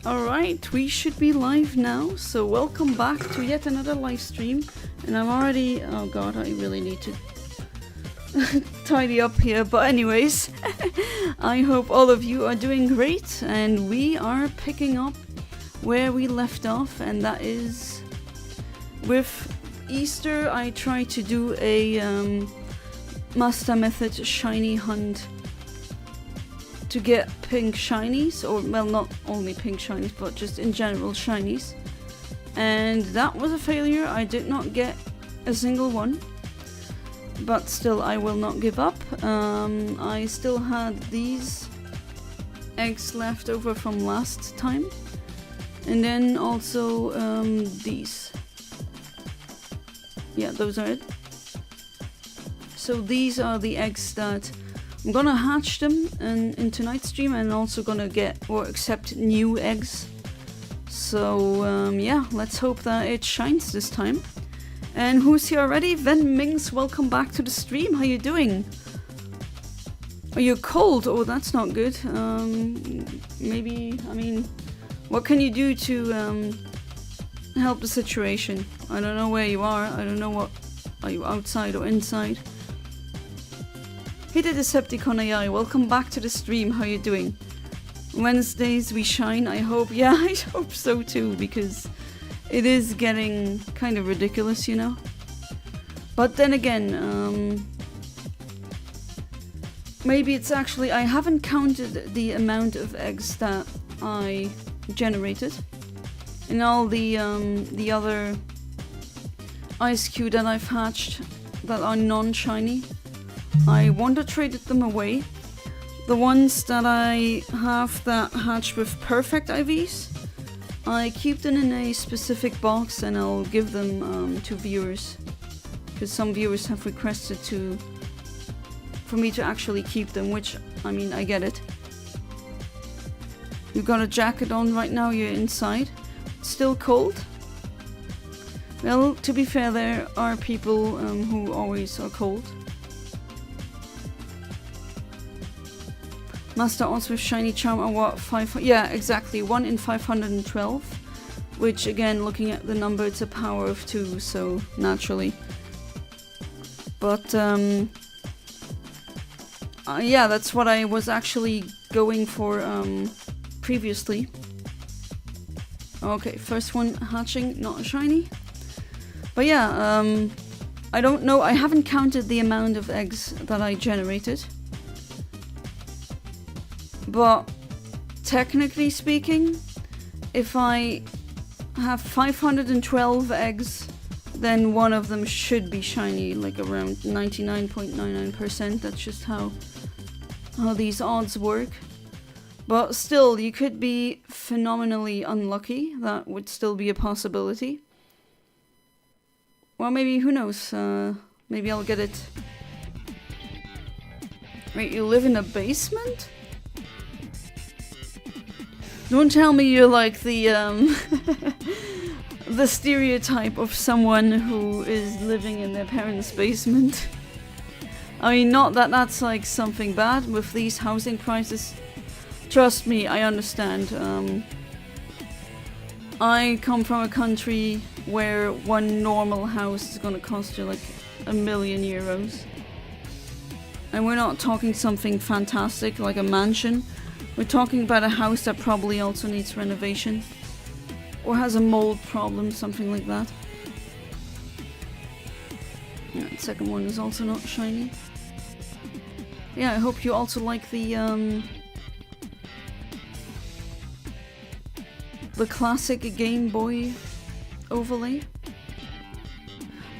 Alright, we should be live now, so welcome back to yet another live stream. And I'm already... oh god, I really need to tidy up here, but anyways, I hope all of you are doing great, and we are picking up where we left off, and that is with Easter. I tried to do a Masuda Method shiny hunt to get pink shinies, or well, not only pink shinies, but just in general shinies, and that was a failure. I did not get a single one, but still I will not give up. I still had these eggs left over from last time, and then also these. Yeah, those are it. So these are the eggs that I'm gonna hatch them in tonight's stream, and also gonna get or accept new eggs. So yeah, let's hope that it shines this time. And who's here already? Ven Mings, welcome back to the stream. How you doing? Are you cold? Oh, that's not good. Maybe, I mean, what can you do to help the situation? I don't know where you are. I don't know what. Are you outside or inside? Hey the Decepticon AI, welcome back to the stream. How you doing? Wednesdays we shine, I hope. Yeah, I hope so too, because it is getting kind of ridiculous, you know. But then again, maybe it's actually, I haven't counted the amount of eggs that I generated and all the other ice cube that I've hatched that are non-shiny. I wonder traded them away. The ones that I have that hatch with perfect IVs, I keep them in a specific box and I'll give them to viewers, because some viewers have requested for me to actually keep them, which, I mean, I get it. You got a jacket on right now, you're inside. Still cold? Well, to be fair, there are people who always are cold. Master odds with shiny charm are what, 5? Yeah, exactly, 1 in 512, which again, looking at the number, it's a power of 2, so naturally. But yeah, that's what I was actually going for previously. Okay, first one hatching, not a shiny. But yeah, I don't know, I haven't counted the amount of eggs that I generated. But technically speaking, if I have 512 eggs, then one of them should be shiny, like around 99.99%. That's just how these odds work. But still, you could be phenomenally unlucky. That would still be a possibility. Well, maybe, who knows? Maybe I'll get it. Wait, you live in a basement? Don't tell me you're like the the stereotype of someone who is living in their parents' basement. I mean, not that that's like something bad with these housing prices. Trust me, I understand. I come from a country where one normal house is gonna cost you like €1,000,000. And we're not talking something fantastic like a mansion. We're talking about a house that probably also needs renovation, or has a mold problem, something like that. Yeah, the second one is also not shiny. Yeah, I hope you also like the classic Game Boy overlay.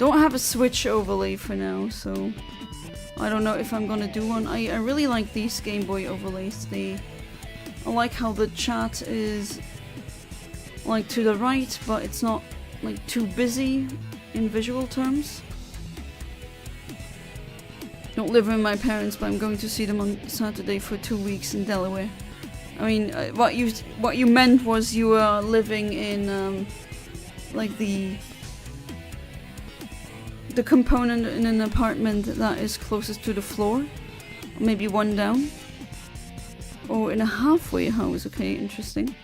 Don't have a Switch overlay for now, so I don't know if I'm gonna do one. I really like these Game Boy overlays. I like how the chat is like to the right, but it's not like too busy in visual terms. Don't live with my parents, but I'm going to see them on Saturday for 2 weeks in Delaware. I mean, what you meant was you were living in like the component in an apartment that is closest to the floor, or maybe one down. Oh, in a halfway house, okay, interesting.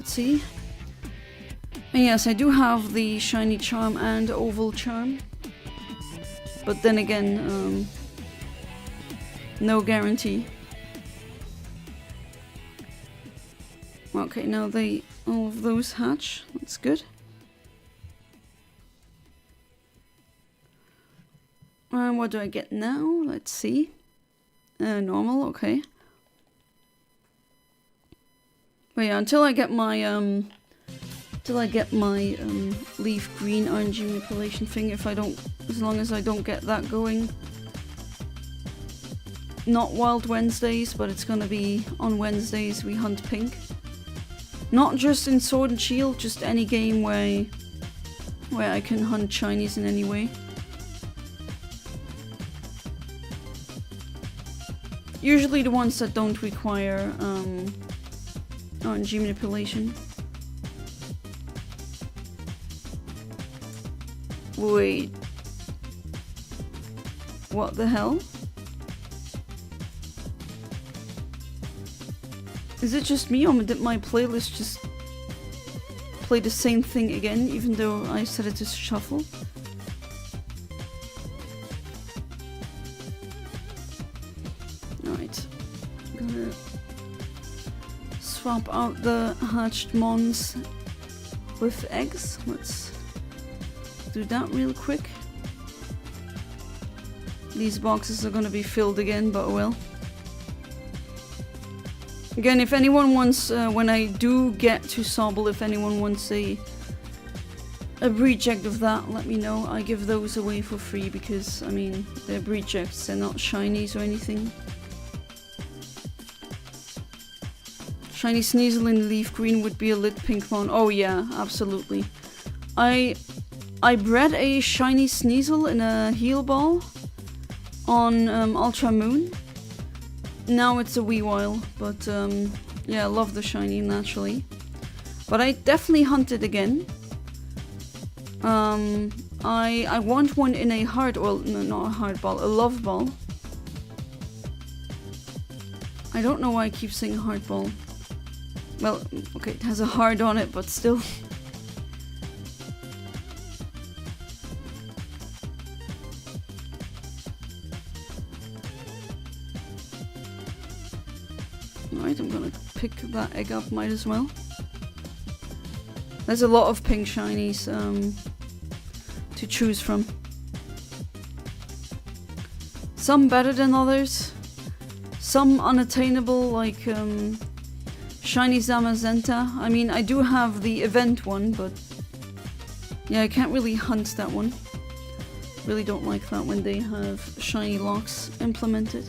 let's see. And yes, I do have the shiny charm and oval charm. But then again, no guarantee. Okay, now all of those hatch. That's good. And what do I get now? Let's see. Normal, okay. But yeah, until I get my leaf green RNG manipulation thing, as long as I don't get that going. Not Wild Wednesdays, but it's gonna be on Wednesdays we hunt pink. Not just in Sword and Shield, just any game where I can hunt shinies in any way. Usually the ones that don't require RNG manipulation. Wait. What the hell? Is it just me, or did my playlist just play the same thing again, even though I set it to shuffle? Alright. I'm gonna swap out the hatched mons with eggs. Let's do that real quick. These boxes are gonna be filled again, but oh well. Again, if anyone wants, when I do get to Sobble, if anyone wants a reject of that, let me know. I give those away for free because, I mean, they're rejects, they're not shinies or anything. Shiny Sneasel in leaf green would be a lit pink mon. Oh yeah, absolutely. I bred a shiny Sneasel in a heal ball on Ultra Moon. Now it's a wee while, but yeah, I love the shiny naturally. But I definitely hunt it again. I want one in a hard, well, no, not a hard ball, a love ball. I don't know why I keep saying hard ball. Well, okay, it has a hard on it, but still. Alright, I'm gonna pick that egg up, might as well. There's a lot of pink shinies to choose from. Some better than others. Some unattainable, like shiny Zamazenta. I mean, I do have the event one, but yeah, I can't really hunt that one. Really don't like that when they have shiny locks implemented.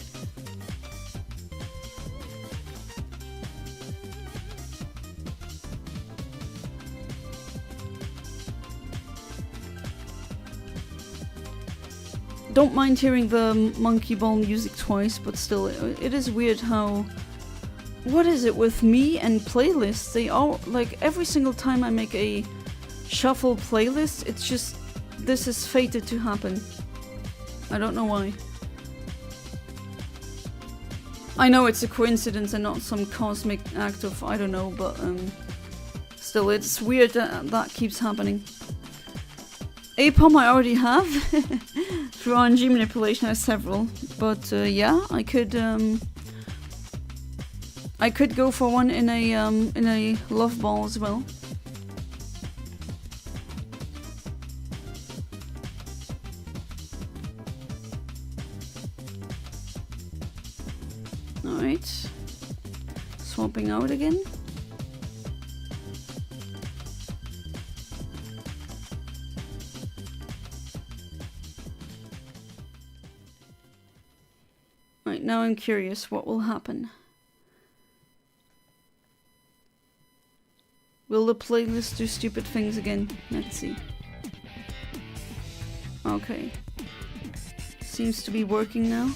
Don't mind hearing the monkey ball music twice, but still, it is weird how... What is it with me and playlists? They all, like, every single time I make a shuffle playlist, it's just... This is fated to happen. I don't know why. I know it's a coincidence and not some cosmic act of, I don't know, but still, it's weird that that keeps happening. Apom I already have. Through RNG manipulation I have several. But yeah, I could go for one in a love ball as well. Alright. Swapping out again. Right, now I'm curious what will happen. Will the playlist do stupid things again? Let's see. Okay. Seems to be working now.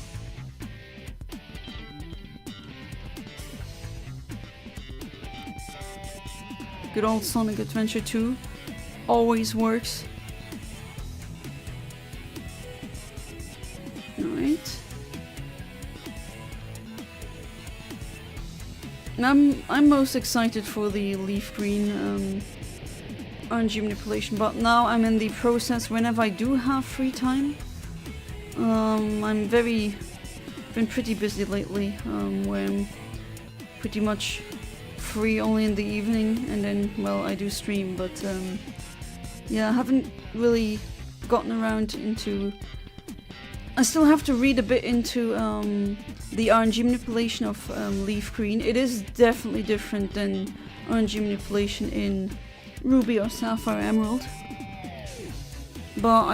Good old Sonic Adventure 2 always works. Alright. I'm most excited for the leaf green RNG manipulation, but now I'm in the process whenever I do have free time. I'm been pretty busy lately, where I'm pretty much free only in the evening, and then, well, I do stream, but yeah, I haven't really gotten around into... I still have to read a bit into the RNG manipulation of leaf green. It is definitely different than RNG manipulation in Ruby or Sapphire Emerald. But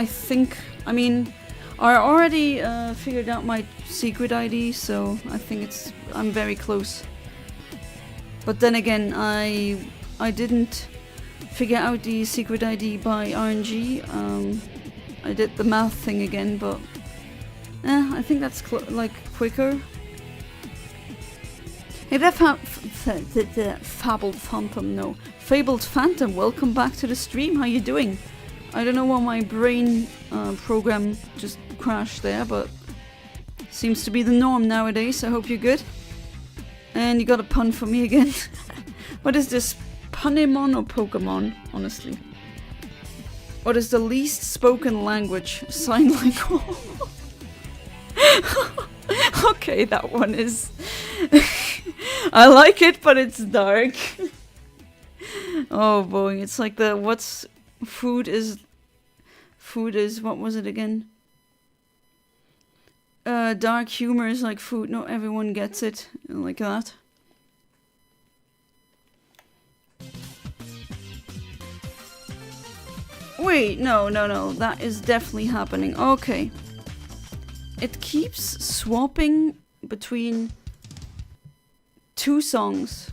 I mean, I already figured out my secret ID, so I think I'm very close. But then again, I didn't figure out the secret ID by RNG. I did the math thing again, but I think that's quicker. Hey there, Fabled Phantom, welcome back to the stream. How you doing? I don't know why my brain program just crashed there, but seems to be the norm nowadays. I hope you're good. And you got a pun for me again. What is this? Panemon or Pokemon? Honestly. What is the least spoken language? Sign language. Okay, that one is... I like it, but it's dark. Oh boy, it's like the... Food is... What was it again? Dark humor is like food. Not everyone gets it. Like that. Wait, no. That is definitely happening. Okay. It keeps swapping between two songs.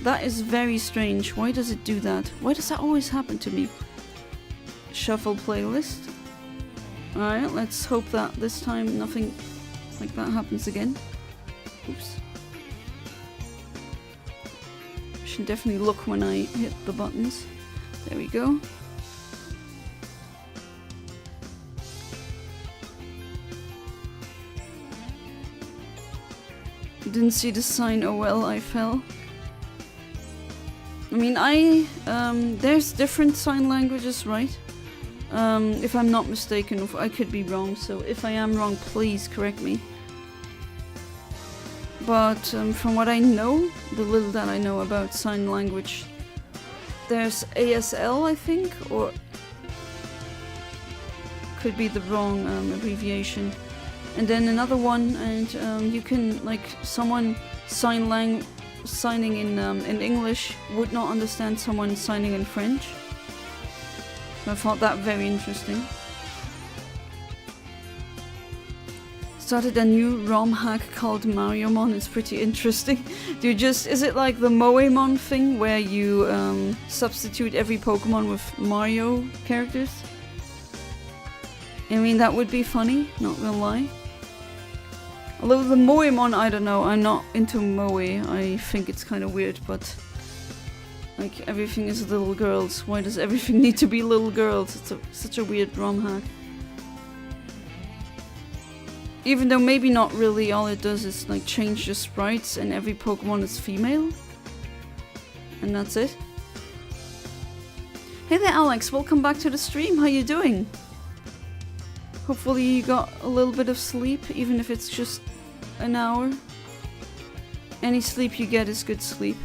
That is very strange. Why does it do that? Why does that always happen to me? Shuffle playlist. Alright, let's hope that this time nothing like that happens again. Oops. Should definitely look when I hit the buttons. There we go. Didn't see the sign, oh well, I fell. I mean, there's different sign languages, right? If I'm not mistaken, I could be wrong, so if I am wrong, please correct me. But from what I know, the little that I know about sign language, there's ASL, I think, or could be the wrong abbreviation. And then another one, and you can, like, someone signing in English would not understand someone signing in French. So I thought that very interesting. Started a new ROM hack called Mariomon. It's pretty interesting. Is it like the Moemon thing where you substitute every Pokemon with Mario characters? I mean, that would be funny, not gonna lie. Although the Moemon, I don't know, I'm not into Moe. I think it's kind of weird, but like everything is little girls. Why does everything need to be little girls? It's such a weird ROM hack. Even though maybe not really, all it does is like change the sprites and every Pokemon is female. And that's it. Hey there Alex, welcome back to the stream, how you doing? Hopefully you got a little bit of sleep, even if it's just an hour. Any sleep you get is good sleep.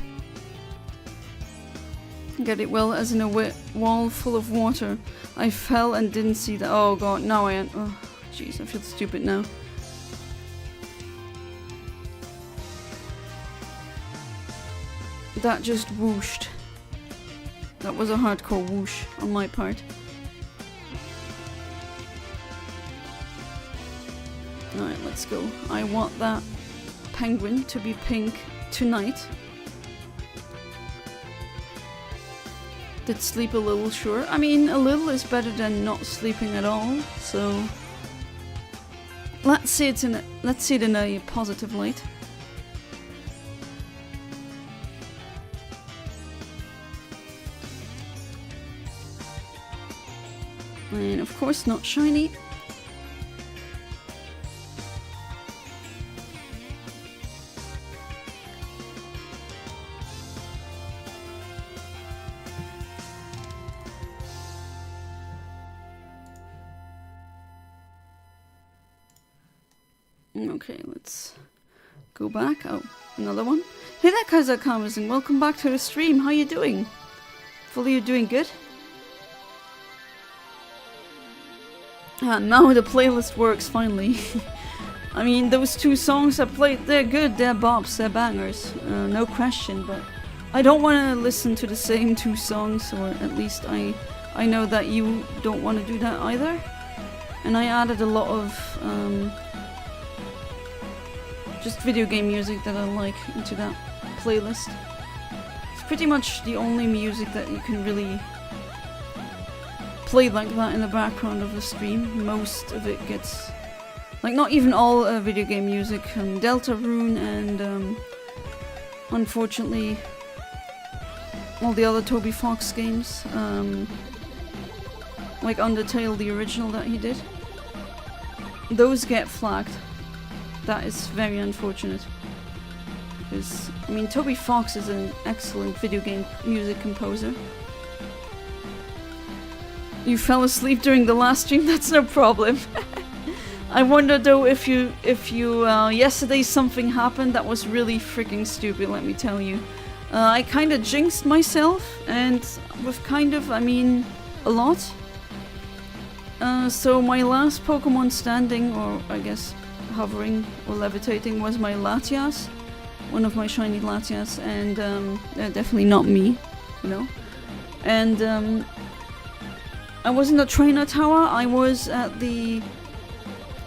Get it well, as in a wet wall full of water. I fell and didn't see that. Oh god, now I am. Oh jeez, I feel stupid now. That just whooshed. That was a hardcore whoosh on my part. Alright, let's go. I want that penguin to be pink tonight. Did sleep a little, sure. I mean, a little is better than not sleeping at all, so let's see it in a positive light. And of course not shiny. Okay, let's go back. Oh, another one. Hey there, Kaiser Karmazin. Welcome back to the stream. How you doing? Hopefully you're doing good. Now the playlist works finally. I mean, those 2 songs I played, they're good, they're bops, they're bangers, no question, but I don't want to listen to the same 2 songs, or at least I know that you don't want to do that either. And I added a lot of just video game music that I like into that playlist. It's pretty much the only music that you can really play like that in the background of the stream. Most of it gets, like, not even all video game music, Deltarune and unfortunately all the other Toby Fox games, like Undertale, the original that he did, those get flagged. That is very unfortunate, because I mean, Toby Fox is an excellent video game music composer. You fell asleep during the last stream? That's no problem. I wonder though if you yesterday something happened that was really freaking stupid, let me tell you. I kinda jinxed myself, and with kind of, I mean, a lot. So my last Pokemon standing, or I guess hovering or levitating, was my Latias. One of my shiny Latias, and definitely not me, you know. And I was in the trainer tower. I was at the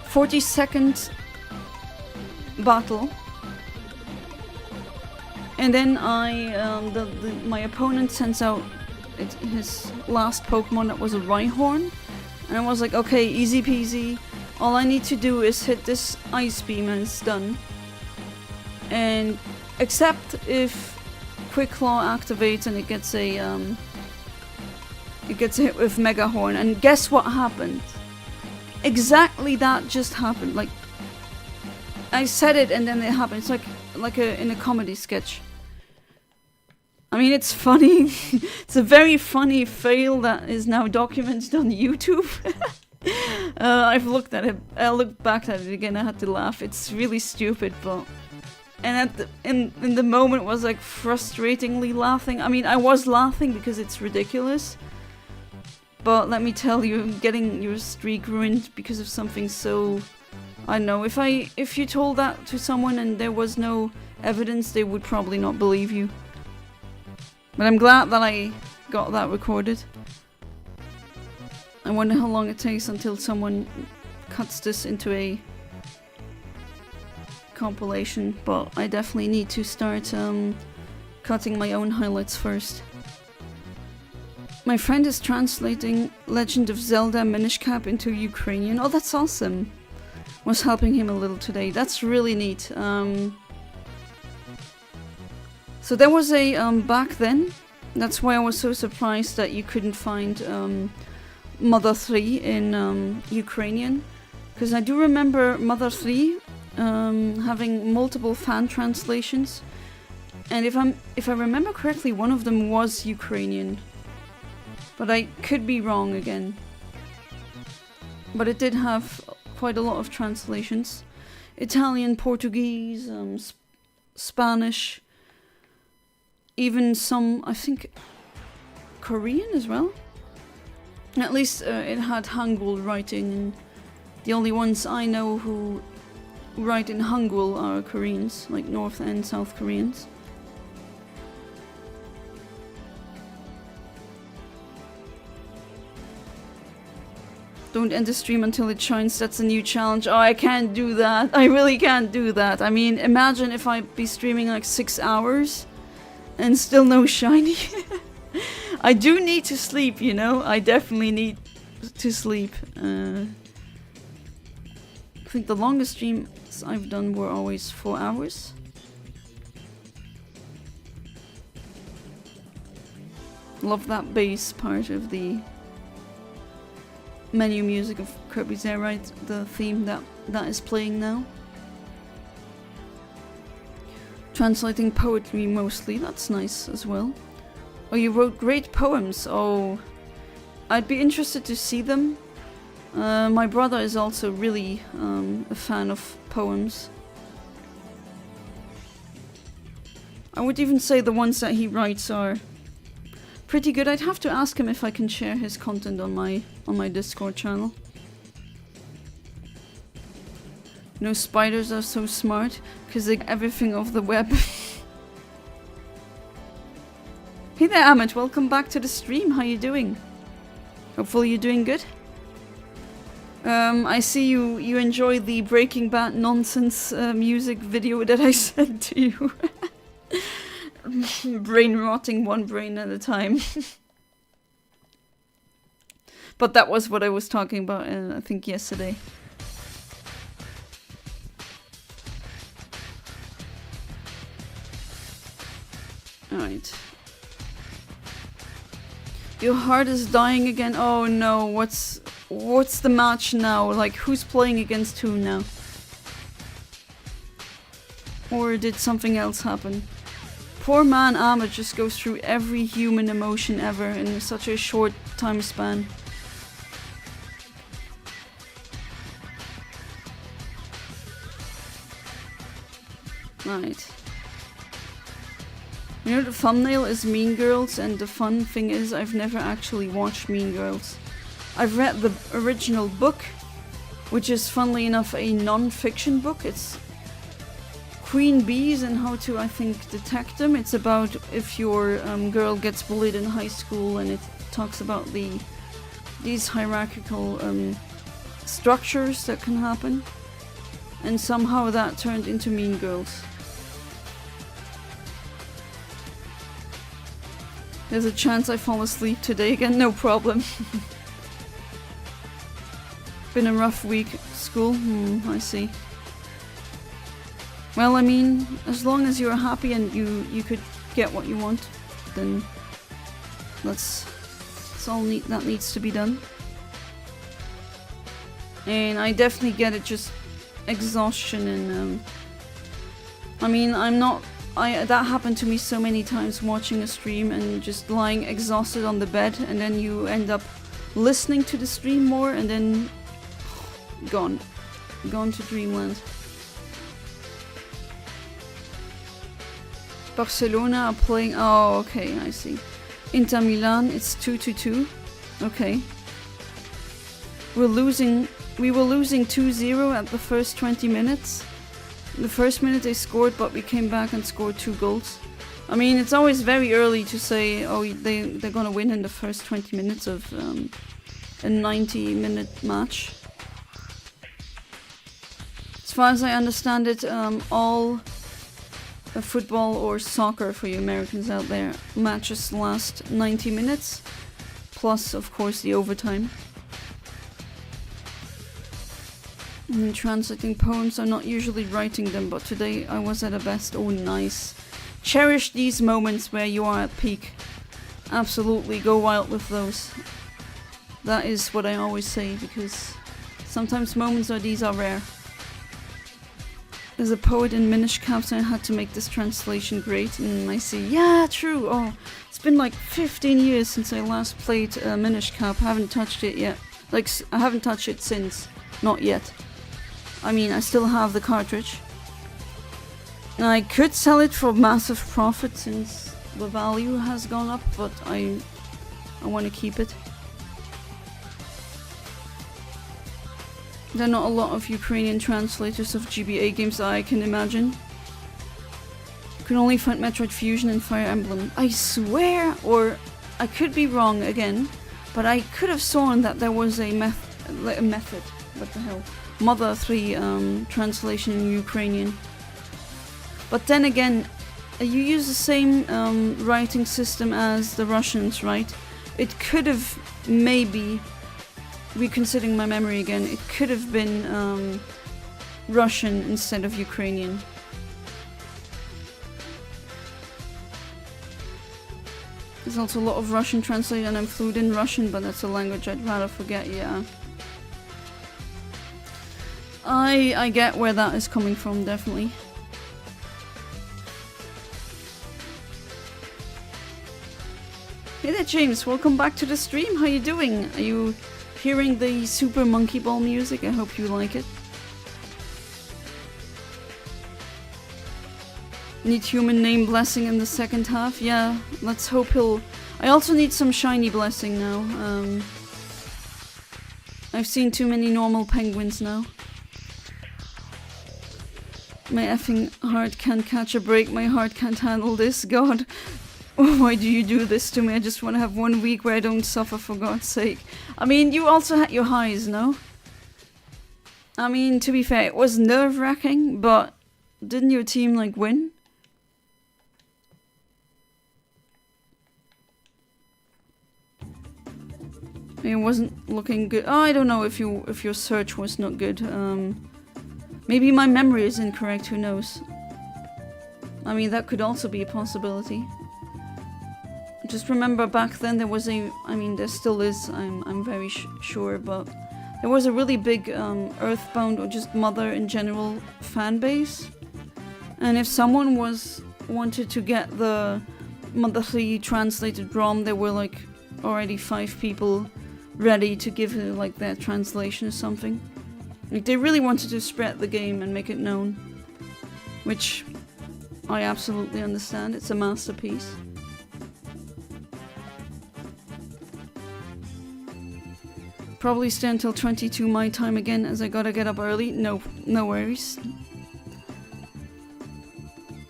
42nd battle, and then my opponent sends out his last Pokemon, that was a Rhyhorn, and I was like, okay, easy peasy. All I need to do is hit this Ice Beam and it's done. And except if Quick Claw activates and it gets a hit with Mega Horn, and guess what happened? Exactly that just happened. Like, I said it and then it happened. It's like in a comedy sketch. I mean, it's funny. It's a very funny fail that is now documented on YouTube. I've looked at it. I looked back at it again. I had to laugh. It's really stupid, but in the moment was like frustratingly laughing. I mean, I was laughing because it's ridiculous. But let me tell you, getting your streak ruined because of something so, I don't know, if you told that to someone and there was no evidence, they would probably not believe you. But I'm glad that I got that recorded. I wonder how long it takes until someone cuts this into a compilation, but I definitely need to start cutting my own highlights first. My friend is translating Legend of Zelda Minish Cap into Ukrainian. Oh, that's awesome. Was helping him a little today. That's really neat. So there was a back then. That's why I was so surprised that you couldn't find Mother 3 in Ukrainian, because I do remember Mother 3 having multiple fan translations, and if I remember correctly, one of them was Ukrainian. But I could be wrong again. But it did have quite a lot of translations. Italian, Portuguese, Spanish, even some, I think, Korean as well. At least it had Hangul writing, and the only ones I know who write in Hangul are Koreans, like North and South Koreans. Don't end the stream until it shines, that's a new challenge. Oh, I can't do that. I really can't do that. I mean, imagine if I'd be streaming like 6 hours and still no shiny. I do need to sleep, you know? I definitely need to sleep. I think the longest streams I've done were always 4 hours. Love that bass part of the menu music of Kirby's Air Ride, the theme that is playing now. Translating poetry mostly, that's nice as well. Oh, you wrote great poems. Oh, I'd be interested to see them. My brother is also really a fan of poems. I would even say the ones that he writes are pretty good. I'd have to ask him if I can share his content on my Discord channel. No, spiders are so smart because they get everything off the web. Hey there, Amit. Welcome back to the stream. How you doing? Hopefully you're doing good. I see you enjoy the Breaking Bad nonsense music video that I sent to you. Brain rotting one brain at a time. But that was what I was talking about, I think, yesterday. Alright. Your heart is dying again? Oh no, what's the match now? Like, who's playing against who now? Or did something else happen? Poor man Ahmed just goes through every human emotion ever in such a short time span. Right. You know, the thumbnail is Mean Girls, and the fun thing is I've never actually watched Mean Girls. I've read the original book, which is funnily enough a non-fiction book. It's Queen Bees and how to, I think, detect them. It's about if your girl gets bullied in high school, and it talks about these hierarchical structures that can happen. And somehow that turned into Mean Girls. There's a chance I fall asleep today again, no problem. Been a rough week at school? I see. Well, I mean, as long as you're happy and you could get what you want, then that's all that needs to be done. And I definitely get it, just exhaustion and I mean, that happened to me so many times watching a stream and just lying exhausted on the bed, and then you end up listening to the stream more and then gone to dreamland. Barcelona are playing, oh okay, I see. Inter Milan, it's 2-2. Okay. We were losing 2-0 at the first 20 minutes. The first minute they scored, but we came back and scored 2 goals. I mean, it's always very early to say, oh, they're gonna win in the first 20 minutes of a 90-minute match. As far as I understand it, all football or soccer, for you Americans out there, matches last 90 minutes, plus, of course, the overtime. And translating poems, I'm not usually writing them, but today I was at a best. Oh, nice. Cherish these moments where you are at peak. Absolutely, go wild with those. That is what I always say, because sometimes moments like these are rare. There's a poet in Minish Caps, and I had to make this translation great, and I say, yeah, true. Oh, it's been like 15 years since I last played Minish Cap. I haven't touched it yet. Like, I haven't touched it since. Not yet. I mean, I still have the cartridge. And I could sell it for massive profit since the value has gone up, but I want to keep it. There are not a lot of Ukrainian translators of GBA games that I can imagine. You can only find Metroid Fusion and Fire Emblem. I swear, or I could be wrong again, but I could have sworn that there was a method. What the hell? Mother 3 translation in Ukrainian. But then again, you use the same writing system as the Russians, right? It could have maybe, reconsidering my memory again, it could have been Russian instead of Ukrainian. There's also a lot of Russian translated, and I'm fluent in Russian, but that's a language I'd rather forget, yeah. I get where that is coming from, definitely. Hey there, James. Welcome back to the stream. How you doing? Are you hearing the Super Monkey Ball music. I hope you like it. Need human name blessing in the second half. Yeah, let's hope he'll... I also need some shiny blessing now. I've seen too many normal penguins now. My effing heart can't catch a break. My heart can't handle this. God, why do you do this to me? I just want to have 1 week where I don't suffer, for God's sake. I mean, you also had your highs, no? I mean, to be fair, it was nerve-wracking, but didn't your team, like, win? It wasn't looking good. Oh, I don't know if your search was not good. Maybe my memory is incorrect, who knows? I mean, that could also be a possibility. Just remember back then there was a... I mean, there still is, I'm very sure, but... There was a really big Earthbound, or just Mother in general, fan base. And if someone wanted to get the Mother 3 translated ROM, there were like already 5 people ready to give it like their translation or something. Like they really wanted to spread the game and make it known. Which I absolutely understand. It's a masterpiece. Probably stay until 22 my time again as I gotta get up early. No worries.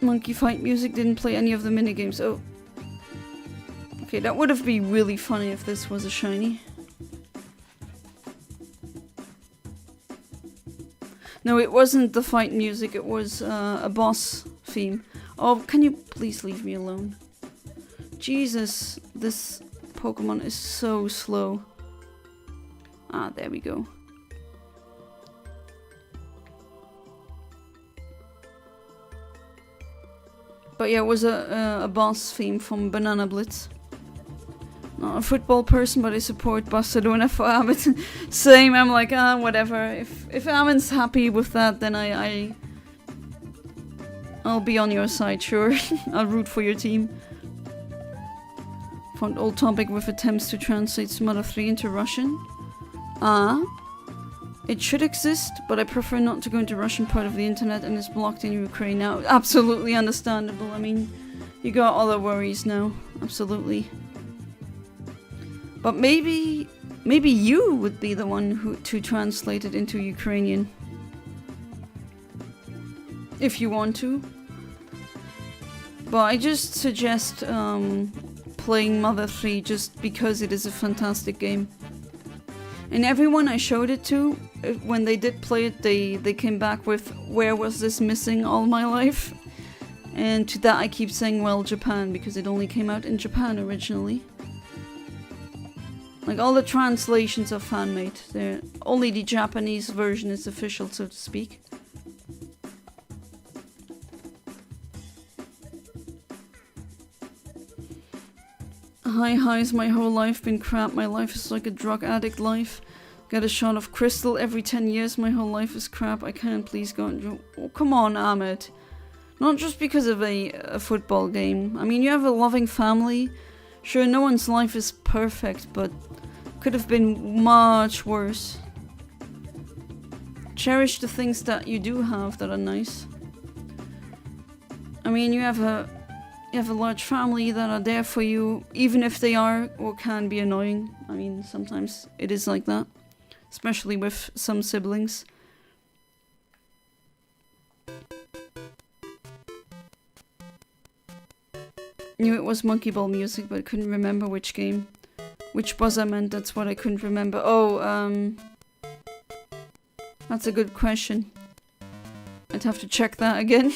Monkey fight music didn't play any of the minigames. Oh. Okay, that would have been really funny if this was a shiny. No, it wasn't the fight music, it was a boss theme. Oh, can you please leave me alone? Jesus, this Pokemon is so slow. Ah, there we go. But yeah, it was a boss theme from Banana Blitz. Not a football person, but I support Barcelona for Amit. Same, I'm like, whatever. If Amin's happy with that, then I'll be on your side, sure. I'll root for your team. Found old topic with attempts to translate Smother 3 into Russian. It should exist, but I prefer not to go into Russian part of the internet and it's blocked in Ukraine now. Absolutely understandable. I mean, you got other worries now. Absolutely. But maybe you would be the one to translate it into Ukrainian. If you want to. But I just suggest playing Mother 3 just because it is a fantastic game. And everyone I showed it to, when they did play it, they came back with, where was this missing all my life? And to that I keep saying, well, Japan, because it only came out in Japan originally. Like, all the translations are fan-made. Only the Japanese version is official, so to speak. Highs my whole life been crap. My life is like a drug addict life. Get a shot of crystal every 10 years. My whole life is crap. I can't, please go and... Oh, come on, Ahmed. Not just because of a football game. I mean, you have a loving family. Sure, no one's life is perfect, but could have been much worse. Cherish the things that you do have that are nice. I mean, you have a large family that are there for you, even if they are or can be annoying. I mean, sometimes it is like that, especially with some siblings. Knew it was Monkey Ball music, but I couldn't remember which game. Which buzz I meant, that's what I couldn't remember. Oh, that's a good question. I'd have to check that again.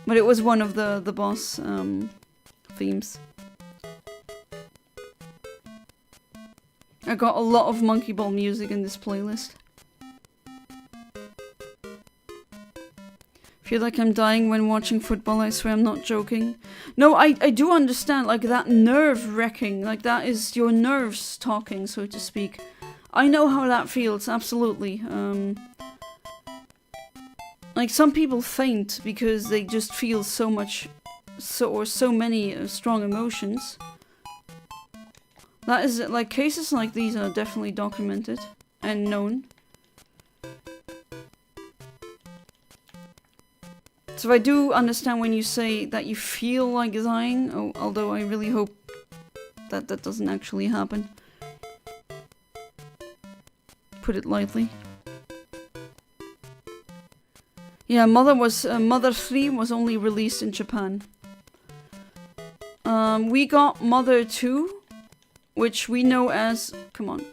But it was one of the boss themes. I got a lot of Monkey Ball music in this playlist. Feel like I'm dying when watching football, I swear I'm not joking. No, I do understand, like, that nerve-wracking, like, that is your nerves talking, so to speak. I know how that feels, absolutely. Like, some people faint because they just feel so many strong emotions. That is, like, cases like these are definitely documented and known. So I do understand when you say that you feel like dying, although I really hope that that doesn't actually happen. Put it lightly. Yeah, Mother 3 was only released in Japan. We got Mother 2, which we know as... Come on.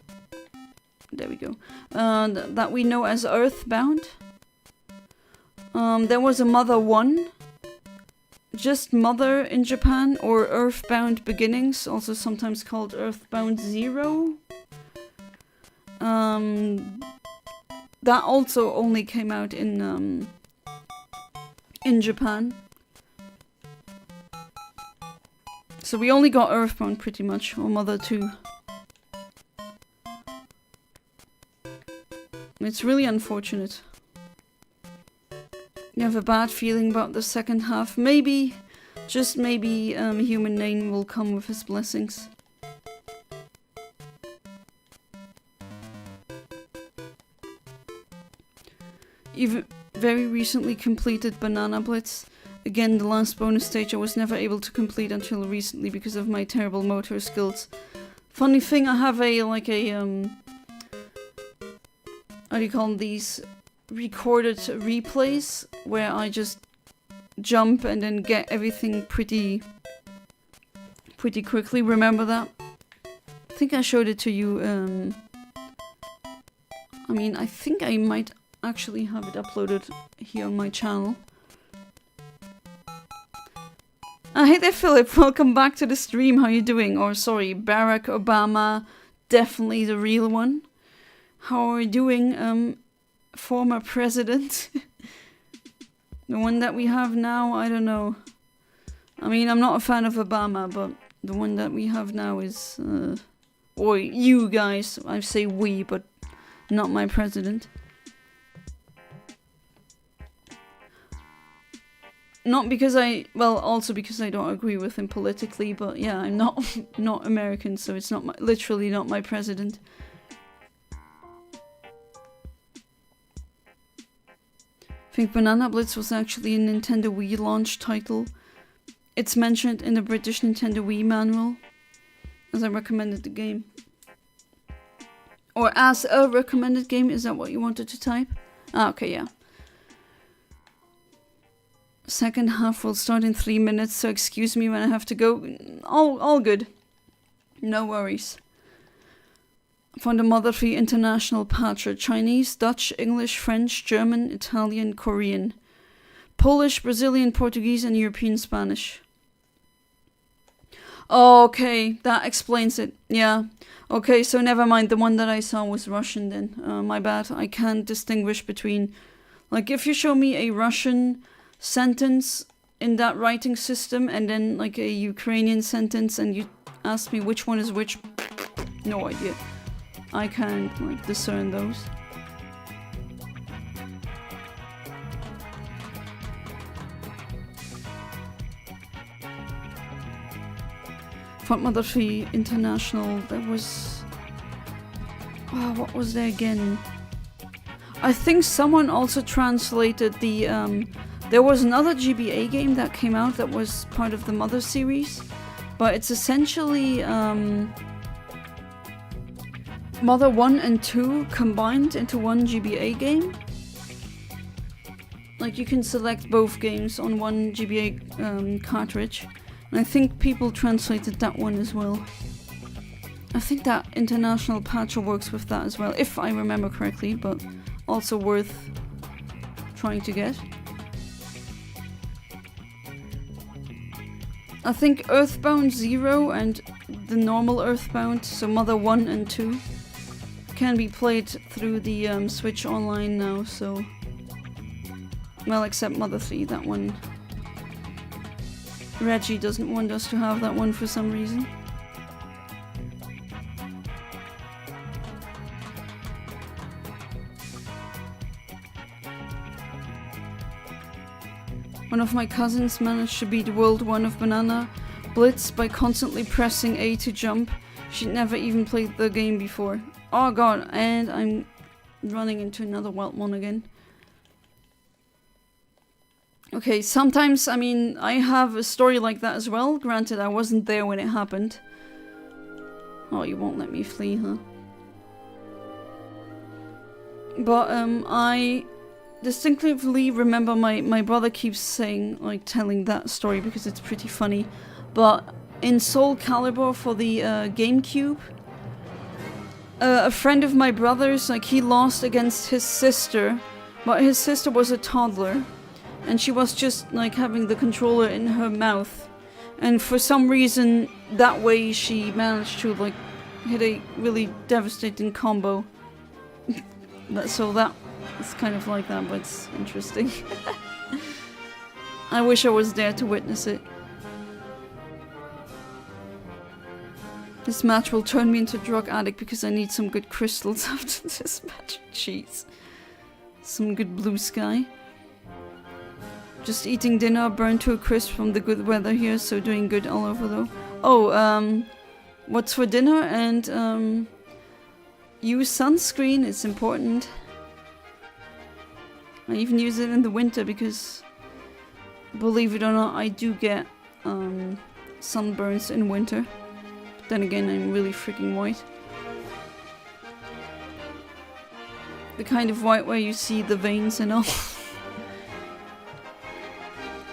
There we go. That we know as Earthbound. There was a Mother 1. Just Mother in Japan, or Earthbound Beginnings, also sometimes called Earthbound 0. That also only came out in Japan. So we only got Earthbound pretty much, or Mother 2. It's really unfortunate. You have a bad feeling about the second half. Maybe, just maybe, Human Name will come with his blessings. You've very recently completed Banana Blitz. Again, the last bonus stage I was never able to complete until recently because of my terrible motor skills. Funny thing, I have a, like a, how do you call them, these recorded replays where I just jump and then get everything pretty quickly. Remember that? I think I showed it to you. I mean, I think I might actually have it uploaded here on my channel. Hey there, Philip. Welcome back to the stream. How you doing? Or sorry, Barack Obama, definitely the real one. How are you doing? Former president. The one that we have now, I don't know. I mean, I'm not a fan of Obama, but the one that we have now is, or you guys, I say we, but not my president. Not because well, also because I don't agree with him politically, but yeah, I'm not American, so it's not literally not my president. I think Banana Blitz was actually a Nintendo Wii launch title. It's mentioned in the British Nintendo Wii manual, as I recommended the game. Or as a recommended game, is that what you wanted to type? Ah, okay, yeah. Second half will start in 3 minutes, so excuse me when I have to go. All good. No worries. From the Mother 3 International patch: Chinese, Dutch, English, French, German, Italian, Korean, Polish, Brazilian, Portuguese, and European Spanish. Okay, that explains it. Yeah. Okay, so never mind. The one that I saw was Russian then. My bad. I can't distinguish between... Like, if you show me a Russian sentence in that writing system and then, like, a Ukrainian sentence and you ask me which one is which, no idea. I can't, like, discern those. For Mother 3 International, there was... Oh, what was there again? I think someone also translated the... There was another GBA game that came out that was part of the Mother series, but it's essentially... Mother 1 and 2 combined into one GBA game. Like, you can select both games on one GBA cartridge. And I think people translated that one as well. I think that international patch works with that as well, if I remember correctly, but also worth trying to get. I think Earthbound 0 and the normal Earthbound, so Mother 1 and 2, can be played through the Switch Online now, so... Well, except Mother 3, that one... Reggie doesn't want us to have that one for some reason. One of my cousins managed to beat World 1 of Banana Blitz by constantly pressing A to jump She'd never even played the game before. Oh god, and I'm running into another wild one again. Okay, sometimes, I mean, I have a story like that as well. Granted, I wasn't there when it happened. Oh, you won't let me flee, huh? But, I distinctively remember my brother keeps saying, like, telling that story because it's pretty funny. But in Soul Calibur for the GameCube, a friend of my brother's, like, he lost against his sister, but his sister was a toddler. And she was just, like, having the controller in her mouth. And for some reason, that way she managed to, like, hit a really devastating combo. So that is kind of like that, but it's interesting. I wish I was there to witness it. This match will turn me into a drug addict because I need some good crystals after this match. Jeez. Some good blue sky. Just eating dinner, burned to a crisp from the good weather here, so doing good all over though. Oh, what's for dinner? And, use sunscreen, it's important. I even use it in the winter because, believe it or not, I do get, sunburns in winter. But then again, I'm really freaking white. The kind of white where you see the veins and all.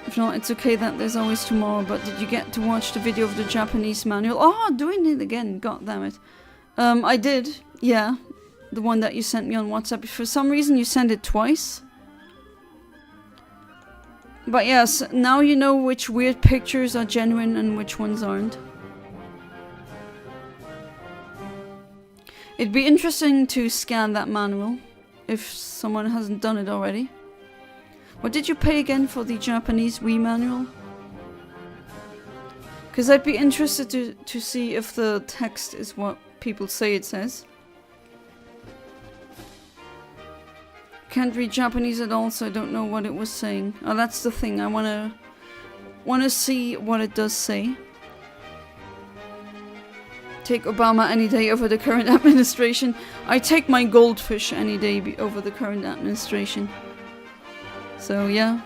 If not, it's okay that there's always tomorrow, but did you get to watch the video of the Japanese manual? Oh, doing it again, god damn it. I did, yeah. The one that you sent me on WhatsApp. For some reason you sent it twice. But yes, now you know which weird pictures are genuine and which ones aren't. It'd be interesting to scan that manual, if someone hasn't done it already. What did you pay again for the Japanese Wii manual? Because I'd be interested to see if the text is what people say it says. Can't read Japanese at all, so I don't know what it was saying. Oh, that's the thing. I wanna see what it does say. Take Obama any day over the current administration. I take my goldfish any day over the current administration. So yeah,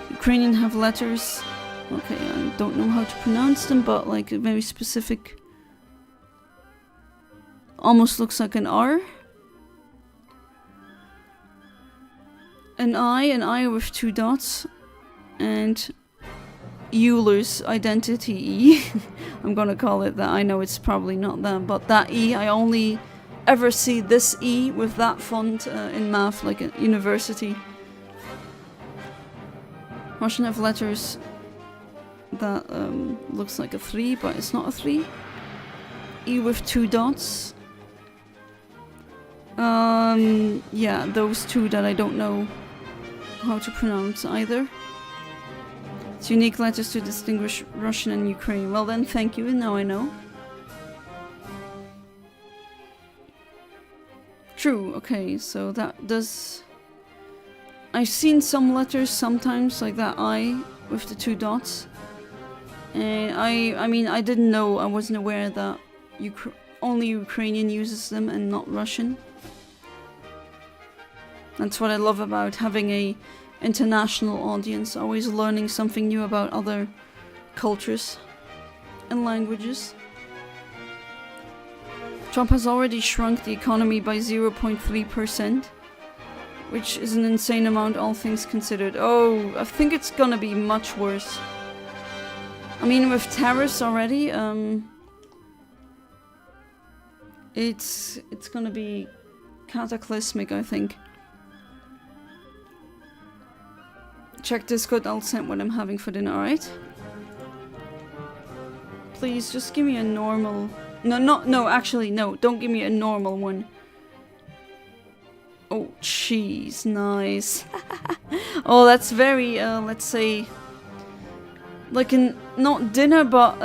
Ukrainian have letters. Okay, I don't know how to pronounce them, but like a very specific. Almost looks like an R. An I with 2 dots, and Euler's identity E. I'm gonna call it that. I know it's probably not that, but that E, I only ever see this E with that font in math, like at university. Russian have letters that looks like a 3, but it's not a 3. E with 2 dots. Yeah, those 2 that I don't know how to pronounce either. It's unique letters to distinguish Russian and Ukrainian. Well then, thank you, now I know. True, okay, so that does... I've seen some letters sometimes, like that I with the 2 dots. And I mean, I didn't know, I wasn't aware that only Ukrainian uses them and not Russian. That's what I love about having a international audience, always learning something new about other cultures and languages. Trump has already shrunk the economy by 0.3%, which is an insane amount, all things considered. Oh, I think it's gonna be much worse. I mean, with tariffs already, it's gonna be cataclysmic, I think. Check Discord, I'll send what I'm having for dinner, alright? Please, just give me a normal... No, actually, no, don't give me a normal one. Oh, cheese, nice. Oh, that's very, let's say... like an, not dinner, but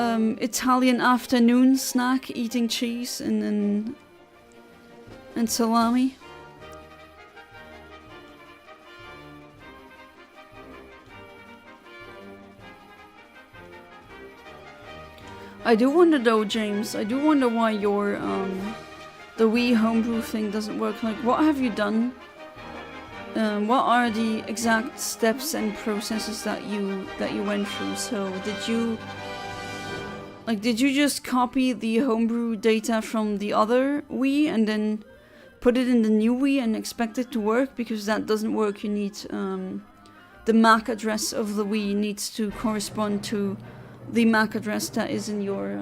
Italian afternoon snack, eating cheese and salami. I do wonder though, James, I do wonder why your the Wii homebrew thing doesn't work. Like, what have you done? What are the exact steps and processes that you went through? So did you just copy the homebrew data from the other Wii and then put it in the new Wii and expect it to work? Because that doesn't work. You need the MAC address of the Wii needs to correspond to the MAC address that is in your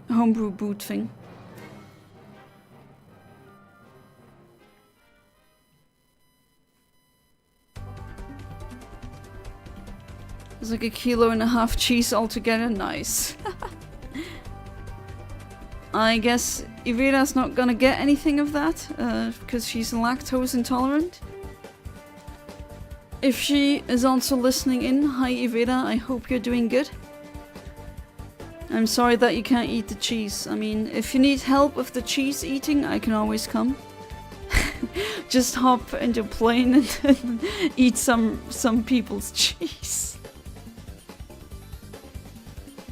homebrew boot thing. It's like 1.5 kilos cheese altogether. Nice. I guess Ivera's not gonna get anything of that because she's lactose intolerant. If she is also listening in, hi Ivera, I hope you're doing good. I'm sorry that you can't eat the cheese. I mean, if you need help with the cheese eating, I can always come. Just hop into a plane and eat some people's cheese.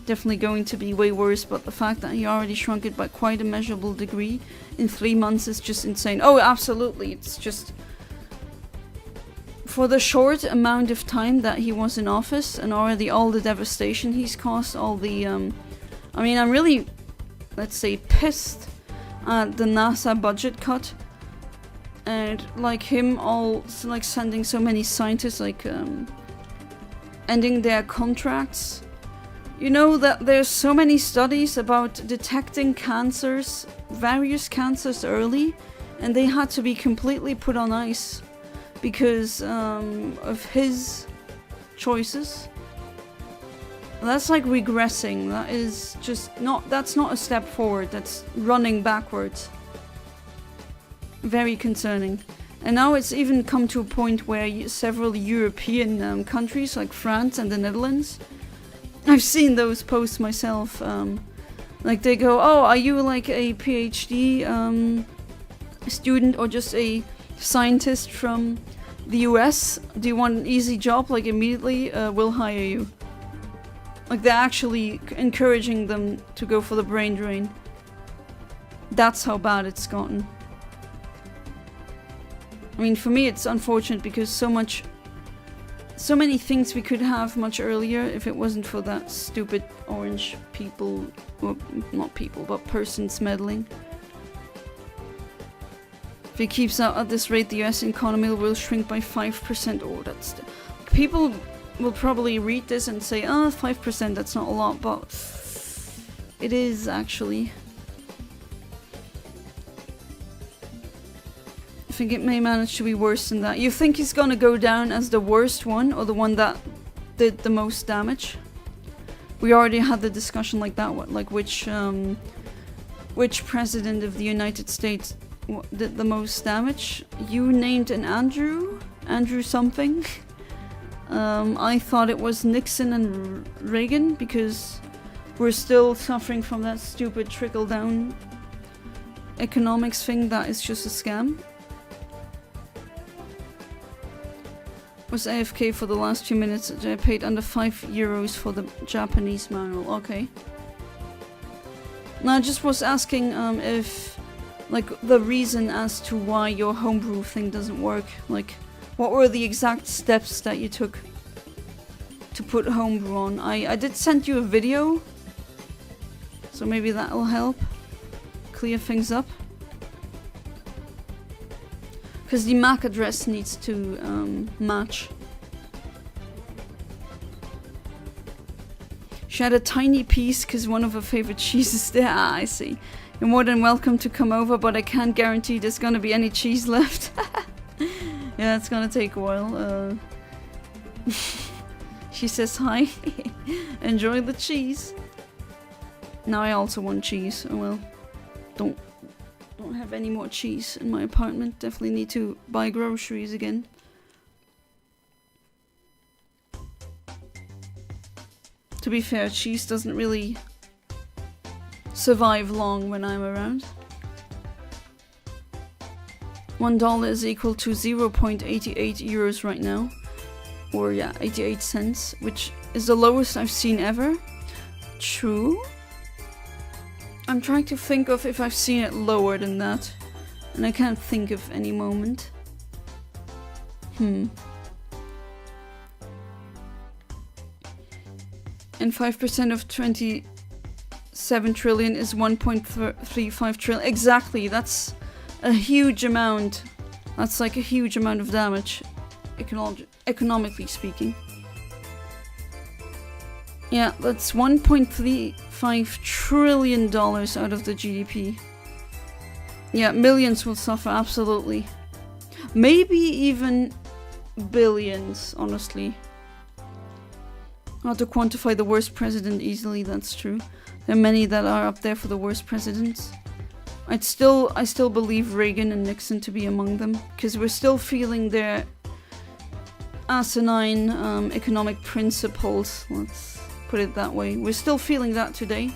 Definitely going to be way worse, but the fact that he already shrunk it by quite a measurable degree in 3 months is just insane. Oh, absolutely. It's just for the short amount of time that he was in office and already all the devastation he's caused, all the I mean, I'm really, let's say, pissed at the NASA budget cut and like him all like sending so many scientists like ending their contracts. You know that there's so many studies about detecting cancers, various cancers early, and they had to be completely put on ice because of his choices. That's like regressing. That is just not, that's not a step forward, that's running backwards. Very concerning. And now it's even come to a point where several European countries like France and the Netherlands, I've seen those posts myself, like they go, oh, are you like a PhD student or just a scientist from the US? Do you want an easy job? Like immediately we'll hire you. Like they're actually encouraging them to go for the brain drain. That's how bad it's gotten. I mean, for me it's unfortunate because so many things we could have much earlier if it wasn't for that stupid orange people, well, not people, but persons meddling. If it keeps out at this rate, the US economy will shrink by 5%. Oh, that's... People will probably read this and say, oh, 5%, that's not a lot, but it is actually. I think it may manage to be worse than that. You think he's gonna go down as the worst one or the one that did the most damage? We already had the discussion like that one, like which president of the United States did the most damage. You named an Andrew something. I thought it was Nixon and Reagan because we're still suffering from that stupid trickle-down economics thing that is just a scam. Was AFK for the last few minutes. I paid under €5 for the Japanese manual. Okay. No, I just was asking if, like, the reason as to why your homebrew thing doesn't work. Like, what were the exact steps that you took to put homebrew on? I did send you a video, so maybe that'll help clear things up. Because the MAC address needs to match. She had a tiny piece because one of her favorite cheeses there. Ah, I see. You're more than welcome to come over, but I can't guarantee there's gonna be any cheese left. Yeah, it's gonna take a while. She says hi. Enjoy the cheese. Now I also want cheese. Oh well. Don't have any more cheese in my apartment. Definitely need to buy groceries again. To be fair, cheese doesn't really survive long when I'm around. $1 is equal to 0.88 euros right now. Or yeah, 88 cents, which is the lowest I've seen ever. True. I'm trying to think of if I've seen it lower than that. And I can't think of any moment. And 5% of 27 trillion is 1.35 trillion. Exactly, that's a huge amount. That's like a huge amount of damage, economically speaking. Yeah, that's $1.35 trillion out of the GDP. Yeah, millions will suffer, absolutely. Maybe even billions, honestly. Hard to quantify the worst president easily, that's true. There are many that are up there for the worst presidents. I still believe Reagan and Nixon to be among them, because we're still feeling their asinine economic principles, let's put it that way. We're still feeling that today.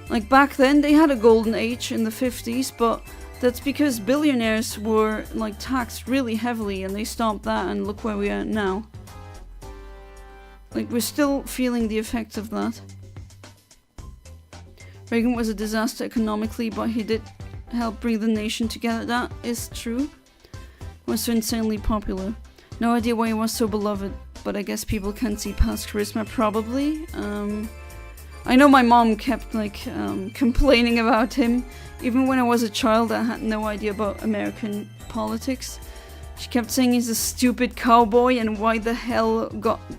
Like back then, they had a golden age in the 50s, but that's because billionaires were like taxed really heavily and they stopped that, and look where we are now. Like, we're still feeling the effects of that. Reagan was a disaster economically, but he did help bring the nation together. That is true. He was so insanely popular. No idea why he was so beloved, but I guess people can't see past charisma, probably. I know my mom kept like complaining about him. Even when I was a child, I had no idea about American politics. She kept saying he's a stupid cowboy, and why the hell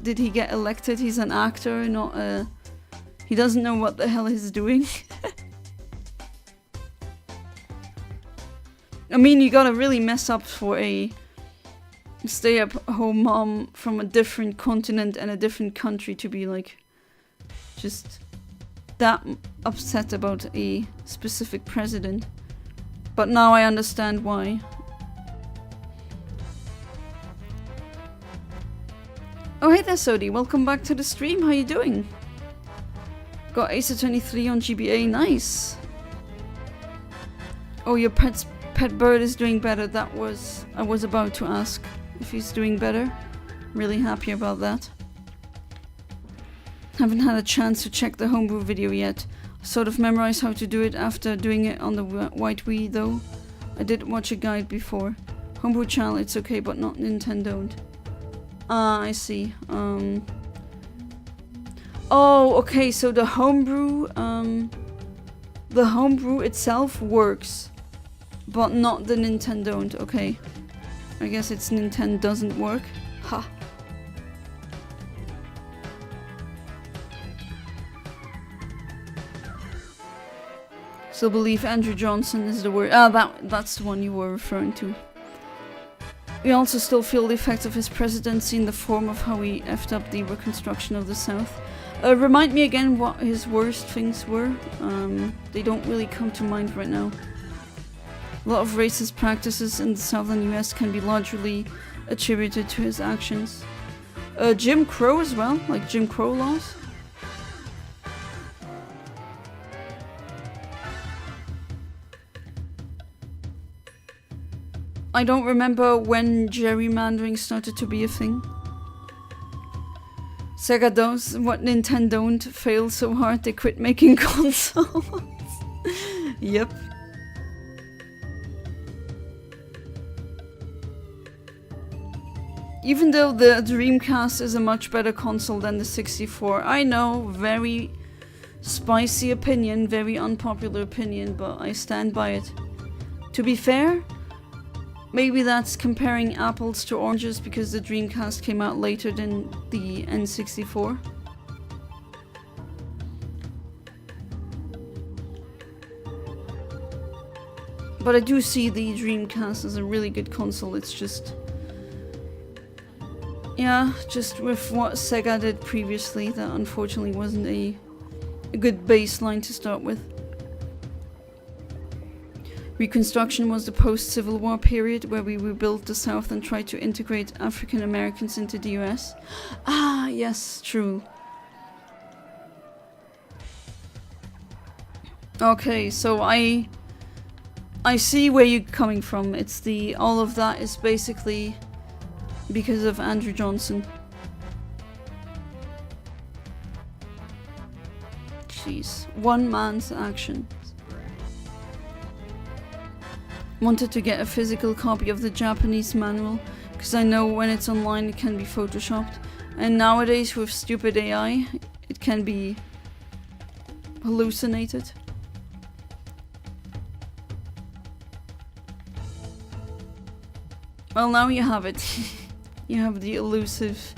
did he get elected? He's an actor, not a... He doesn't know what the hell he's doing. I mean, you gotta really mess up for a stay-at-home mom from a different continent and a different country to be like just that upset about a specific president. But now I understand why. Oh, hey there, Sodi. Welcome back to the stream. How you doing? Got Ace of 23 on GBA. Nice. Oh, your pet bird is doing better. I was about to ask if he's doing better. Really happy about that. Haven't had a chance to check the homebrew video yet. I sort of memorized how to do it after doing it on the White Wii, though. I did watch a guide before. Homebrew channel, it's okay, but not Nintendo. Ah, I see. Oh, okay, so the homebrew itself works, but not the Nintendo. Okay. I guess its Nintendo doesn't work. Ha. Still believe Andrew Johnson is the word. Ah, that's the one you were referring to. We also still feel the effects of his presidency in the form of how he effed up the reconstruction of the South. Remind me again what his worst things were. They don't really come to mind right now. A lot of racist practices in the southern US can be largely attributed to his actions. Jim Crow as well, like Jim Crow laws. I don't remember when gerrymandering started to be a thing. Sega does what Nintendo don't fail so hard they quit making consoles. Yep. Even though the Dreamcast is a much better console than the 64. I know, very spicy opinion, very unpopular opinion, but I stand by it. To be fair, maybe that's comparing apples to oranges because the Dreamcast came out later than the N64. But I do see the Dreamcast as a really good console. It's just... yeah, just with what Sega did previously, that unfortunately wasn't a good baseline to start with. Reconstruction was the post-Civil War period where we rebuilt the South and tried to integrate African Americans into the US. Ah, yes, true. Okay, so I see where you're coming from. It's all of that is basically because of Andrew Johnson. Jeez, one man's actions. wanted to get a physical copy of the Japanese manual, because I know when it's online it can be photoshopped, and nowadays with stupid AI it can be hallucinated. Well, now you have it. You have the elusive,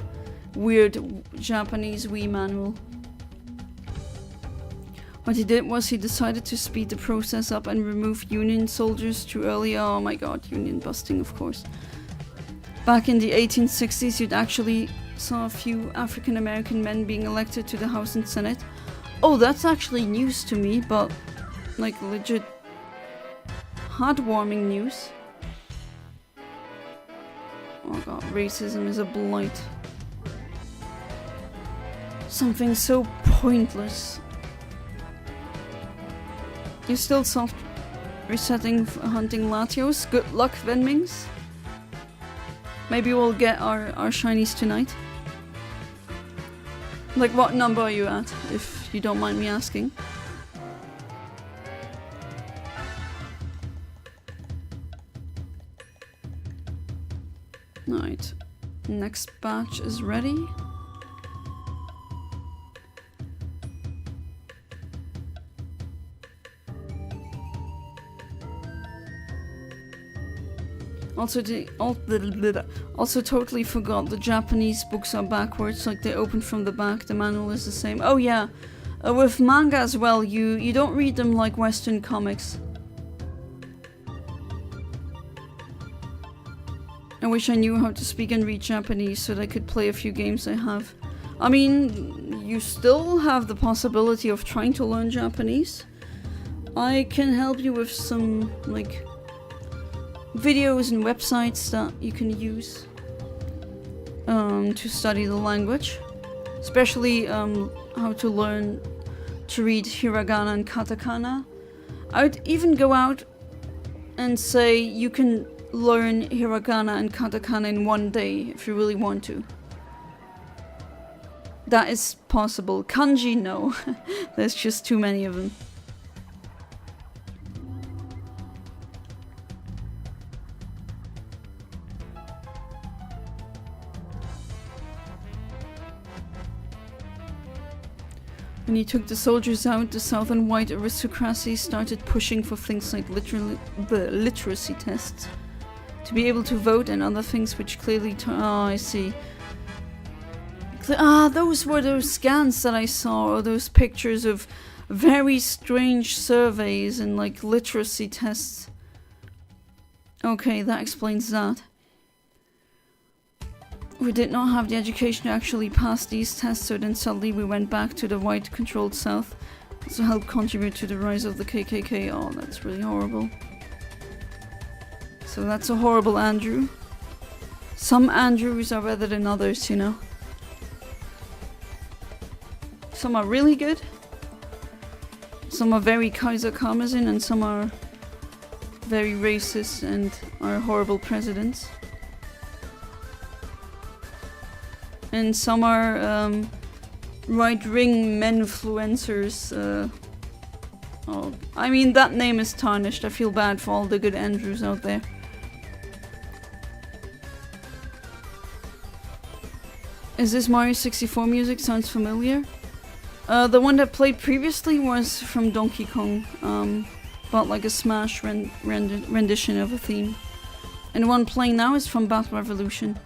weird Japanese Wii manual. What he did was he decided to speed the process up and remove Union soldiers too early. Oh my god, Union busting, of course. Back in the 1860s, you'd actually saw a few African American men being elected to the House and Senate. Oh, that's actually news to me, but like legit heartwarming news. Oh god, racism is a blight. Something so pointless. You're still soft resetting hunting Latios. Good luck, Venmings. Maybe we'll get our shinies tonight. Like, what number are you at, if you don't mind me asking? Alright, next batch is ready. Also totally forgot the Japanese books are backwards, like they open from the back, the manual is the same. Oh yeah, with manga as well, you don't read them like Western comics. I wish I knew how to speak and read Japanese so that I could play a few games I have. I mean, you still have the possibility of trying to learn Japanese. I can help you with some, like, videos and websites that you can use to study the language. Especially how to learn to read hiragana and katakana. I would even go out and say you can learn hiragana and katakana in one day if you really want to. That is possible. Kanji, no. There's just too many of them. When he took the soldiers out, the Southern white aristocracy started pushing for things like literacy tests to be able to vote and other things which clearly oh, I see. Those were those scans that I saw, or those pictures of very strange surveys and like literacy tests. Okay, that explains that. We did not have the education to actually pass these tests, so then suddenly we went back to the white-controlled South. Also helped contribute to the rise of the KKK. Oh, that's really horrible. So that's a horrible Andrew. Some Andrews are better than others, you know. Some are really good. Some are very Kaiser Karmazin, and some are very racist and are horrible presidents. And some are right-wing menfluencers. Oh, I mean, that name is tarnished. I feel bad for all the good Andrews out there. Is this Mario 64 music? Sounds familiar. The one that played previously was from Donkey Kong, but like a Smash rendition of a theme. And the one playing now is from Battle Revolution.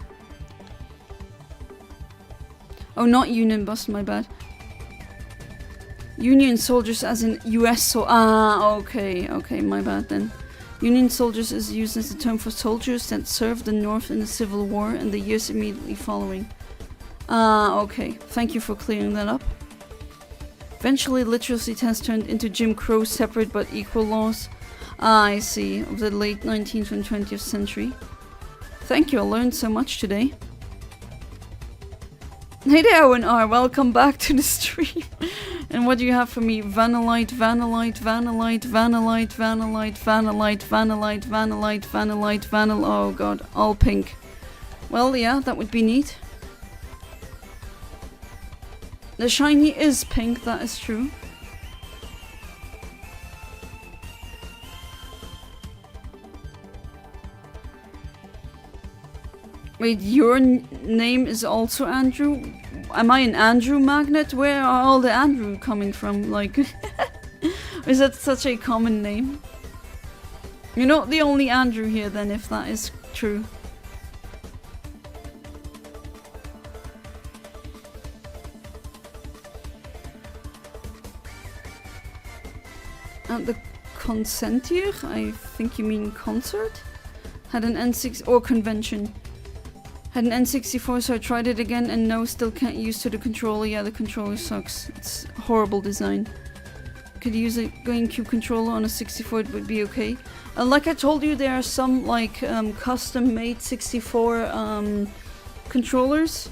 Oh, not Union Bust, my bad. Union soldiers as in US okay, my bad then. Union soldiers is used as a term for soldiers that served the North in the Civil War and the years immediately following. Okay, thank you for clearing that up. Eventually, literacy tests turned into Jim Crow separate but equal laws. I see, of the late 19th and 20th century. Thank you, I learned so much today. Hey there, Owen R, welcome back to the stream. And what do you have for me? Vanillite, vanillite, vanillite, vanillite, vanillite, vanillite, vanillite, vanillite, vanillite, vanillite. Oh god, all pink. Well, yeah, that would be neat. The shiny is pink, that is true. Wait, your name is also Andrew? Am I an Andrew magnet? Where are all the Andrew coming from? Like, is that such a common name? You're not the only Andrew here then, if that is true. At the Consentier, I think you mean concert? Had an N6 or convention. Had an N64, so I tried it again, and no, still can't use to the controller. Yeah, the controller sucks. It's horrible design. Could use a GameCube controller on a 64, it would be okay. Like I told you, there are some like custom-made 64 controllers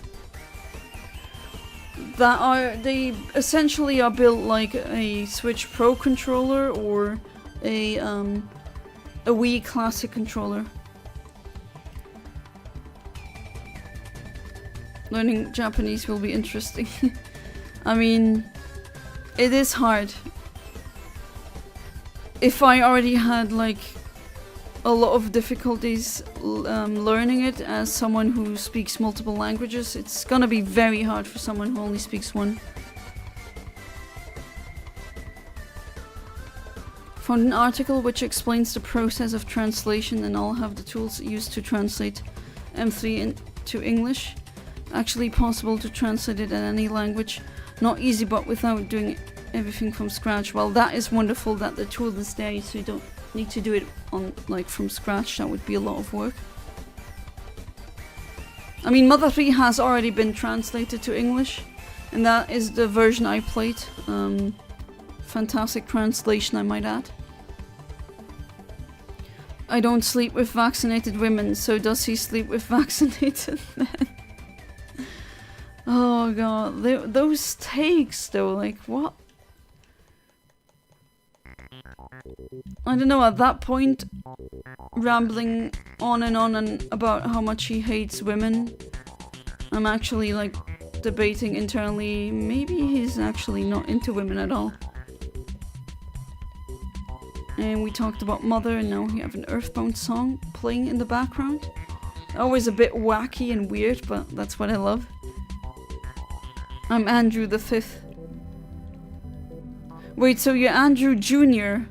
that they essentially are built like a Switch Pro controller or a Wii Classic controller. Learning Japanese will be interesting. I mean, it is hard. If I already had like a lot of difficulties learning it as someone who speaks multiple languages, it's gonna be very hard for someone who only speaks one. Found an article which explains the process of translation, and I'll have the tools used to translate M3 into English. Actually possible to translate it in any language. Not easy, but without doing everything from scratch. Well, that is wonderful that the tool is there, so you don't need to do it on like from scratch. That would be a lot of work. I mean, Mother 3 has already been translated to English, and that is the version I played. Fantastic translation, I might add. I don't sleep with vaccinated women, so does he sleep with vaccinated men? Oh god, those takes though, like what? I don't know, at that point, rambling on and about how much he hates women, I'm actually like debating internally, maybe he's actually not into women at all. And we talked about Mother, and now we have an Earthbound song playing in the background. Always a bit wacky and weird, but that's what I love. I'm Andrew the 5th. Wait, so you're Andrew Jr.?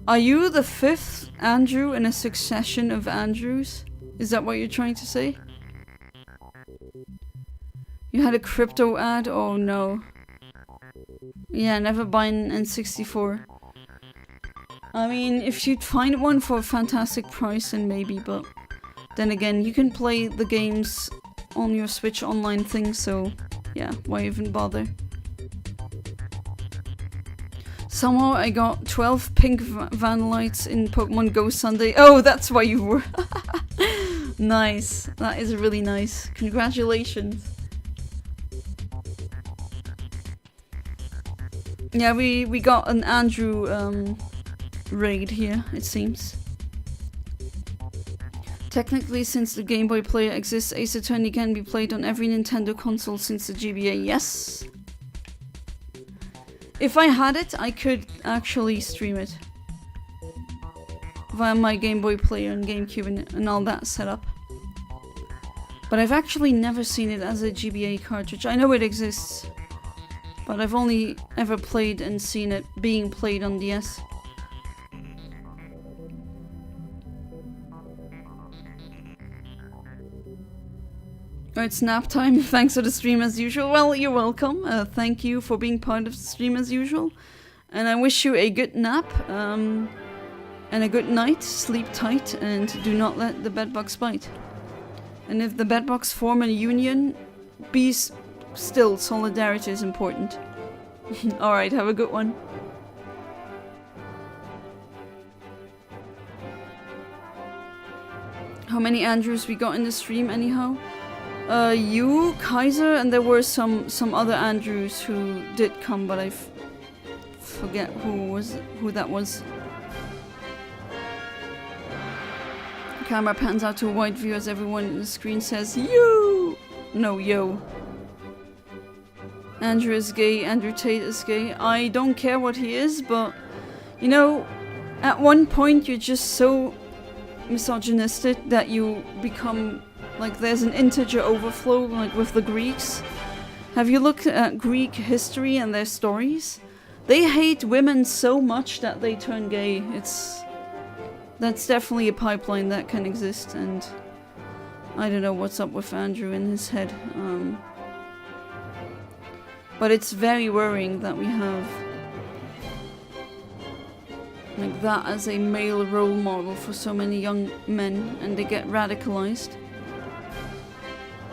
Are you the 5th Andrew in a succession of Andrews? Is that what you're trying to say? You had a crypto ad? Oh no. Yeah, never buy an N64. I mean, if you'd find one for a fantastic price, then maybe, but then again, you can play the games on your Switch online thing, so yeah, why even bother? Somehow I got 12 pink Vanillites in Pokemon Go Sunday. Oh, that's why you were. Nice. That is really nice. Congratulations. Yeah, we got an Andrew raid here, it seems. Technically, since the Game Boy player exists, Ace Attorney can be played on every Nintendo console since the GBA. Yes! If I had it, I could actually stream it via my Game Boy player and GameCube and all that setup. But I've actually never seen it as a GBA cartridge. I know it exists, but I've only ever played and seen it being played on DS. Alright, it's nap time. Thanks for the stream as usual. Well, you're welcome. Thank you for being part of the stream as usual. And I wish you a good nap and a good night. Sleep tight and do not let the bedbugs bite. And if the bedbugs form a union, be still. Solidarity is important. Alright, have a good one. How many Andrews we got in the stream anyhow? You, Kaiser, and there were some other Andrews who did come, but I forget who that was. Camera pans out to a wide view as everyone in the screen says, "You!" No, yo. Andrew is gay, Andrew Tate is gay. I don't care what he is, but, you know, at one point you're just so misogynistic that you become like there's an integer overflow like with the Greeks. Have you looked at Greek history and their stories? They hate women so much that they turn gay. That's definitely a pipeline that can exist, and I don't know what's up with Andrew in his head. But it's very worrying that we have like that as a male role model for so many young men, and they get radicalized.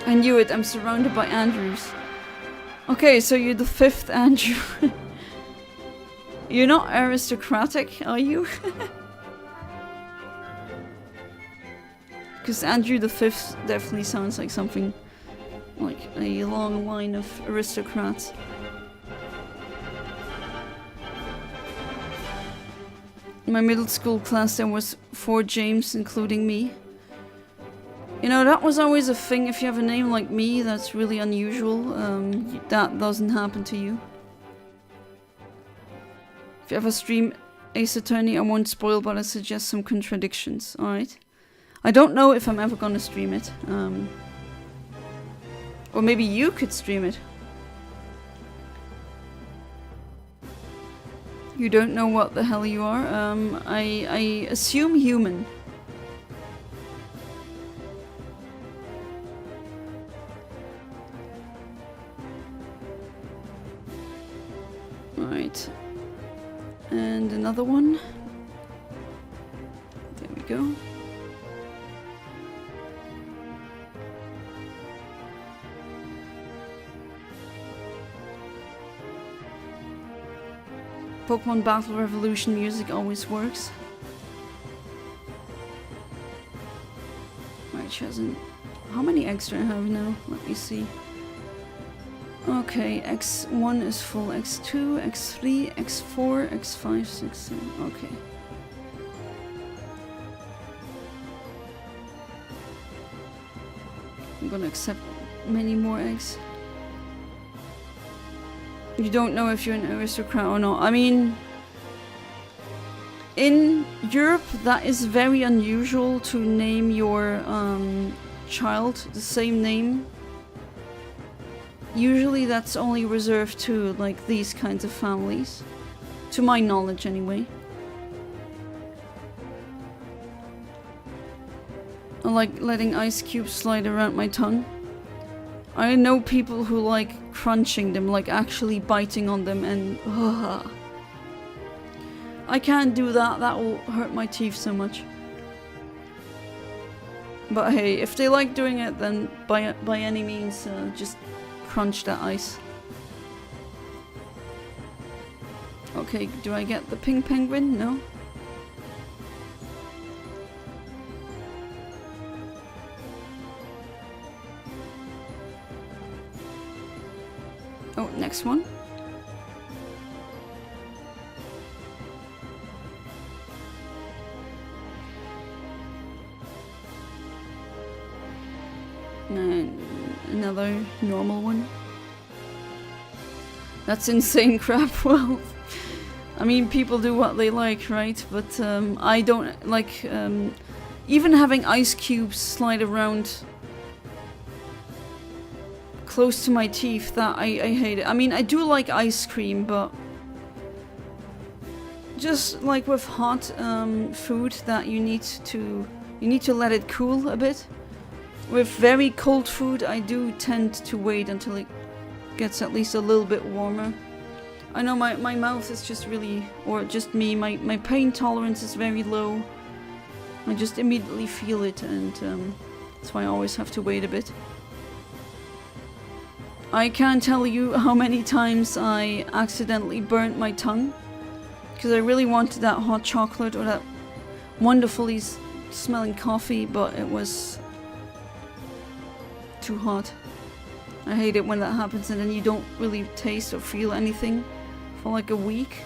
I knew it, I'm surrounded by Andrews. Okay, so you're the 5th Andrew. You're not aristocratic, are you? Because Andrew the 5th definitely sounds like something like a long line of aristocrats. In my middle school class there was 4 James, including me. You know, that was always a thing. If you have a name like me, that's really unusual. That doesn't happen to you. If you ever stream Ace Attorney, I won't spoil, but I suggest some contradictions, alright? I don't know if I'm ever gonna stream it. Or maybe you could stream it. You don't know what the hell you are? I assume human. Alright. And another one. There we go. Pokemon Battle Revolution music always works. Right, she hasn't... How many eggs do I have now? Let me see. Okay, X1 is full, X2, X3, X4, X5, 6, 7. Okay. I'm gonna accept many more eggs. You don't know if you're an aristocrat or not. I mean, in Europe, that is very unusual to name your child the same name. Usually that's only reserved to like these kinds of families. To my knowledge anyway. I like letting ice cubes slide around my tongue. I know people who like crunching them, like actually biting on them, and I can't do that, that will hurt my teeth so much. But hey, if they like doing it, then by any means, just crunch that ice. Okay, do I get the pink penguin? No? Oh, next one. And another normal one. That's insane crap. Well, I mean, people do what they like, right? But I don't like even having ice cubes slide around close to my teeth. That I hate it. I mean, I do like ice cream, but just like with hot food, that you need to let it cool a bit. With very cold food, I do tend to wait until it gets at least a little bit warmer. I know my mouth is just really, or just me, my pain tolerance is very low. I just immediately feel it, and that's why I always have to wait a bit. I can't tell you how many times I accidentally burnt my tongue because I really wanted that hot chocolate or that wonderfully smelling coffee, but it was too hot. I hate it when that happens and then you don't really taste or feel anything for like a week.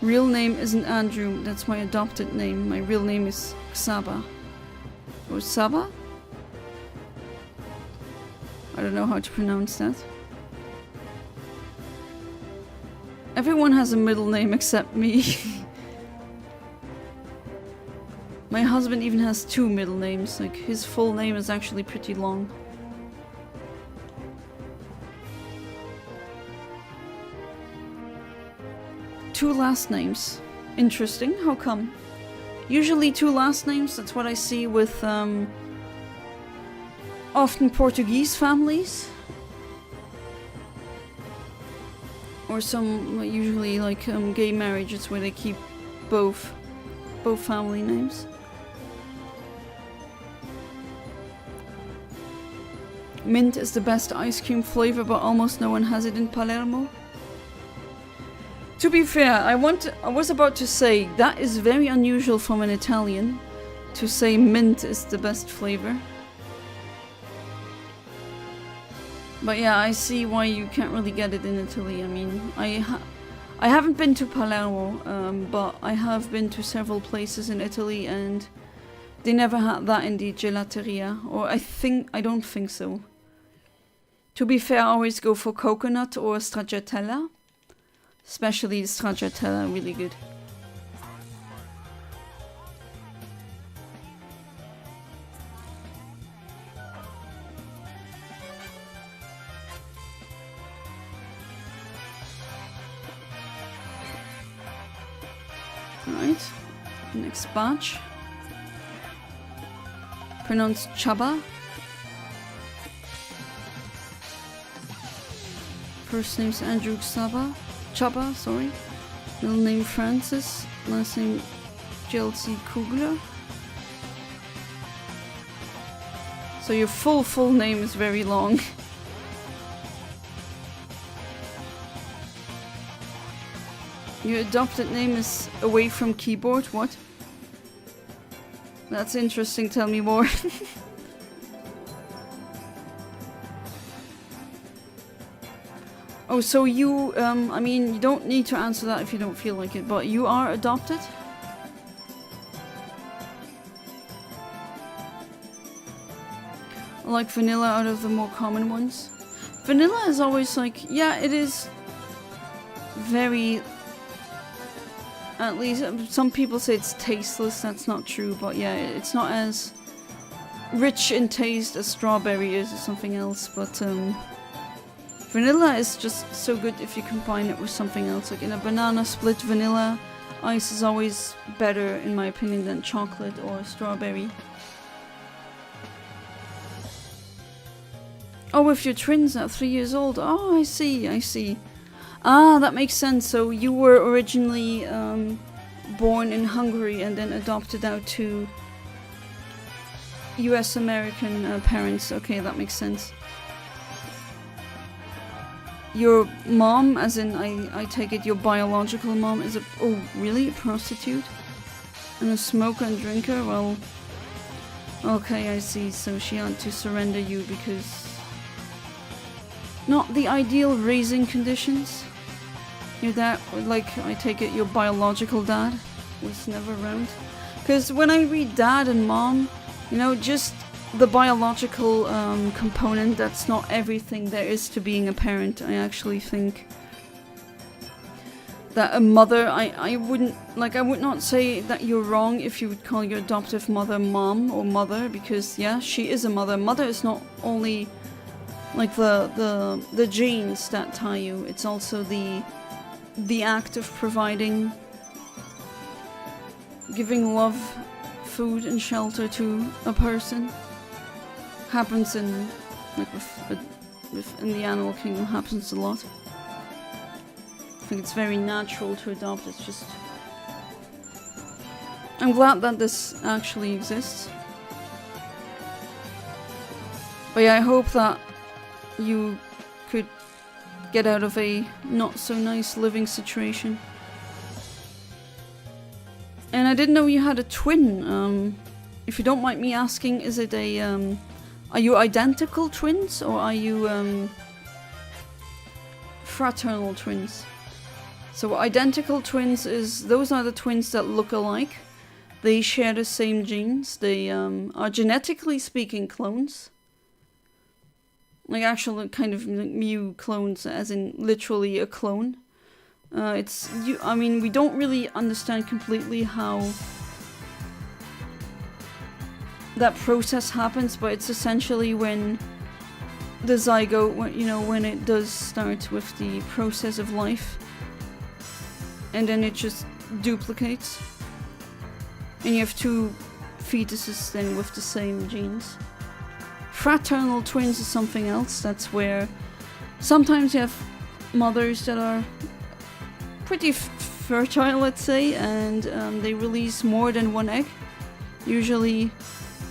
Real name isn't Andrew, that's my adopted name. My real name is Xaba. Or Saba? I don't know how to pronounce that. Everyone has a middle name except me. My husband even has 2 middle names. Like, his full name is actually pretty long. Two last names. Interesting. How come? Usually 2 last names. That's what I see with often Portuguese families. Or some, usually like gay marriages where they keep both family names. Mint is the best ice cream flavor, but almost no one has it in Palermo. To be fair, I was about to say that is very unusual from an Italian to say mint is the best flavor. But yeah, I see why you can't really get it in Italy. I mean, I haven't been to Palermo, but I have been to several places in Italy, and they never had that in the gelateria, or I don't think so. To be fair, I always go for coconut or stracciatella, especially the stracciatella, really good. Alright, next batch. Pronounced Chaba. First name's Andrew Chaba, sorry. Middle name Francis. Last name Chelsea Kugler. So your full name is very long. Your adopted name is away from keyboard, what? That's interesting, tell me more. Oh, so you, I mean, you don't need to answer that if you don't feel like it, but you are adopted? I like vanilla out of the more common ones. Vanilla is always like, yeah, it is very... At least, some people say it's tasteless, that's not true, but yeah, it's not as rich in taste as strawberry is or something else, but vanilla is just so good if you combine it with something else. Like in a banana split, vanilla ice is always better, in my opinion, than chocolate or strawberry. Oh, if you're twins at 3 years old, oh, I see. Ah, that makes sense. So you were originally born in Hungary and then adopted out to US American parents. Okay, that makes sense. Your mom, as in I take it your biological mom, is oh really, a prostitute? And a smoker and drinker? Well, okay, I see. So she had to surrender you because... Not the ideal raising conditions? Your dad, like, I take it your biological dad was never around? Because when I read dad and mom, you know, just the biological component, that's not everything there is to being a parent. I actually think that a mother, I wouldn't, like, I would not say that you're wrong if you would call your adoptive mother mom or mother, because yeah, she is a mother. Mother is not only like the genes that tie you, it's also the act of providing, giving love, food and shelter to a person. Happens in, like in the animal kingdom, happens a lot. I think it's very natural to adopt, it's just... I'm glad that this actually exists. But yeah, I hope that you could get out of a not so nice living situation. And I didn't know you had a twin. If you don't mind me asking, is it a are you identical twins or are you fraternal twins? So identical twins those are the twins that look alike. They share the same genes. They are genetically speaking clones. Like actual kind of Mew clones, as in literally a clone. I mean, we don't really understand completely how that process happens, but it's essentially when the zygote, when it does start with the process of life, and then it just duplicates, and you have two fetuses then with the same genes. Fraternal twins is something else. That's where sometimes you have mothers that are pretty fertile, let's say, and they release more than one egg. Usually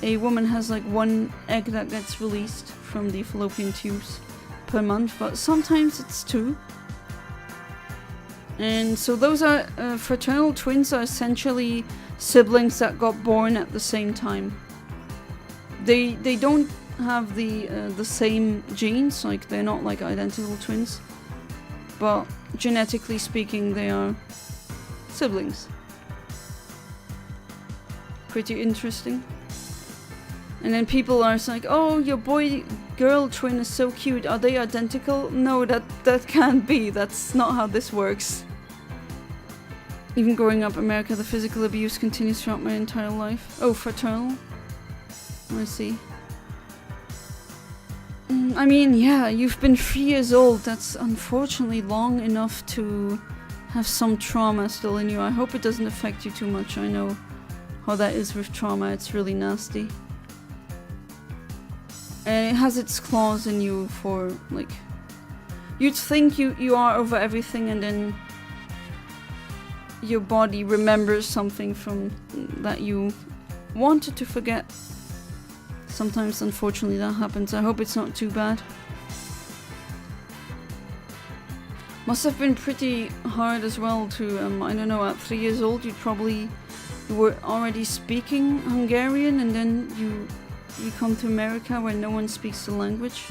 a woman has like one egg that gets released from the fallopian tubes per month, but sometimes it's two. And so those are fraternal twins are essentially siblings that got born at the same time. They don't have the same genes, like they're not like identical twins, but genetically speaking they are siblings. Pretty interesting. And then people are like, oh, your boy-girl twin is so cute, are they identical? No, that can't be, that's not how this works. Even growing up in America, the physical abuse continues throughout my entire life. Oh, fraternal? I see. I mean, yeah, you've been 3 years old, that's unfortunately long enough to have some trauma still in you. I hope it doesn't affect you too much. I know how that is with trauma, it's really nasty. And it has its claws in you for, like... You'd think you are over everything, and then your body remembers something from that you wanted to forget. Sometimes, unfortunately, that happens. I hope it's not too bad. Must have been pretty hard as well to, I don't know, at 3 years old you were already speaking Hungarian, and then you come to America where no one speaks the language.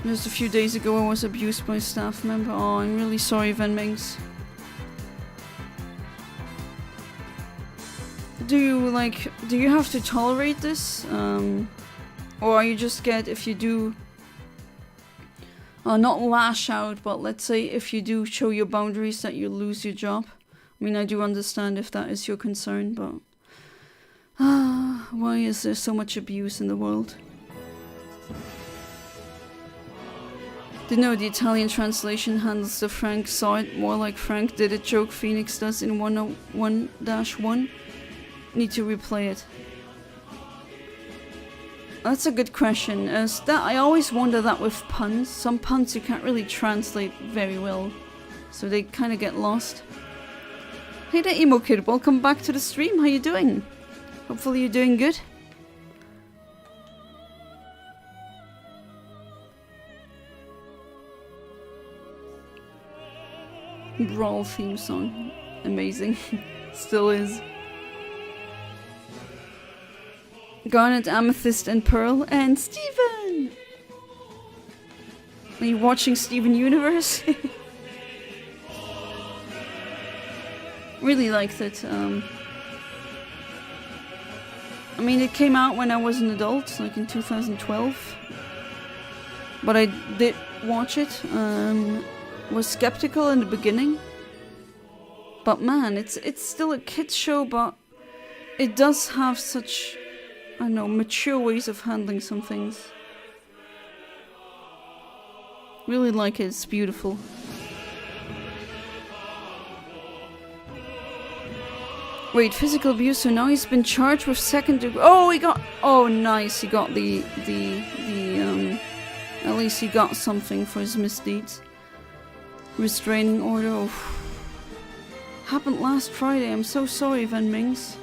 Just a few days ago I was abused by a staff member. Oh, I'm really sorry, Venmings. Do you have to tolerate this? Or are you just scared if you do not lash out, but let's say if you do show your boundaries that you lose your job? I mean, I do understand if that is your concern, but why is there so much abuse in the world? Did you know the Italian translation handles the Frank saw it more like Frank did it joke Phoenix does in 101-1? Need to replay it. That's a good question. I always wonder that with puns. Some puns you can't really translate very well, so they kind of get lost. Hey there, Emo Kid, welcome back to the stream. How you doing? Hopefully you're doing good. Brawl theme song. Amazing. Still is. Garnet, Amethyst, and Pearl, and Steven! Are you watching Steven Universe? Really liked it. I mean, it came out when I was an adult, like in 2012. But I did watch it. Was skeptical in the beginning. But man, it's still a kids show, but it does have such, I don't know, mature ways of handling some things. Really like it, it's beautiful. Wait, physical abuse, so now he's been charged with second degree. Oh, oh nice, he got at least he got something for his misdeeds. Restraining order, oh. Happened last Friday, I'm so sorry, Van Mings.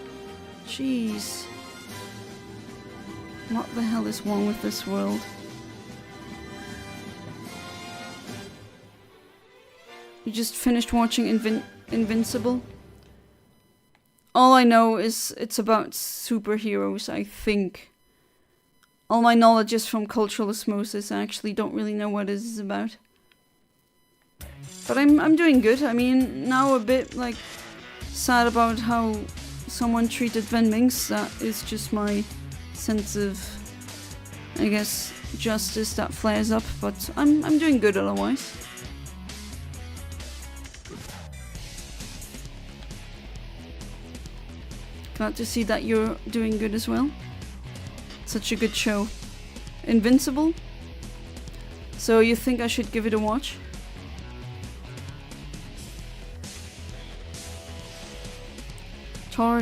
Jeez. What the hell is wrong with this world? You just finished watching Invincible? All I know is it's about superheroes, I think. All my knowledge is from cultural osmosis. I actually don't really know what it is about. But I'm doing good. I mean, now a bit like sad about how someone treated Van Mings. That is just my sense of, I guess, justice that flares up, but I'm doing good otherwise. Glad to see that you're doing good as well. Such a good show. Invincible? So you think I should give it a watch?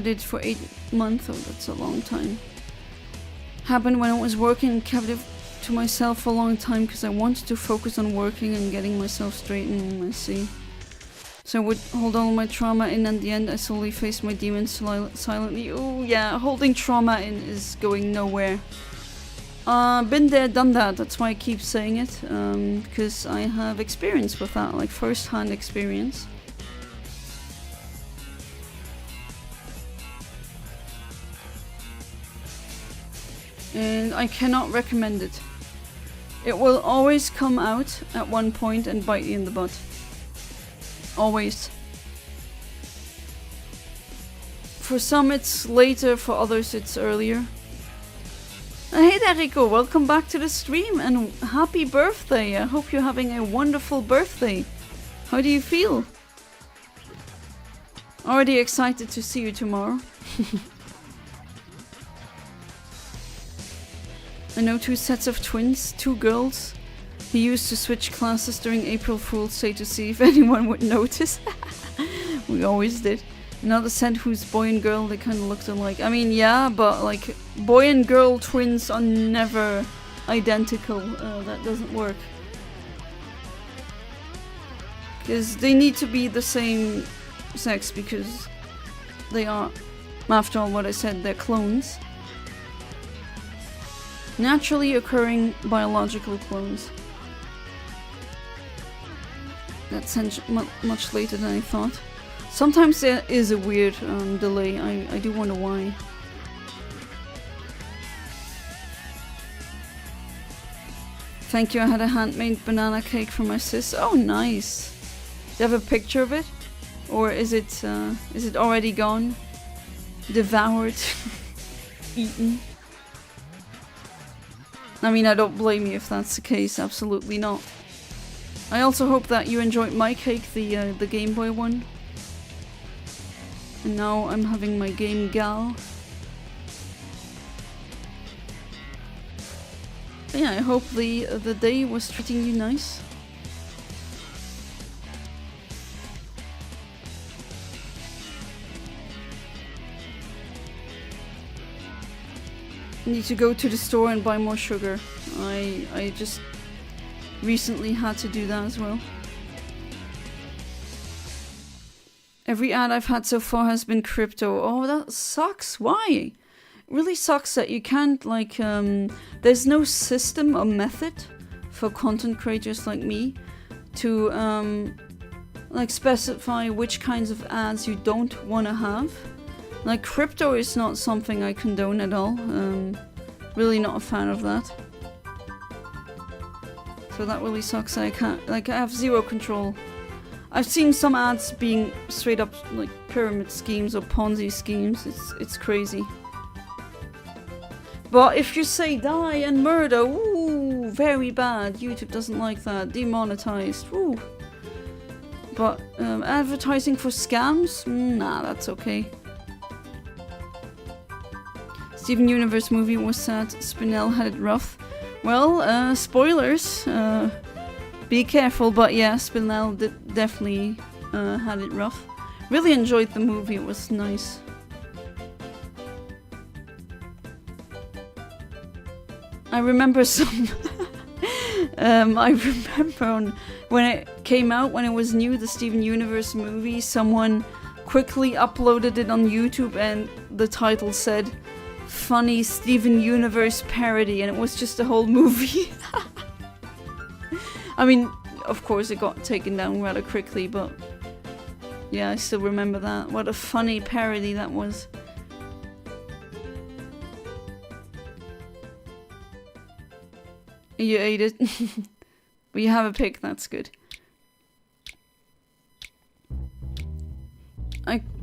Did for 8 months. Oh, that's a long time. Happened when I was working and kept it to myself for a long time because I wanted to focus on working and getting myself straight and messy. So I would hold all my trauma in, and in the end I slowly faced my demons silently. Oh yeah, holding trauma in is going nowhere. Been there, done that. That's why I keep saying it, because I have experience with that, like first-hand experience. And I cannot recommend it. It will always come out at one point and bite you in the butt. Always. For some it's later, for others it's earlier. Hey there Rico, welcome back to the stream and happy birthday. I hope you're having a wonderful birthday. How do you feel? Already excited to see you tomorrow. I know 2 sets of twins, 2 girls. He used to switch classes during April Fool's Day to see if anyone would notice. We always did. Another set who's boy and girl, they kind of looked alike. I mean, yeah, but like boy and girl twins are never identical. That doesn't work. Because they need to be the same sex because they are, after all what I said, they're clones. Naturally occurring biological clones. That's much later than I thought. Sometimes there is a weird delay. I do wonder why. Thank you, I had a handmade banana cake for my sis. Oh, nice. Do you have a picture of it? Or is it already gone? Devoured? Eaten? I mean, I don't blame you if that's the case, absolutely not. I also hope that you enjoyed my cake, the Game Boy one. And now I'm having my Game Gal. But yeah, I hope the day was treating you nice. Need to go to the store and buy more sugar. I just recently had to do that as well. Every ad I've had so far has been crypto. Oh, that sucks. Why? It really sucks that you can't, like, there's no system or method for content creators like me to, like, specify which kinds of ads you don't want to have. Like, crypto is not something I condone at all. Really not a fan of that. So that really sucks that I can't, like, I have zero control. I've seen some ads being straight up, like, pyramid schemes or Ponzi schemes. It's crazy. But if you say die and murder, ooh, very bad. YouTube doesn't like that. Demonetized, ooh. But advertising for scams? Nah, that's okay. Steven Universe movie was sad. Spinell had it rough. Well, spoilers. Be careful, but yeah, Spinell definitely had it rough. Really enjoyed the movie, it was nice. I remember some... I remember when it came out, when it was new, the Steven Universe movie, someone quickly uploaded it on YouTube and the title said, "Funny Steven Universe parody," and it was just a whole movie. I mean, of course it got taken down rather quickly, but yeah, I still remember that. What a funny parody that was. You ate it. But you have a pick, that's good.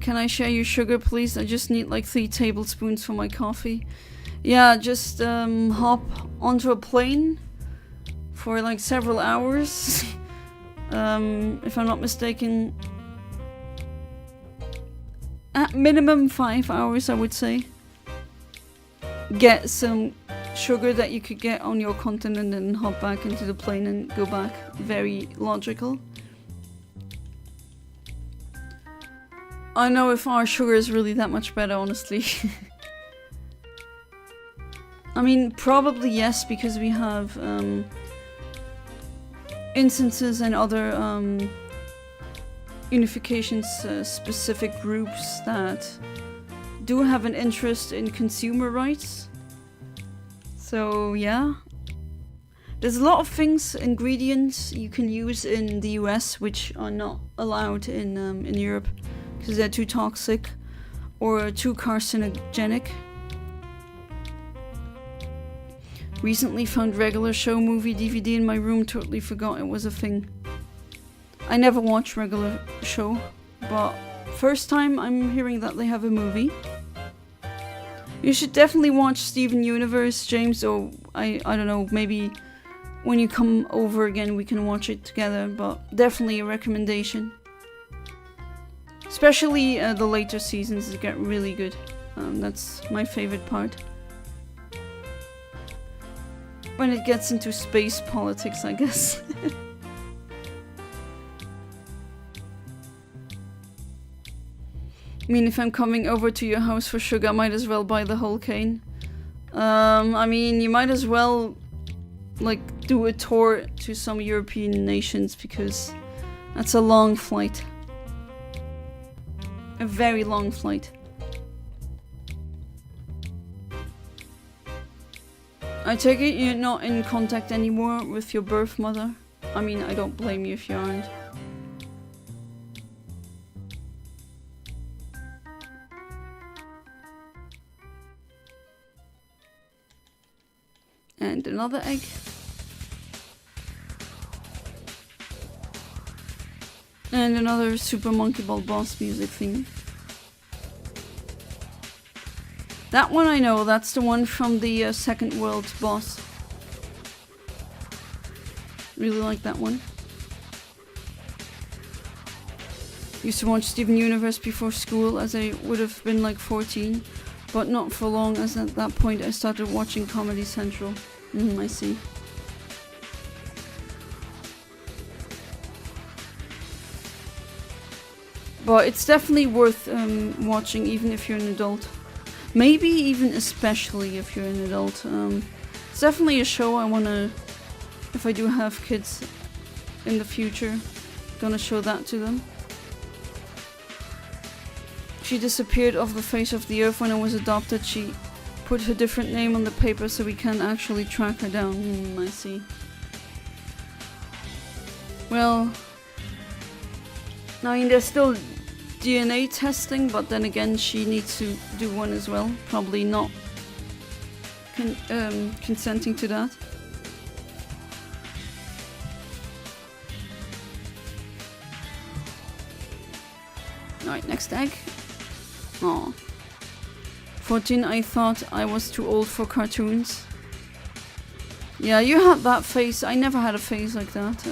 Can I share your sugar, please? I just need like 3 tablespoons for my coffee. Yeah, just hop onto a plane for like several hours. If I'm not mistaken, at minimum 5 hours, I would say. Get some sugar that you could get on your continent and hop back into the plane and go back. Very logical. I don't know if our sugar is really that much better, honestly. I mean, probably yes, because we have instances and other unifications specific groups that do have an interest in consumer rights. So yeah, there's a lot of things, ingredients you can use in the US which are not allowed in Europe because they're too toxic or too carcinogenic. Recently found regular show movie DVD in my room, totally forgot it was a thing. I never watch regular show, but first time I'm hearing that they have a movie. You should definitely watch Steven Universe, James, or I don't know, maybe when you come over again we can watch it together, but definitely a recommendation. Especially the later seasons, they get really good. That's my favorite part. When it gets into space politics, I guess. I mean, if I'm coming over to your house for sugar, I might as well buy the whole cane. I mean, you might as well, like, do a tour to some European nations, because that's a long flight. A very long flight. I take it you're not in contact anymore with your birth mother? I mean, I don't blame you if you aren't. And another egg. And another Super Monkey Ball boss music theme. That one I know, that's the one from the second world boss. Really like that one. Used to watch Steven Universe before school, as I would have been like 14. But not for long, as at that point I started watching Comedy Central. I see. But it's definitely worth watching, even if you're an adult. Maybe even especially if you're an adult. It's definitely a show I wanna, if I do have kids in the future, gonna show that to them. She disappeared off the face of the earth when I was adopted. She put her different name on the paper so we can't actually track her down. I see. Well, I mean, there's still DNA testing, but then again she needs to do one as well. Probably not consenting to that. Alright, next egg. Aw. 14, I thought I was too old for cartoons. Yeah, you had that face. I never had a face like that.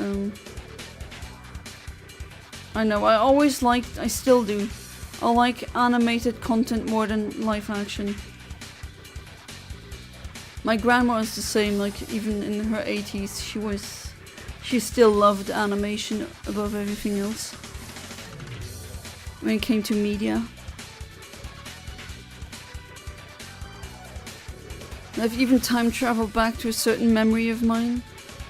I know, I always liked, I still do. I like animated content more than live action. My grandma is the same, like even in her 80s, she still loved animation above everything else. When it came to media. I've even time traveled back to a certain memory of mine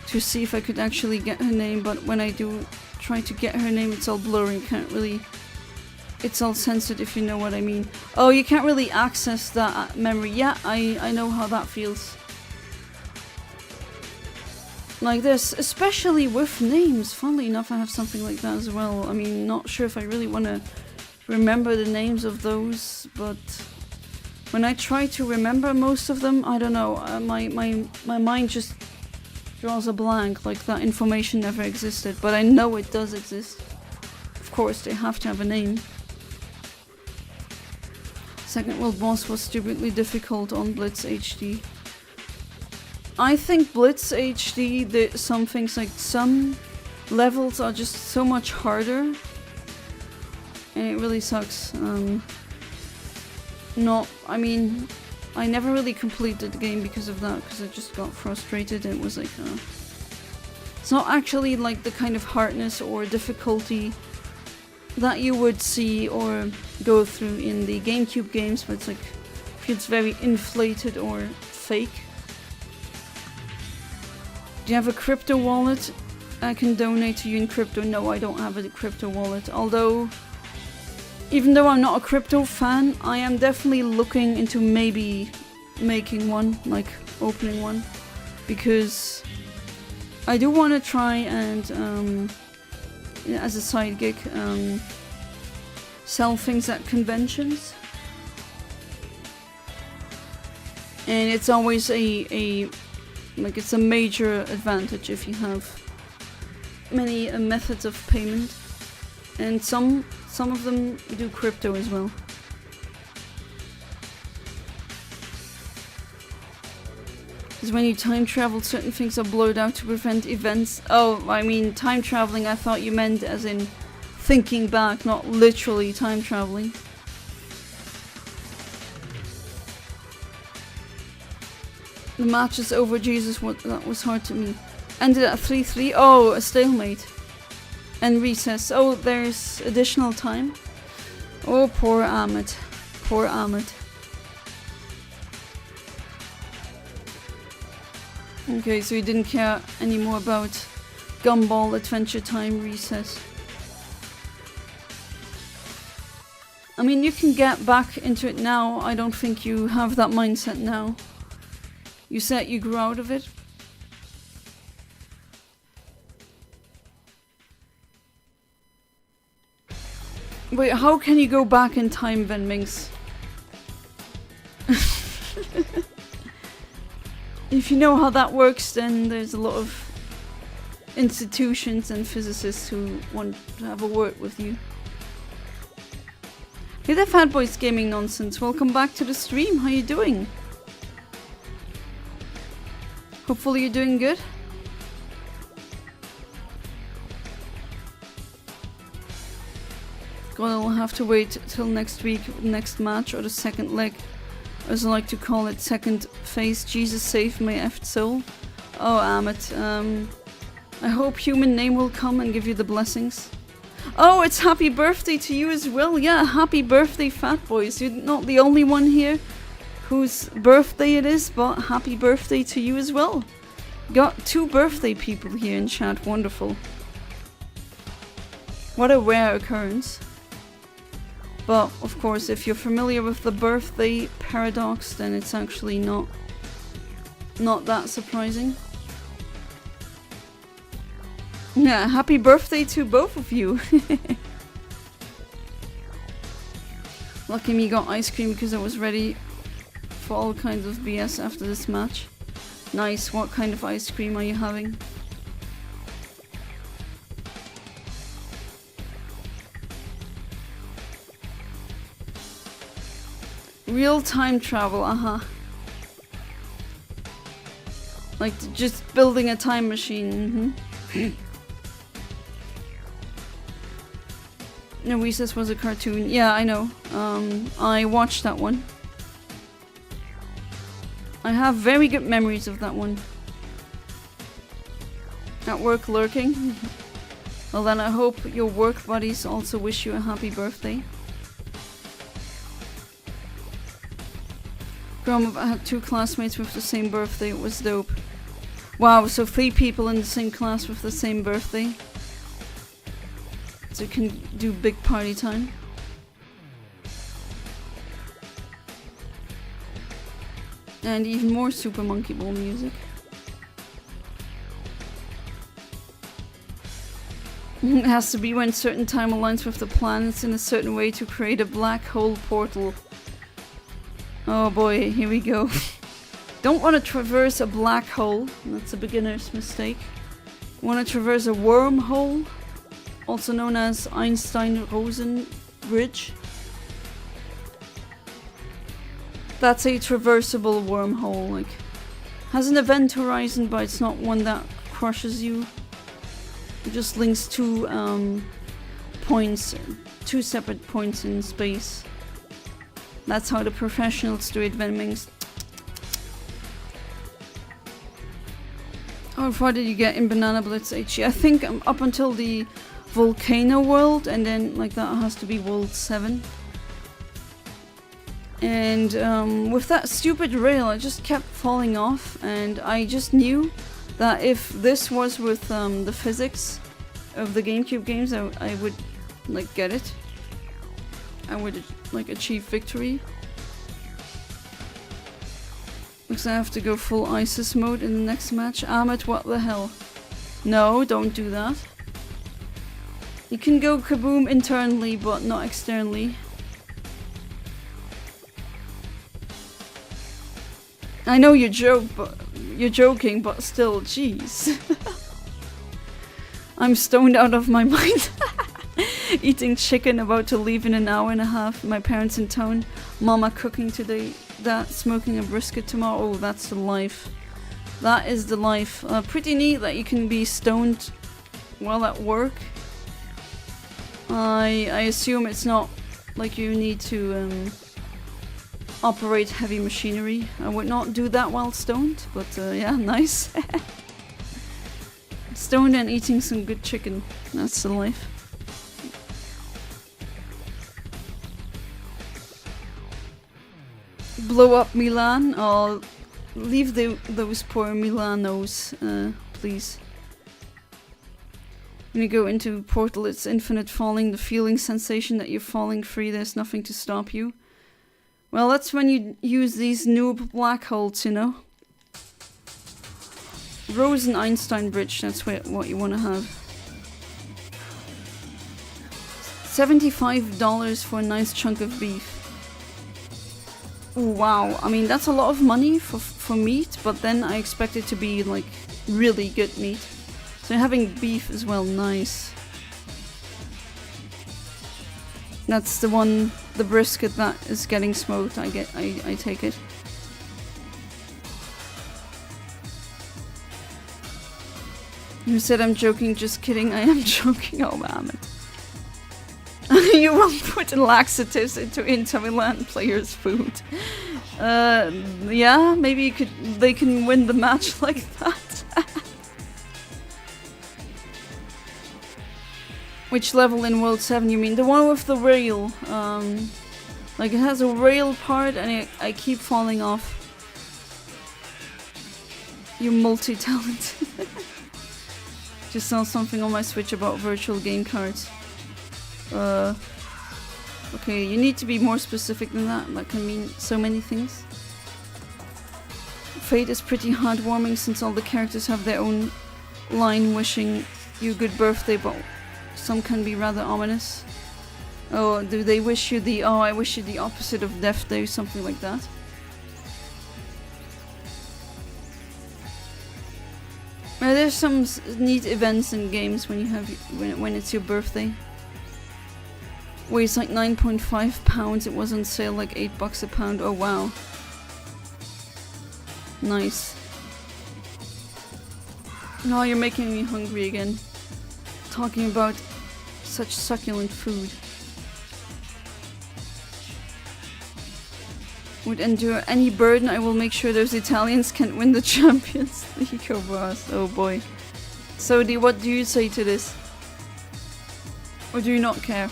to see if I could actually get her name, but when I do try to get her name, it's all blurry. Can't really, it's all censored, if you know what I mean. Oh, you can't really access that memory. Yeah, I know how that feels. Like this, especially with names. Funnily enough, I have something like that as well. I mean, not sure if I really want to remember the names of those, but when I try to remember most of them, I don't know, my mind just draws a blank, like that information never existed, but I know it does exist. Of course, they have to have a name. Second world boss was stupidly difficult on Blitz HD. I think Blitz HD, some things like some levels are just so much harder. And it really sucks. I mean, I never really completed the game because of that, because I just got frustrated and it was like, it's not actually like the kind of hardness or difficulty that you would see or go through in the GameCube games, but it's like, feels very inflated or fake. Do you have a crypto wallet? I can donate to you in crypto. No, I don't have a crypto wallet. Although, even though I'm not a crypto fan, I am definitely looking into maybe making one, like opening one. Because I do want to try and, as a side gig, sell things at conventions. And it's always it's a major advantage if you have many methods of payment, and some of them do crypto as well. Because when you time travel, certain things are blurred out to prevent events. Oh, I mean time traveling, I thought you meant as in thinking back, not literally time traveling. The match is over, Jesus, that was hard to me. Ended at 3-3, oh, a stalemate. And recess, oh, there's additional time. Oh, poor Ahmed. Poor Ahmed. Okay, so you didn't care anymore about Gumball, Adventure Time, recess. I mean, you can get back into it now. I don't think you have that mindset now. You said you grew out of it. Wait, how can you go back in time, Van Minx? If you know how that works, then there's a lot of institutions and physicists who want to have a word with you. Hey there, Fat Boys Gaming Nonsense. Welcome back to the stream. How you doing? Hopefully you're doing good. God, I'll have to wait till next week, next match, or the second leg. As I like to call it, second phase. Jesus save my effed soul. Oh, Amit, I hope human name will come and give you the blessings. Oh, it's happy birthday to you as well. Yeah, happy birthday, Fat Boys. You're not the only one here whose birthday it is, but happy birthday to you as well. Got 2 birthday people here in chat. Wonderful. What a rare occurrence. But of course, if you're familiar with the birthday paradox, then it's actually not that surprising. Yeah, happy birthday to both of you. Lucky me, got ice cream because I was ready for all kinds of BS after this match. Nice, what kind of ice cream are you having? Real time travel, Like just building a time machine. No, Recess was a cartoon. Yeah, I know. I watched that one. I have very good memories of that one. At work lurking? Well then I hope your work buddies also wish you a happy birthday. Growing up, I had 2 classmates with the same birthday. It was dope. Wow, so 3 people in the same class with the same birthday. So you can do big party time. And even more Super Monkey Ball music. It has to be when certain time aligns with the planets in a certain way to create a black hole portal. Oh boy, here we go. Don't want to traverse a black hole. That's a beginner's mistake. Want to traverse a wormhole, also known as Einstein-Rosen bridge. That's a traversable wormhole, like, has an event horizon, but it's not one that crushes you. It just links two points, two separate points in space. That's how the professionals do it, Venmings. How far did you get in Banana Blitz HE? I think I'm up until the Volcano World, and then like that has to be World 7. And with that stupid rail, I just kept falling off, and I just knew that if this was with the physics of the GameCube games, I would like get it. I would like achieve victory. Looks like I have to go full ISIS mode in the next match. Ahmed, what the hell? No, don't do that. You can go kaboom internally, but not externally. I know you're joking, but still, jeez. I'm stoned out of my mind. Eating chicken, about to leave in an hour and a half. My parents in town. Mama cooking today. That smoking a brisket tomorrow. Oh, that's the life. That is the life. Pretty neat that you can be stoned while at work. I assume it's not like you need to operate heavy machinery. I would not do that while stoned, but yeah, nice. Stoned and eating some good chicken. That's the life. Blow up Milan. Oh, leave those poor Milanos, please. When you go into Portal, it's infinite falling. The feeling sensation that you're falling free, there's nothing to stop you. Well, that's when you use these noob black holes, you know. Rosen-Einstein bridge, that's what you want to have. $75 for a nice chunk of beef. Ooh, wow, I mean that's a lot of money for meat, but then I expect it to be like really good meat. So having beef as well, nice. That's the one, the brisket that is getting smoked. I take it. You said I'm joking, just kidding. I am joking. Oh man. You will put laxatives into Inter Milan players' food. Yeah, maybe they can win the match like that. Which level in World 7 you mean? The one with the rail. Like it has a rail part and I keep falling off. You're multi-talented. Just saw something on my Switch about virtual game cards. Okay, you need to be more specific than that. That can mean so many things. Fate is pretty heartwarming since all the characters have their own line wishing you good birthday, but some can be rather ominous. Oh, do they wish you the, oh, I wish you the opposite of Death Day, something like that? Well, there's some neat events in games when you have when it's your birthday. Weighs like 9.5 pounds. It was on sale like $8 a pound. Oh wow. Nice. Oh, you're making me hungry again. Talking about such succulent food. Would endure any burden. I will make sure those Italians can win the Champions League. Oh boss. Oh boy. Sodi, what do you say to this? Or do you not care?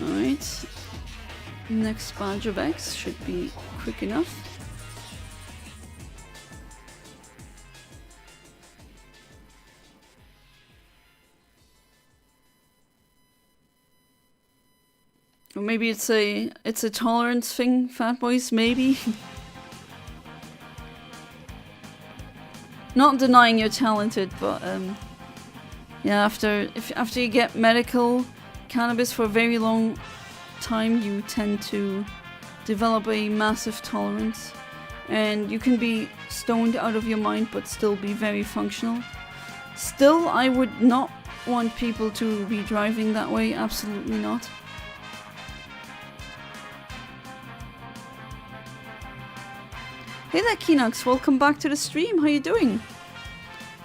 Alright. Next badge of X should be quick enough. Or maybe it's a tolerance thing, fat boys, maybe. Not denying you're talented, but yeah, after you get medical cannabis for a very long time, you tend to develop a massive tolerance, and you can be stoned out of your mind but still be very functional. Still, I would not want people to be driving that way. Absolutely not. Hey there, Kinox. Welcome back to the stream. How you doing?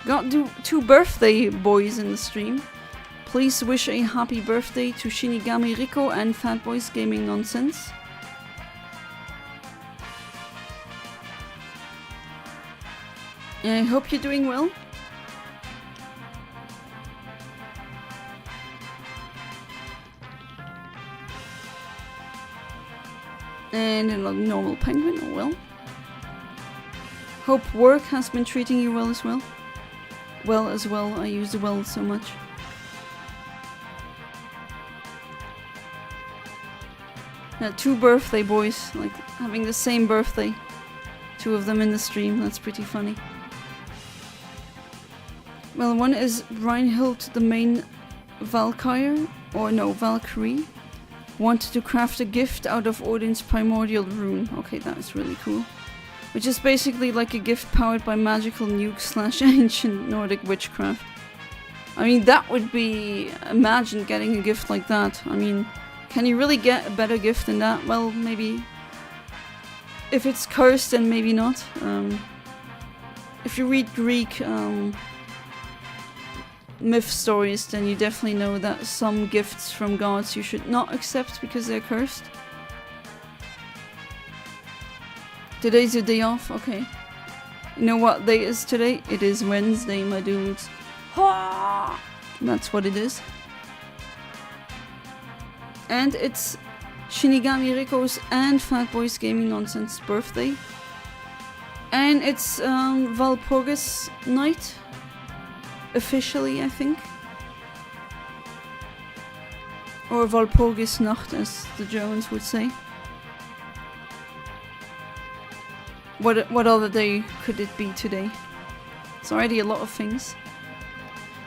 Got two birthday boys in the stream. Please wish a happy birthday to Shinigami Rico and Fatboys Gaming Nonsense. I hope you're doing well. And a normal penguin, oh well. Hope work has been treating you well as well. Well as well, I use the well so much. Yeah, two birthday boys, like having the same birthday. Two of them in the stream, that's pretty funny. Well, one is Reinhild, the main Valkyrie, or no, Valkyrie. Wanted to craft a gift out of Odin's primordial rune. Okay, that is really cool. Which is basically like a gift powered by magical nukes / ancient Nordic witchcraft. I mean, that would be... Imagine getting a gift like that. I mean, can you really get a better gift than that? Well, maybe... If it's cursed, then maybe not. If you read Greek myth stories, then you definitely know that some gifts from gods you should not accept because they're cursed. Today's your day off? Okay. You know what day is today? It is Wednesday, my dudes. Ha! That's what it is. And it's Shinigami Riko's and Fatboys Gaming Nonsense birthday. And it's Walpurgis night. Officially, I think. Or Walpurgisnacht, as the Germans would say. What other day could it be today? It's already a lot of things.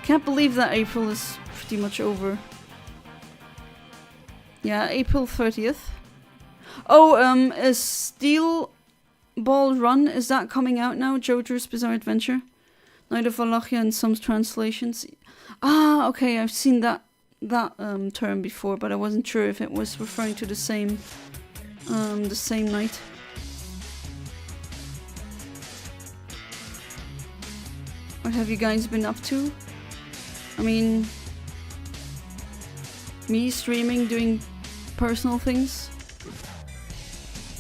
Can't believe that April is pretty much over. Yeah, April 30th. Oh, is Steel Ball Run, is that coming out now? JoJo's Bizarre Adventure? Night of Wallachia in some translations. Ah, okay, I've seen that term before, but I wasn't sure if it was referring to the same night. What have you guys been up to? I mean, me streaming, doing personal things,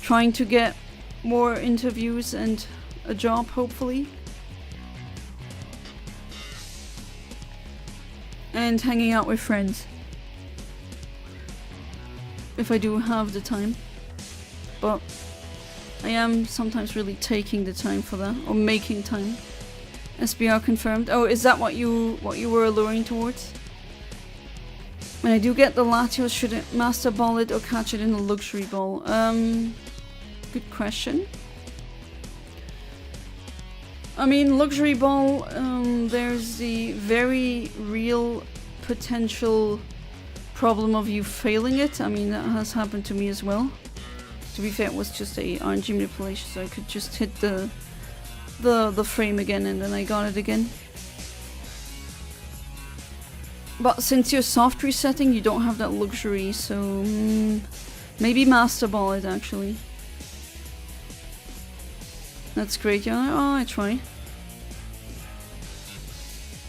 trying to get more interviews and a job, hopefully. And hanging out with friends. If I do have the time. But I am sometimes really taking the time for that, or making time. SBR confirmed. Oh, is that what you were alluring towards? When I do get the Latios, should I master ball it or catch it in a luxury ball? Good question. I mean, luxury ball, there's the very real potential problem of you failing it. I mean, that has happened to me as well. To be fair, it was just a RNG manipulation, so I could just hit the frame again and then I got it again. But since you're soft resetting, you don't have that luxury, so maybe master ball it actually. That's great, yeah. Oh, I try.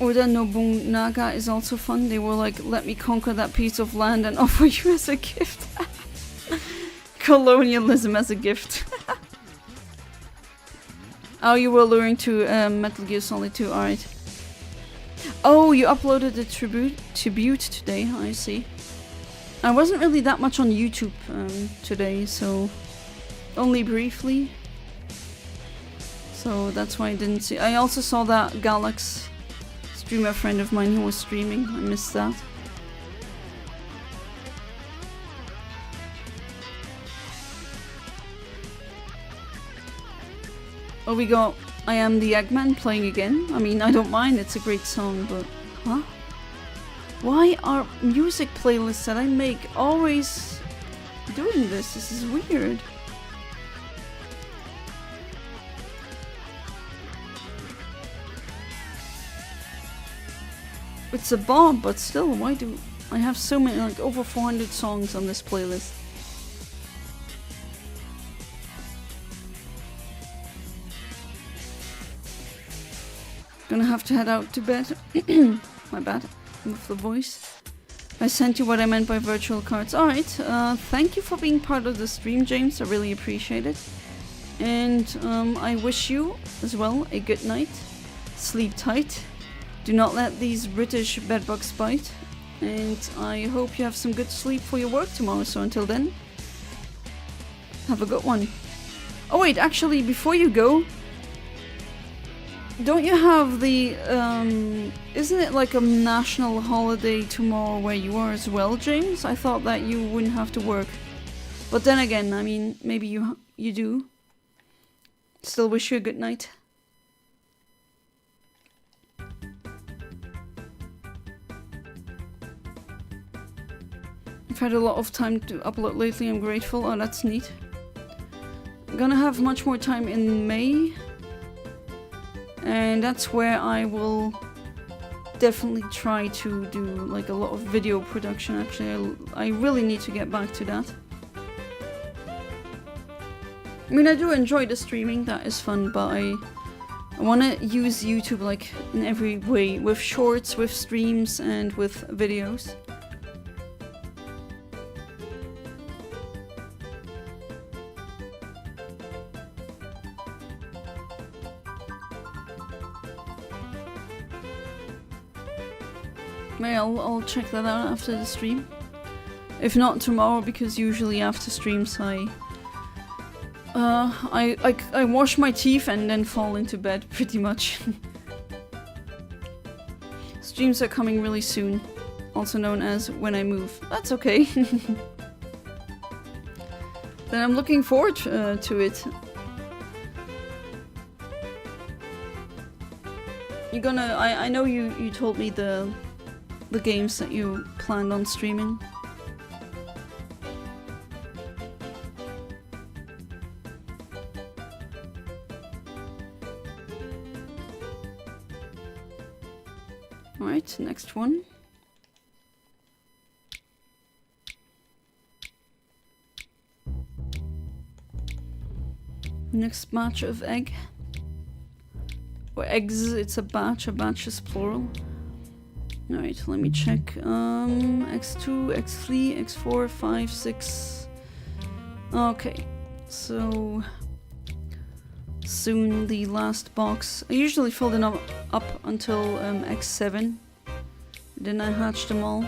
Oda Nobunaga is also fun. They were like, let me conquer that piece of land and offer you as a gift. Colonialism as a gift. Oh, you were alluring to Metal Gear Solid 2, alright. Oh, you uploaded the tribute today, I see. I wasn't really that much on YouTube today, so only briefly. So that's why I didn't see. I also saw that Galax streamer friend of mine who was streaming. I missed that. Oh, we got I Am the Eggman playing again. I mean, I don't mind, it's a great song, but... Huh? Why are music playlists that I make always doing this? This is weird. It's a bomb, but still, why do I have so many, like over 400 songs on this playlist? Gonna have to head out to bed. My bad. With the voice. I sent you what I meant by virtual cards. Alright, thank you for being part of the stream, James. I really appreciate it. And I wish you, as well, a good night. Sleep tight. Do not let these British bedbugs bite. And I hope you have some good sleep for your work tomorrow. So until then, have a good one. Oh wait, actually, before you go, don't you have the, isn't it like a national holiday tomorrow where you are as well, James? I thought that you wouldn't have to work. But then again, I mean, maybe you do. Still wish you a good night. I've had a lot of time to upload lately, I'm grateful. Oh, that's neat. I'm gonna have much more time in May. And that's where I will definitely try to do like a lot of video production. Actually, I really need to get back to that. I mean, I do enjoy the streaming, that is fun, but I want to use YouTube like in every way, with shorts, with streams, and with videos. I'll check that out after the stream. If not tomorrow, because usually after streams I wash my teeth and then fall into bed, pretty much. Streams are coming really soon, also known as when I move. That's okay. Then I'm looking forward to it. You're gonna... I know you told me the games that you planned on streaming. Alright, next one. Next batch of egg. Or eggs, it's a batch is plural. Alright, let me check. X2, X3, X4, 5, 6. Okay, so soon the last box. I usually fill them up until X7. Then I hatch them all.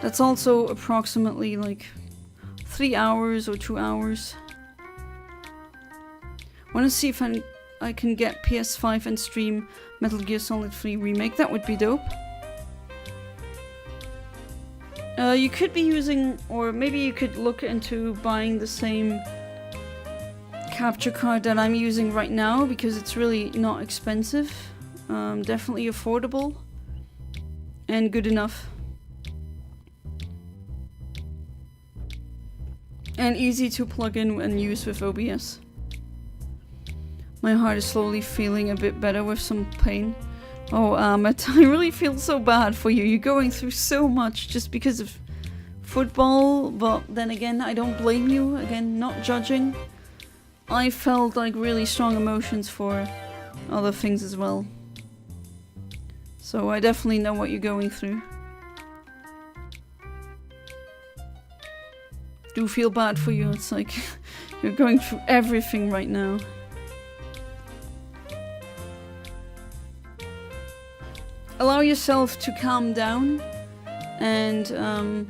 That's also approximately like 3 hours or 2 hours. Want to see if I can get PS5 and stream Metal Gear Solid 3 Remake. That would be dope. You could be using, or maybe you could look into buying the same capture card that I'm using right now, because it's really not expensive. Definitely affordable and good enough. And easy to plug in and use with OBS. My heart is slowly feeling a bit better with some pain. Oh, Ahmed, I really feel so bad for you. You're going through so much just because of football, but then again, I don't blame you. Again, not judging. I felt like really strong emotions for other things as well. So I definitely know what you're going through. Do feel bad for you. It's like you're going through everything right now. Allow yourself to calm down and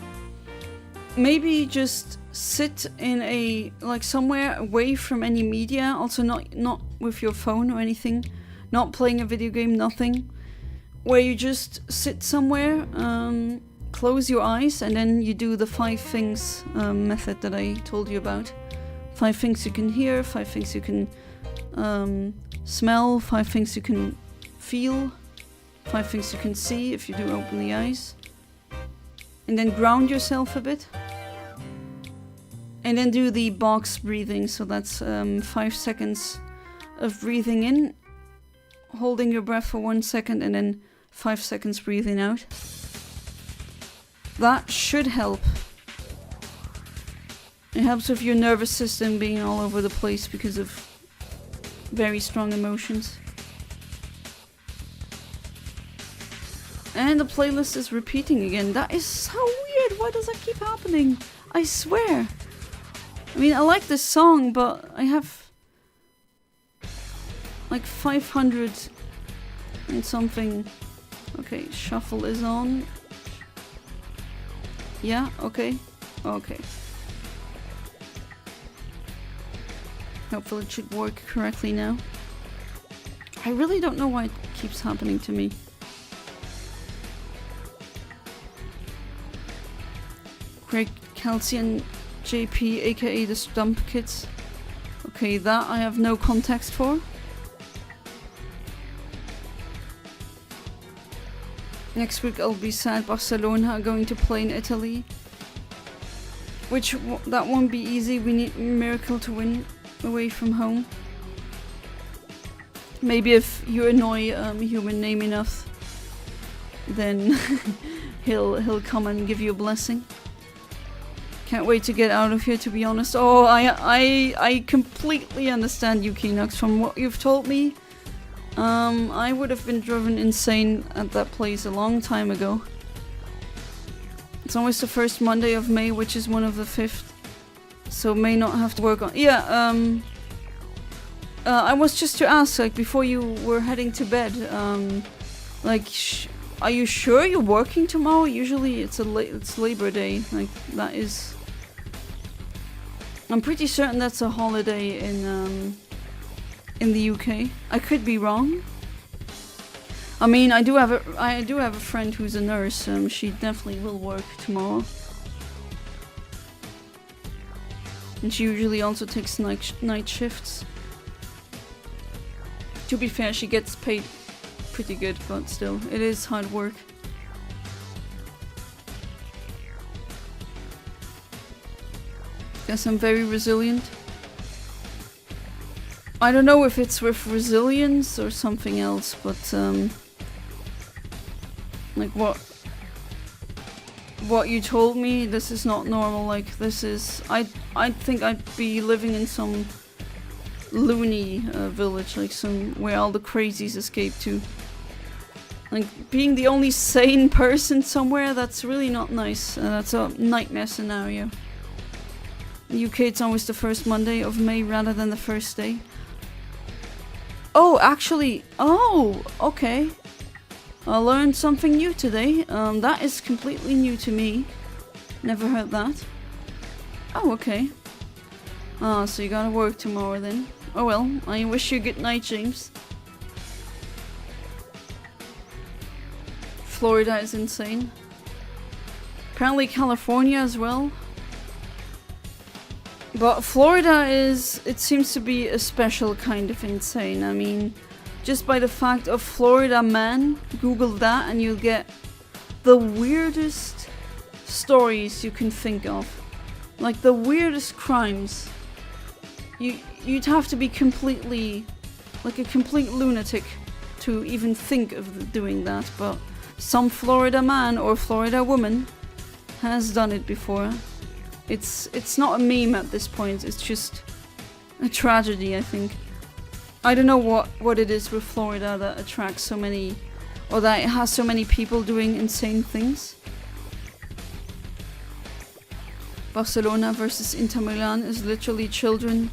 maybe just sit in a, like, somewhere away from any media. Also not with your phone or anything, not playing a video game, nothing. Where you just sit somewhere, close your eyes, and then you do the 5 things method that I told you about. 5 things you can hear, 5 things you can smell, 5 things you can feel, 5 things you can see if you do open the eyes. And then ground yourself a bit. And then do the box breathing, so that's 5 seconds of breathing in, holding your breath for 1 second, and then 5 seconds breathing out. That should help. It helps with your nervous system being all over the place because of very strong emotions. And the playlist is repeating again. That is so weird. Why does that keep happening? I swear. I mean, I like this song, but I have like 500 and something. Okay, shuffle is on. Yeah, okay. Okay. Hopefully it should work correctly now. I really don't know why it keeps happening to me. Greg, Kelsey and JP, aka the Stump Kids. Okay, that I have no context for. Next week I'll be sad Barcelona are going to play in Italy. Which, that won't be easy. We need a miracle to win away from home. Maybe if you annoy Human Name enough, then he'll come and give you a blessing. Can't wait to get out of here, to be honest. Oh, I completely understand you, Keenox. From what you've told me, I would have been driven insane at that place a long time ago. It's always the first Monday of May, which is one of the 5th. So may not have to work on... Yeah, I was just to ask, like, before you were heading to bed, like, are you sure you're working tomorrow? Usually it's Labor Day, like, that is... I'm pretty certain that's a holiday in the UK. I could be wrong. I mean, I do have a friend who's a nurse. She definitely will work tomorrow, and she usually also takes night shifts. To be fair, she gets paid pretty good, but still, it is hard work. Guess I'm very resilient. I don't know if it's with resilience or something else, but like what you told me, this is not normal. Like, this is... I think I'd be living in some loony village, like where all the crazies escape to. Like, being the only sane person somewhere, that's really not nice. That's a nightmare scenario. In the UK, it's always the first Monday of May rather than the first day. Oh, actually, oh, okay. I learned something new today. That is completely new to me. Never heard that. Oh, okay. Ah, so you gotta work tomorrow then. Oh well, I wish you a good night, James. Florida is insane. Apparently California as well. But Florida is, it seems to be a special kind of insane. I mean, just by the fact of Florida man, Google that and you'll get the weirdest stories you can think of. Like the weirdest crimes. You'd have to be completely, like a complete lunatic to even think of doing that, but some Florida man or Florida woman has done it before. It's not a meme at this point, it's just a tragedy, I think. I don't know what it is with Florida that attracts so many, or that it has so many people doing insane things. Barcelona versus Inter Milan is literally children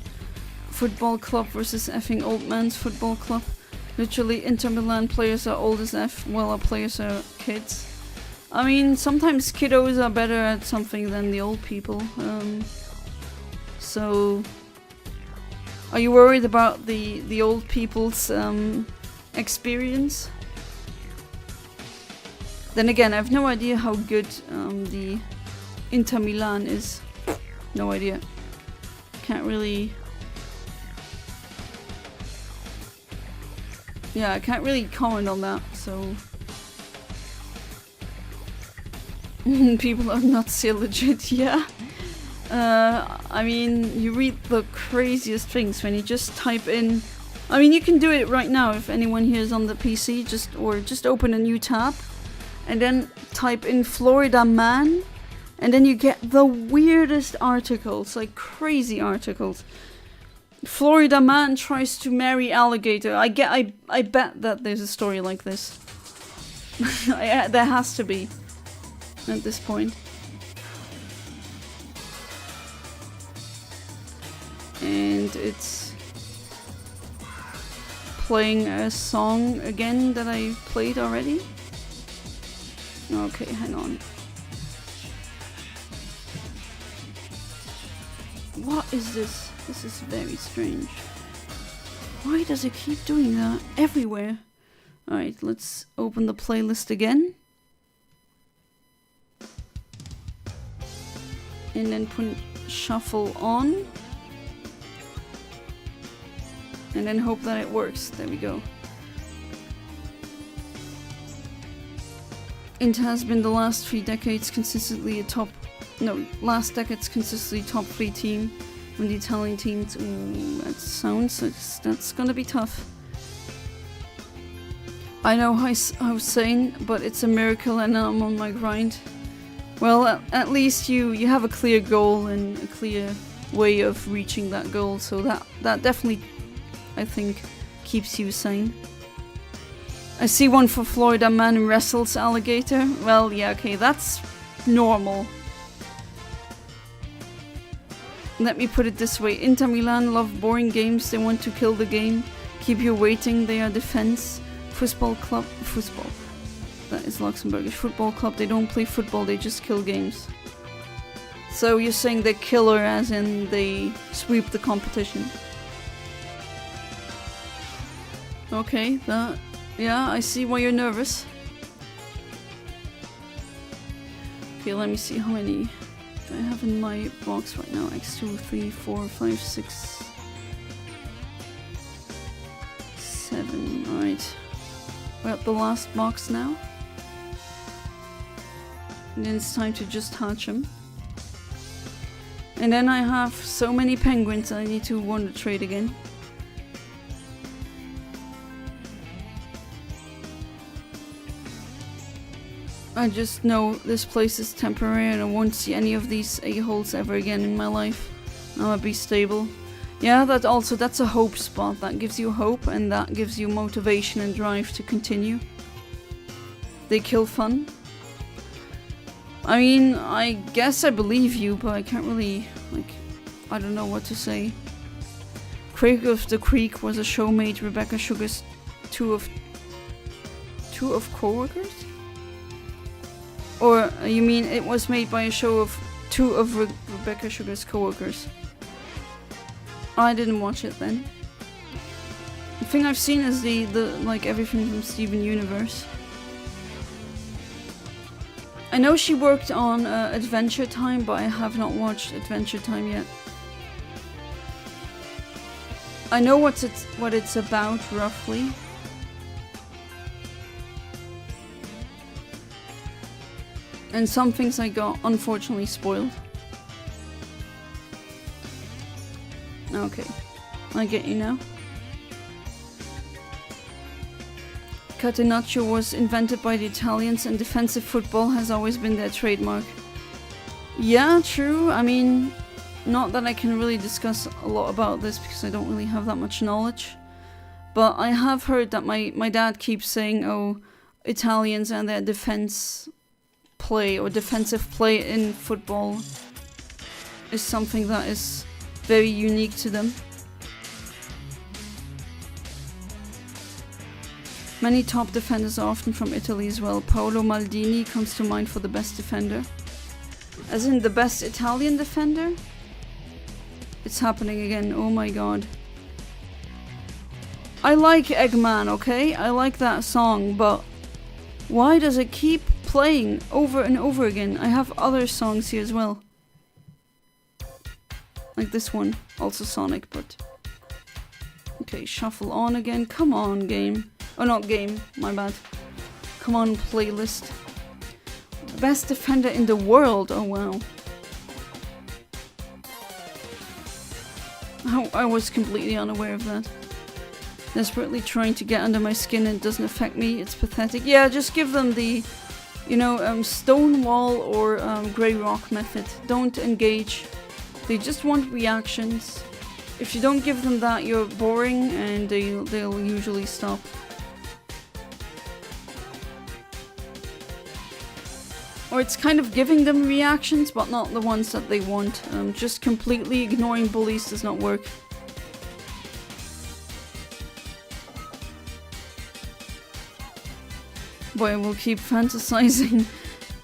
football club versus effing old man's football club. Literally Inter Milan players are old as F, while our players are kids. I mean, sometimes kiddos are better at something than the old people. So, are you worried about the old people's experience? Then again, I have no idea how good the Inter Milan is. No idea. Can't really... Yeah, I can't really comment on that, so... People are not so legit, yeah. I mean, you read the craziest things when you just type in I mean, you can do it right now if anyone here is on the PC. Just open a new tab and then type in Florida Man, and then you get the weirdest articles, like crazy articles. Florida man tries to marry alligator. I bet that there's a story like this. There has to be at this point. And it's playing a song again that I played already. Okay, hang on. What is this? This is very strange. Why does it keep doing that everywhere? Alright, let's open the playlist again. And then put shuffle on. And then hope that it works. There we go. It has been the last 3 decades consistently last decade's consistently top 3 team when the Italian teams. Ooh, that sounds that's gonna be tough. I know how saying, but it's a miracle and I'm on my grind. Well, at least you have a clear goal and a clear way of reaching that goal, so that definitely, I think, keeps you sane. I see one for Florida man who wrestles alligator. Well, yeah, okay, that's normal. Let me put it this way. Inter Milan love boring games. They want to kill the game. Keep you waiting. They are defense. Football club. Football. That is Luxembourgish. Football club. They don't play football. They just kill games. So you're saying they're killer as in they sweep the competition. Okay, that... Yeah, I see why you're nervous. Okay, let me see how many do I have in my box right now. X2, 3, 4, 5, 6, 7. Alright. We're at the last box now. And then it's time to just hatch them. And then I have so many penguins I need to wonder trade again. I just know this place is temporary and I won't see any of these a-holes ever again in my life. I'll be stable. Yeah, that's a hope spot. That gives you hope and that gives you motivation and drive to continue. They kill fun. I mean, I guess I believe you, but I can't really, I don't know what to say. Craig of the Creek was a show made Rebecca Sugar's two of co-workers? Or you mean it was made by a show of 2 of Rebecca Sugar's co-workers? I didn't watch it then. The thing I've seen is the everything from Steven Universe. I know she worked on Adventure Time, but I have not watched Adventure Time yet. I know what it's about roughly. And some things I got unfortunately spoiled. Okay, I get you now. Catenaccio was invented by the Italians and defensive football has always been their trademark. Yeah, true. I mean, not that I can really discuss a lot about this because I don't really have that much knowledge. But I have heard that my dad keeps saying, oh, Italians and their defense play or defensive play in football is something that is very unique to them. Many top defenders are often from Italy as well. Paolo Maldini comes to mind for the best defender. As in the best Italian defender? It's happening again, oh my god. I like Eggman, okay? I like that song, but why does it keep playing over and over again? I have other songs here as well. Like this one, also Sonic, but... Okay, shuffle on again. Come on, game. Oh, not game, my bad. Come on, playlist. Best defender in the world, oh wow. I was completely unaware of that. desperately trying to get under my skin and it doesn't affect me. It's pathetic. Yeah, just give them the, you know, stone wall or grey rock method. Don't engage. They just want reactions. If you don't give them that, you're boring and they'll usually stop. Or it's kind of giving them reactions, but not the ones that they want. Just completely ignoring bullies does not work. Boy, I will keep fantasizing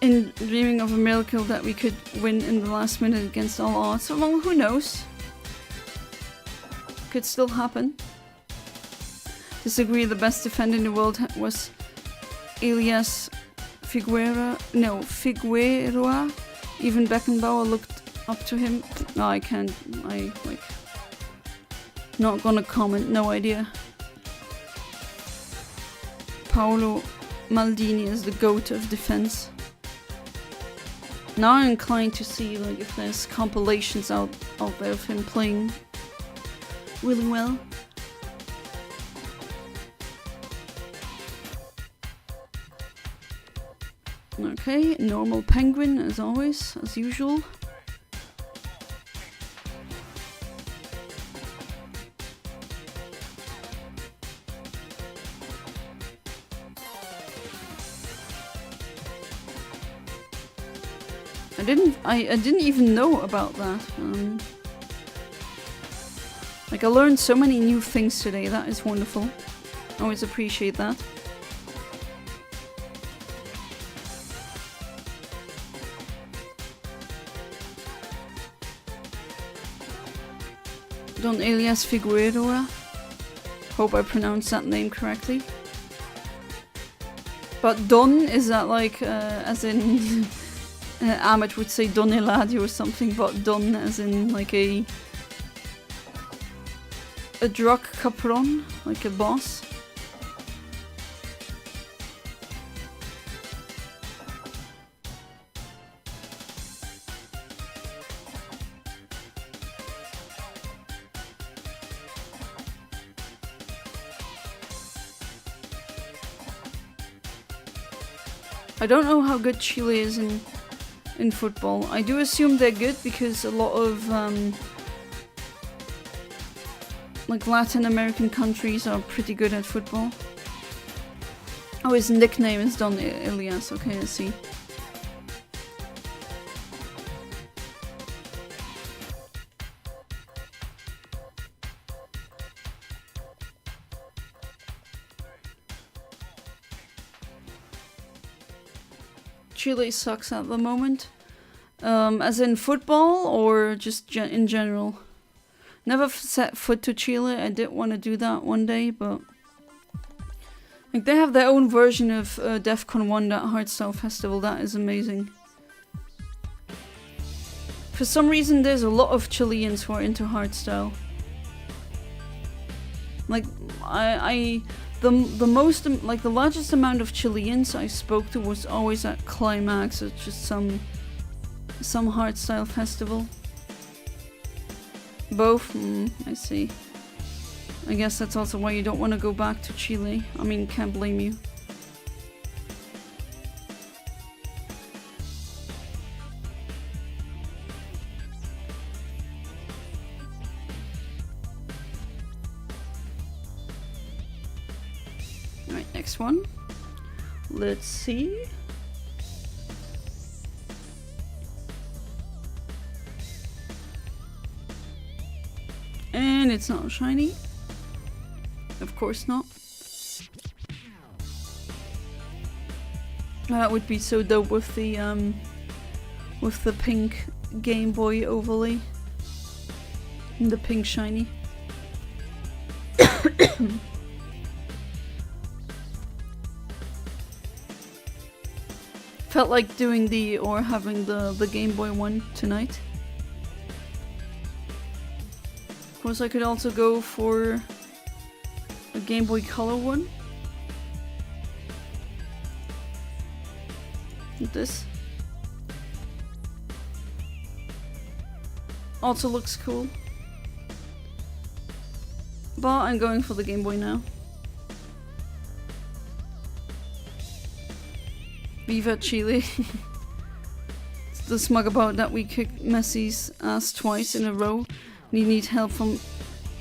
and dreaming of a miracle that we could win in the last minute against all odds. Well, who knows? Could still happen. Disagree, the best defender in the world was Elias Figueroa. No, Figueroa. Even Beckenbauer looked up to him. No, I can't. Not gonna comment, no idea. Paolo Maldini is the GOAT of defense. Now I'm inclined to see like if there's compilations out there of him playing really well. Okay, normal penguin as always, as usual. I didn't even know about that. Like I learned so many new things today. That is wonderful. I always appreciate that. Don Elias Figueroa. Hope I pronounced that name correctly. But Don, is that like as in Amit would say Don Eladio or something, but Don as in like a drug capron, like a boss. I don't know how good Chile is in football. I do assume they're good because a lot of like Latin American countries are pretty good at football. Oh, his nickname is Don Elias. Okay, I see. Chile sucks at the moment. As in football or just in general? Never set foot to Chile. I did want to do that one day, but like they have their own version of DEFCON 1, that hardstyle festival. That is amazing. For some reason, there's a lot of Chileans who are into hardstyle. Like the most, like the largest amount of Chileans I spoke to was always at Climax, or just some hardstyle festival. Both? I see. I guess that's also why you don't want to go back to Chile. I mean, can't blame you. Alright, next one. Let's see. And it's not shiny. Of course not. That would be so dope with the pink Game Boy overlay. And the pink shiny. Felt like doing having the Game Boy one tonight. Of course, I could also go for a Game Boy Color one. This also looks cool. but I'm going for the Game Boy now. Viva Chile. The smug about that we kicked Messi's ass twice in a row. And you need help from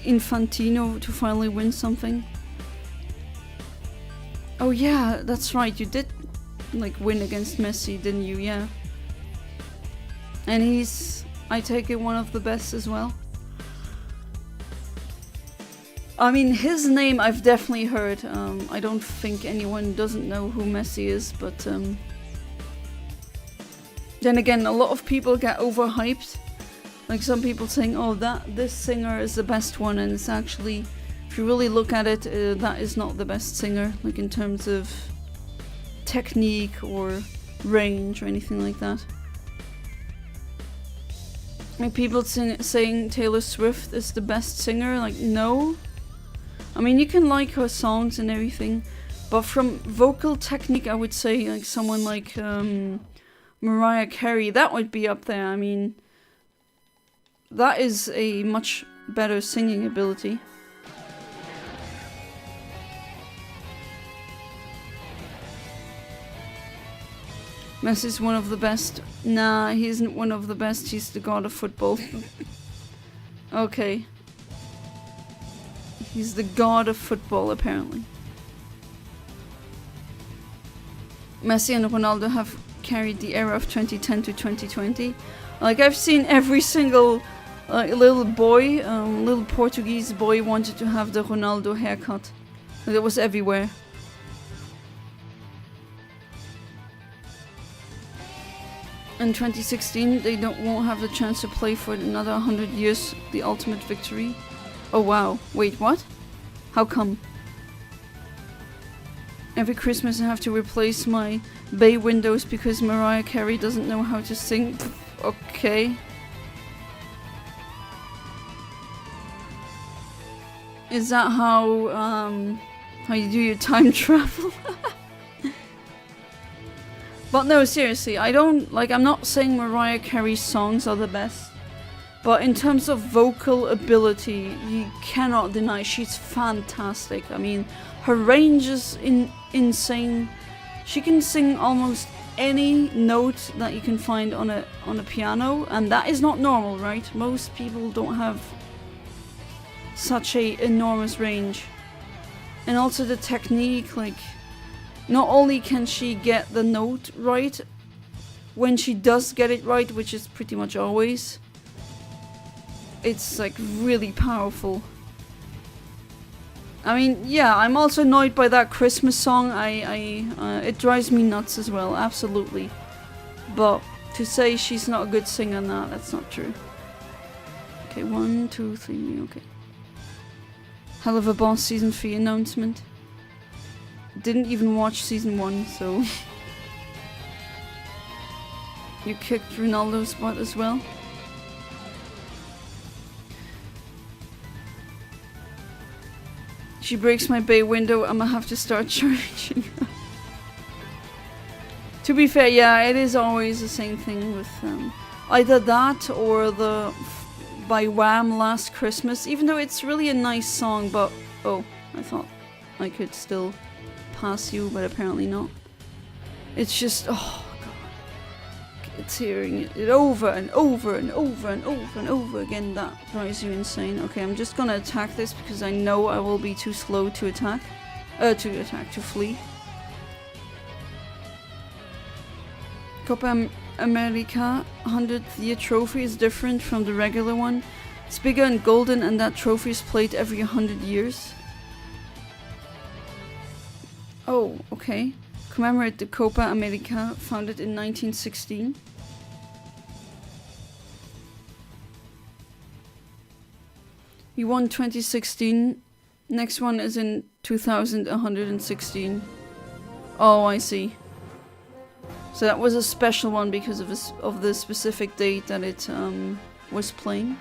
Infantino to finally win something. Oh yeah, that's right, you did like win against Messi, didn't you? Yeah. And he's, I take it, one of the best as well. I mean, his name I've definitely heard. I don't think anyone doesn't know who Messi is, but then again, a lot of people get overhyped. Like some people saying, oh, this singer is the best one, and it's actually, if you really look at it, that is not the best singer, like in terms of technique or range or anything like that. Like people saying Taylor Swift is the best singer, like no. I mean, you can like her songs and everything, but from vocal technique, I would say like someone like Mariah Carey, that would be up there. I mean, that is a much better singing ability. Messi's one of the best. Nah, he isn't one of the best. He's the god of football. Okay. He's the god of football, apparently. Messi and Ronaldo have carried the era of 2010 to 2020. Like, I've seen every single little boy, little Portuguese boy wanted to have the Ronaldo haircut. Like, it was everywhere. In 2016, they won't have the chance to play for another 100 years, the ultimate victory. Oh wow, wait, what? How come? Every Christmas I have to replace my bay windows because Mariah Carey doesn't know how to sing. Okay. Is that how you do your time travel? But no, seriously, I'm not saying Mariah Carey's songs are the best. But in terms of vocal ability, you cannot deny she's fantastic. I mean, her range is insane. She can sing almost any note that you can find on a piano, and that is not normal, right? Most people don't have such a enormous range. And also the technique, like, not only can she get the note right, when she does get it right, which is pretty much always, it's like really powerful. I mean, yeah, I'm also annoyed by that Christmas song. It drives me nuts as well, absolutely. But to say she's not a good singer, nah, that's not true. Okay, 1, 2, 3, okay. Hell of a Boss Season 3 announcement. Didn't even watch Season 1, so... You kicked Ronaldo's butt as well. She breaks my bay window, I'ma have to start charging her. To be fair, yeah, it is always the same thing with either that or the by Wham! Last Christmas, even though it's really a nice song, but oh, I thought I could still pass you, but apparently not. It's just, oh god, it's hearing it over and over and over and over and over again, that drives you insane. Okay, I'm just gonna attack this because I know I will be too slow to attack, to flee. Copa America 100th year trophy is different from the regular one. It's bigger and golden, and that trophy is played every 100 years. Oh, okay. Commemorate the Copa America, founded in 1916. You won 2016. Next one is in 2116. Oh, I see. So that was a special one because of the specific date that it was playing.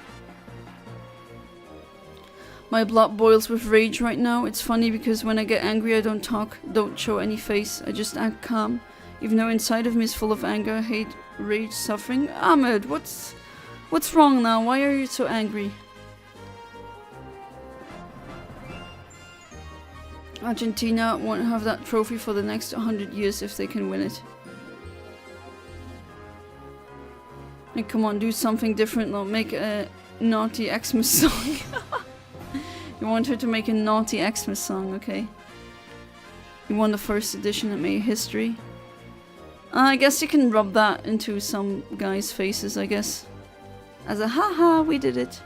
My blood boils with rage right now. It's funny because when I get angry I don't talk, don't show any face. I just act calm. Even though inside of me is full of anger, hate, rage, suffering. Ahmed, what's wrong now? Why are you so angry? Argentina won't have that trophy for the next 100 years if they can win it. Like, come on, do something different, though. Make a naughty Xmas song. You want her to make a naughty Xmas song, okay? You won the first edition that made history. I guess you can rub that into some guys' faces, I guess. As a haha, we did it.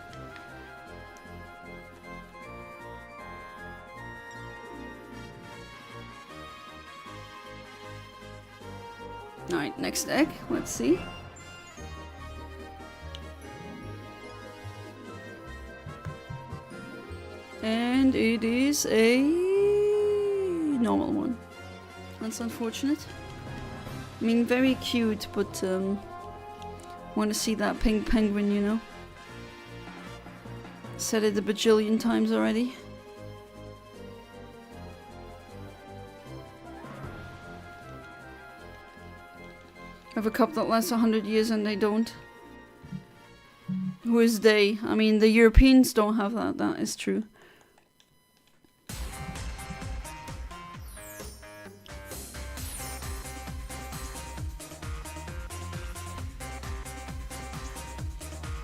Alright, next egg. Let's see. And it is a normal one. That's unfortunate. I mean, very cute, but want to see that pink penguin, you know. Said it a bajillion times already. I have a cup that lasts 100 years and they don't. Who is they? I mean, the Europeans don't have that, that is true.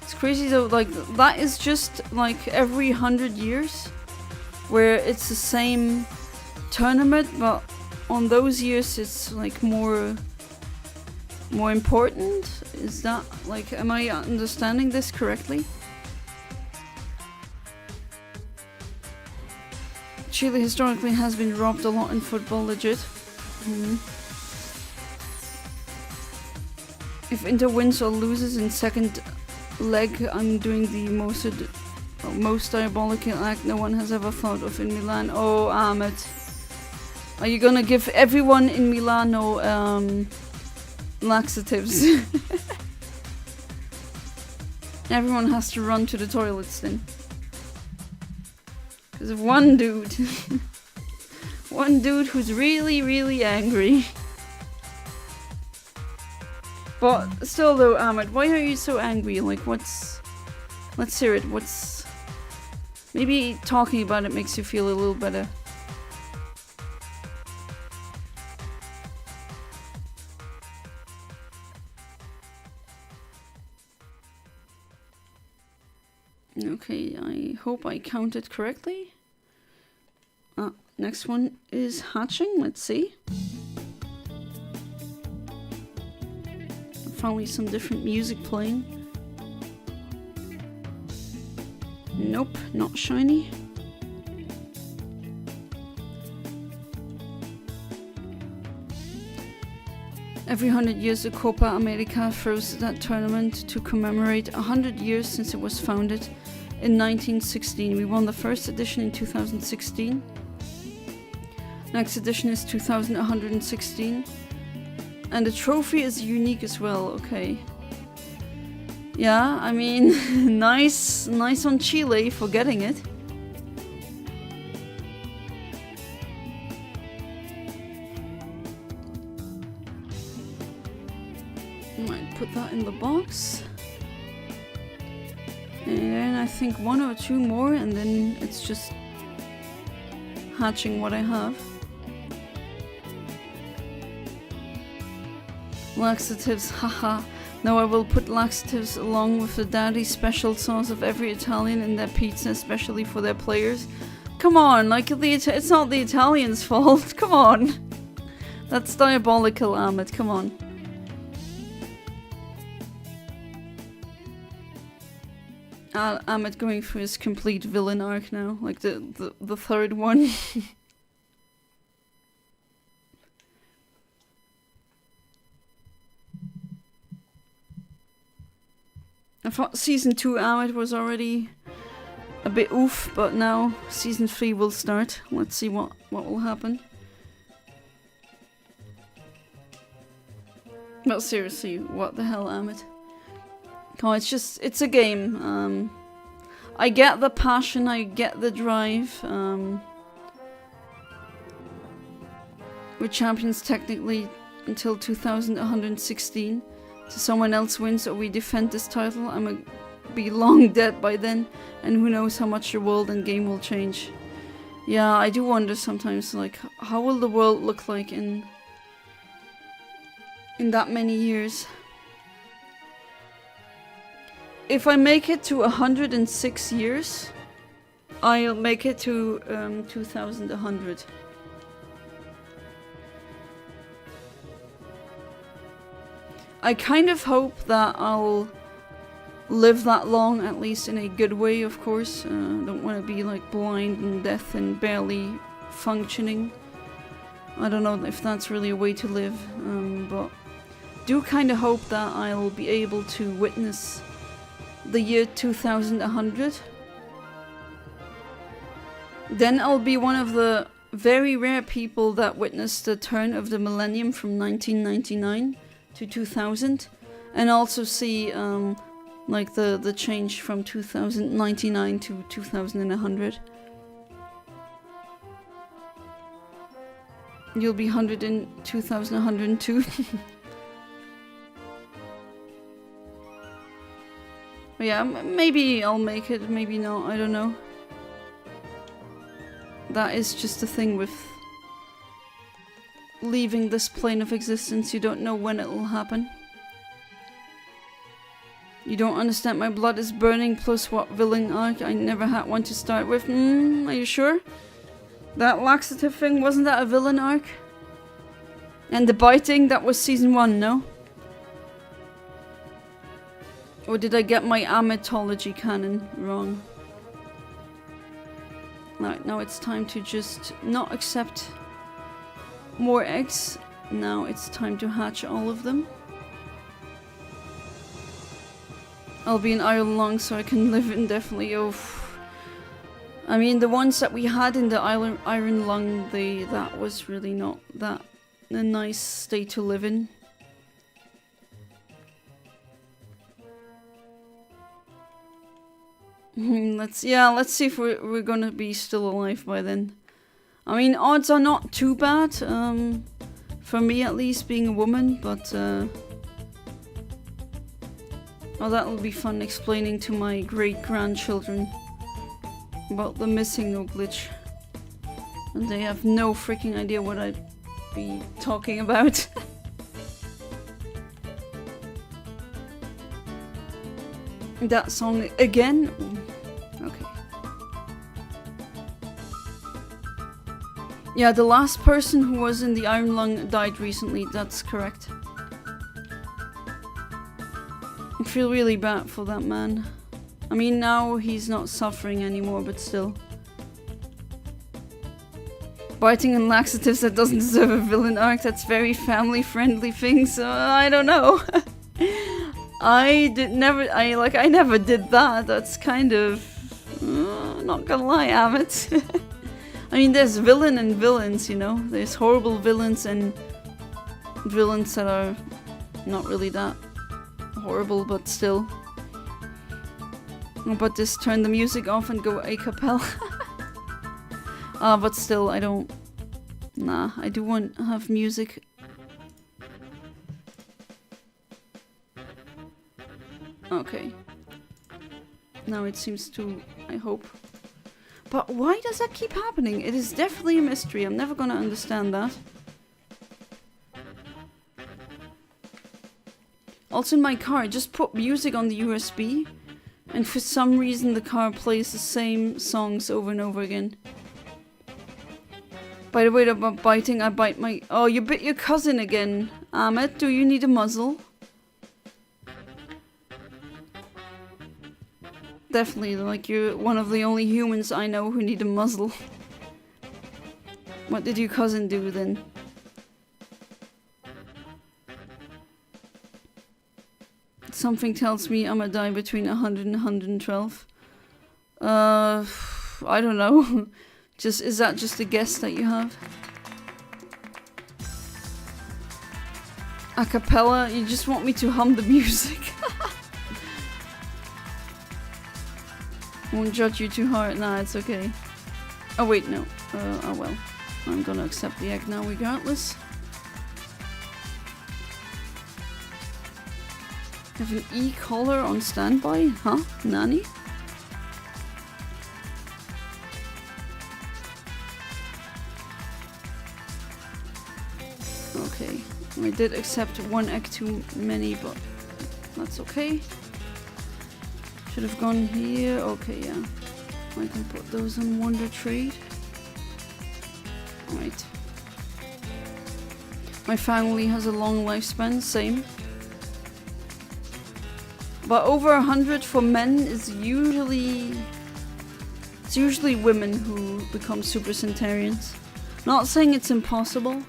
It's crazy though, like, that is just like every 100 years where it's the same tournament, but on those years it's like more important? Is that, like, am I understanding this correctly? Chile historically has been robbed a lot in football, legit. If Inter wins or loses in second leg, I'm doing the most diabolical act no one has ever thought of in Milan. Oh, Ahmed. Are you gonna give everyone in Milano laxatives? Everyone has to run to the toilets then. Because of one dude. One dude who's really, really angry. But still though, Ahmed, why are you so angry? Like, what's... Let's hear it. What's... Maybe talking about it makes you feel a little better. Okay, I hope I counted correctly. Next one is hatching. Let's see. Finally some different music playing. Nope, not shiny. Every 100 years, the Copa America throws that tournament to commemorate 100 years since it was founded in 1916. We won the first edition in 2016. Next edition is 2116. And the trophy is unique as well, okay. Yeah, I mean, nice on Chile for getting it. Might put that in the box. And then I think one or two more, and then it's just hatching what I have. Laxatives, haha. Now I will put laxatives along with the daddy special sauce of every Italian in their pizza, especially for their players. Come on, like it's not the Italians' fault. Come on. That's diabolical, Ahmed. Come on. Ahmed going for his complete villain arc now, like the third one. I thought season 2 Ahmed was already a bit oof, but now season 3 will start. Let's see what will happen. But seriously, what the hell, Ahmed? Oh, it's a game. I get the passion, I get the drive. We're champions technically until 2116. So someone else wins or we defend this title, I'm be long dead by then, and who knows how much your world and game will change. Yeah, I do wonder sometimes, like, how will the world look like in that many years? If I make it to 106 years, I'll make it to 2100. I kind of hope that I'll live that long, at least in a good way, of course. Don't want to be like blind and deaf and barely functioning. I don't know if that's really a way to live, but do kind of hope that I'll be able to witness the year 2100. Then I'll be one of the very rare people that witnessed the turn of the millennium from 1999 to 2000, and also see like the change from 2099 to 2100. You'll be 100 in 2102. Yeah, maybe I'll make it, maybe not, I don't know. That is just the thing with leaving this plane of existence. You don't know when it will happen. You don't understand, my blood is burning, plus what villain arc? I never had one to start with. Are you sure? That laxative thing, wasn't that a villain arc? And the biting, that was season 1, no? Or did I get my ametology canon wrong? Right, now it's time to just not accept more eggs. Now it's time to hatch all of them. I'll be an iron lung so I can live indefinitely. Oh, I mean, the ones that we had in the iron lung, that was really not that a nice state to live in. Let's see if we're gonna be still alive by then. I mean, odds are not too bad, for me at least, being a woman, but oh, that'll be fun explaining to my great-grandchildren about the missing no glitch. And they have no freaking idea what I'd be talking about. That song again? Okay. Yeah, the last person who was in the Iron Lung died recently, that's correct. I feel really bad for that man. I mean, now he's not suffering anymore, but still. Biting and laxatives, that doesn't deserve a villain arc, that's very family-friendly thing, so I don't know. I never did that. That's kind of not gonna lie, Amit. I mean, there's villain and villains, you know. There's horrible villains and villains that are not really that horrible, but still. But just turn the music off and go a cappella. But still, I don't. Nah, I do want to have music. Okay. Now it seems to, I hope. But why does that keep happening? It is definitely a mystery. I'm never gonna understand that. Also in my car, I just put music on the USB, and for some reason the car plays the same songs over and over again. By the way, about biting, I bite my... Oh, you bit your cousin again. Ahmed, do you need a muzzle? Definitely, like, you're one of the only humans I know who need a muzzle. What did your cousin do then? Something tells me I'm gonna die between 100 and 112. I don't know. Is that just a guess that you have? A cappella? You just want me to hum the music? Won't judge you too hard. Nah, it's okay. Oh wait, no. Oh well. I'm gonna accept the egg now regardless. Have an e-collar on standby? Huh? Nani? Okay. I did accept one egg too many, but that's okay. Should have gone here. Okay, yeah. I can put those on Wonder Trade. Alright. My family has a long lifespan, same. But over 100 for men is usually... It's usually women who become Super Centurions. Not saying it's impossible.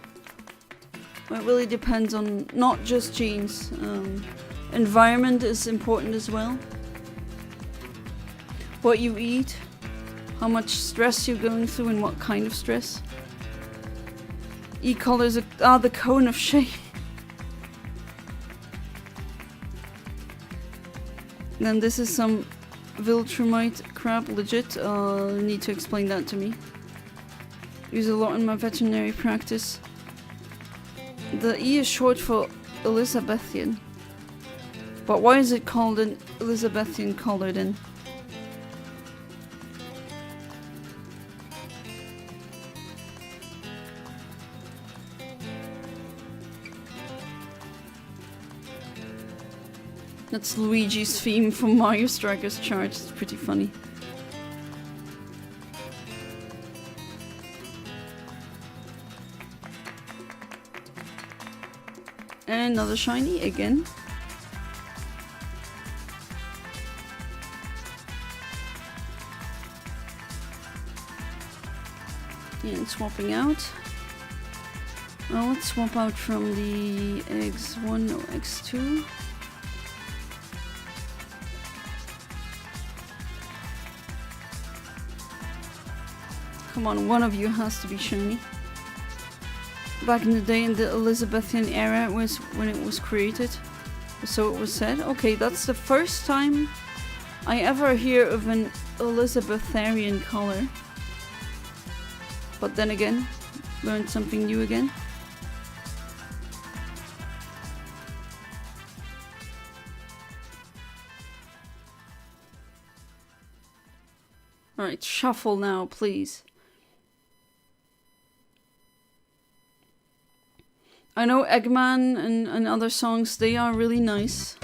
It really depends on not just genes. Environment is important as well. What you eat. How much stress you're going through and what kind of stress. E-colors are the cone of shame. Then this is some Viltrumite crap, legit. Need to explain that to me. Use a lot in my veterinary practice. The E is short for Elizabethan. But why is it called an Elizabethan colored in? That's Luigi's theme from Mario Strikers Charge. It's pretty funny. And another shiny again. And swapping out. Well, let's swap out from the X1 or X2. Come on, one of you has to be shiny. Back in the day, in the Elizabethan era, was when it was created. So it was said. Okay, that's the first time I ever hear of an Elizabetharian color. But then again, learned something new again. Alright, shuffle now, please. I know Eggman and other songs, they are really nice.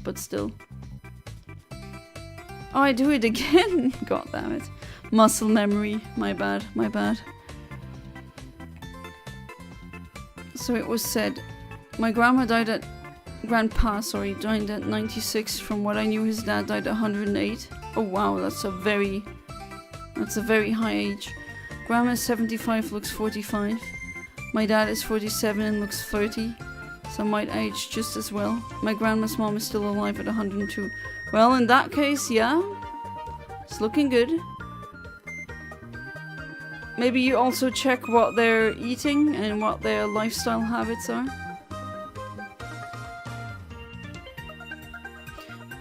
But still. Oh, I do it again! God damn it. Muscle memory. My bad, my bad. So it was said, my grandpa died at... Grandpa, sorry, died at 96. From what I knew, his dad died at 108. Oh wow, that's a very high age. Grandma is 75, looks 45. My dad is 47 and looks 30, so might age just as well. My grandma's mom is still alive at 102. Well, in that case, yeah, it's looking good. Maybe you also check what they're eating and what their lifestyle habits are.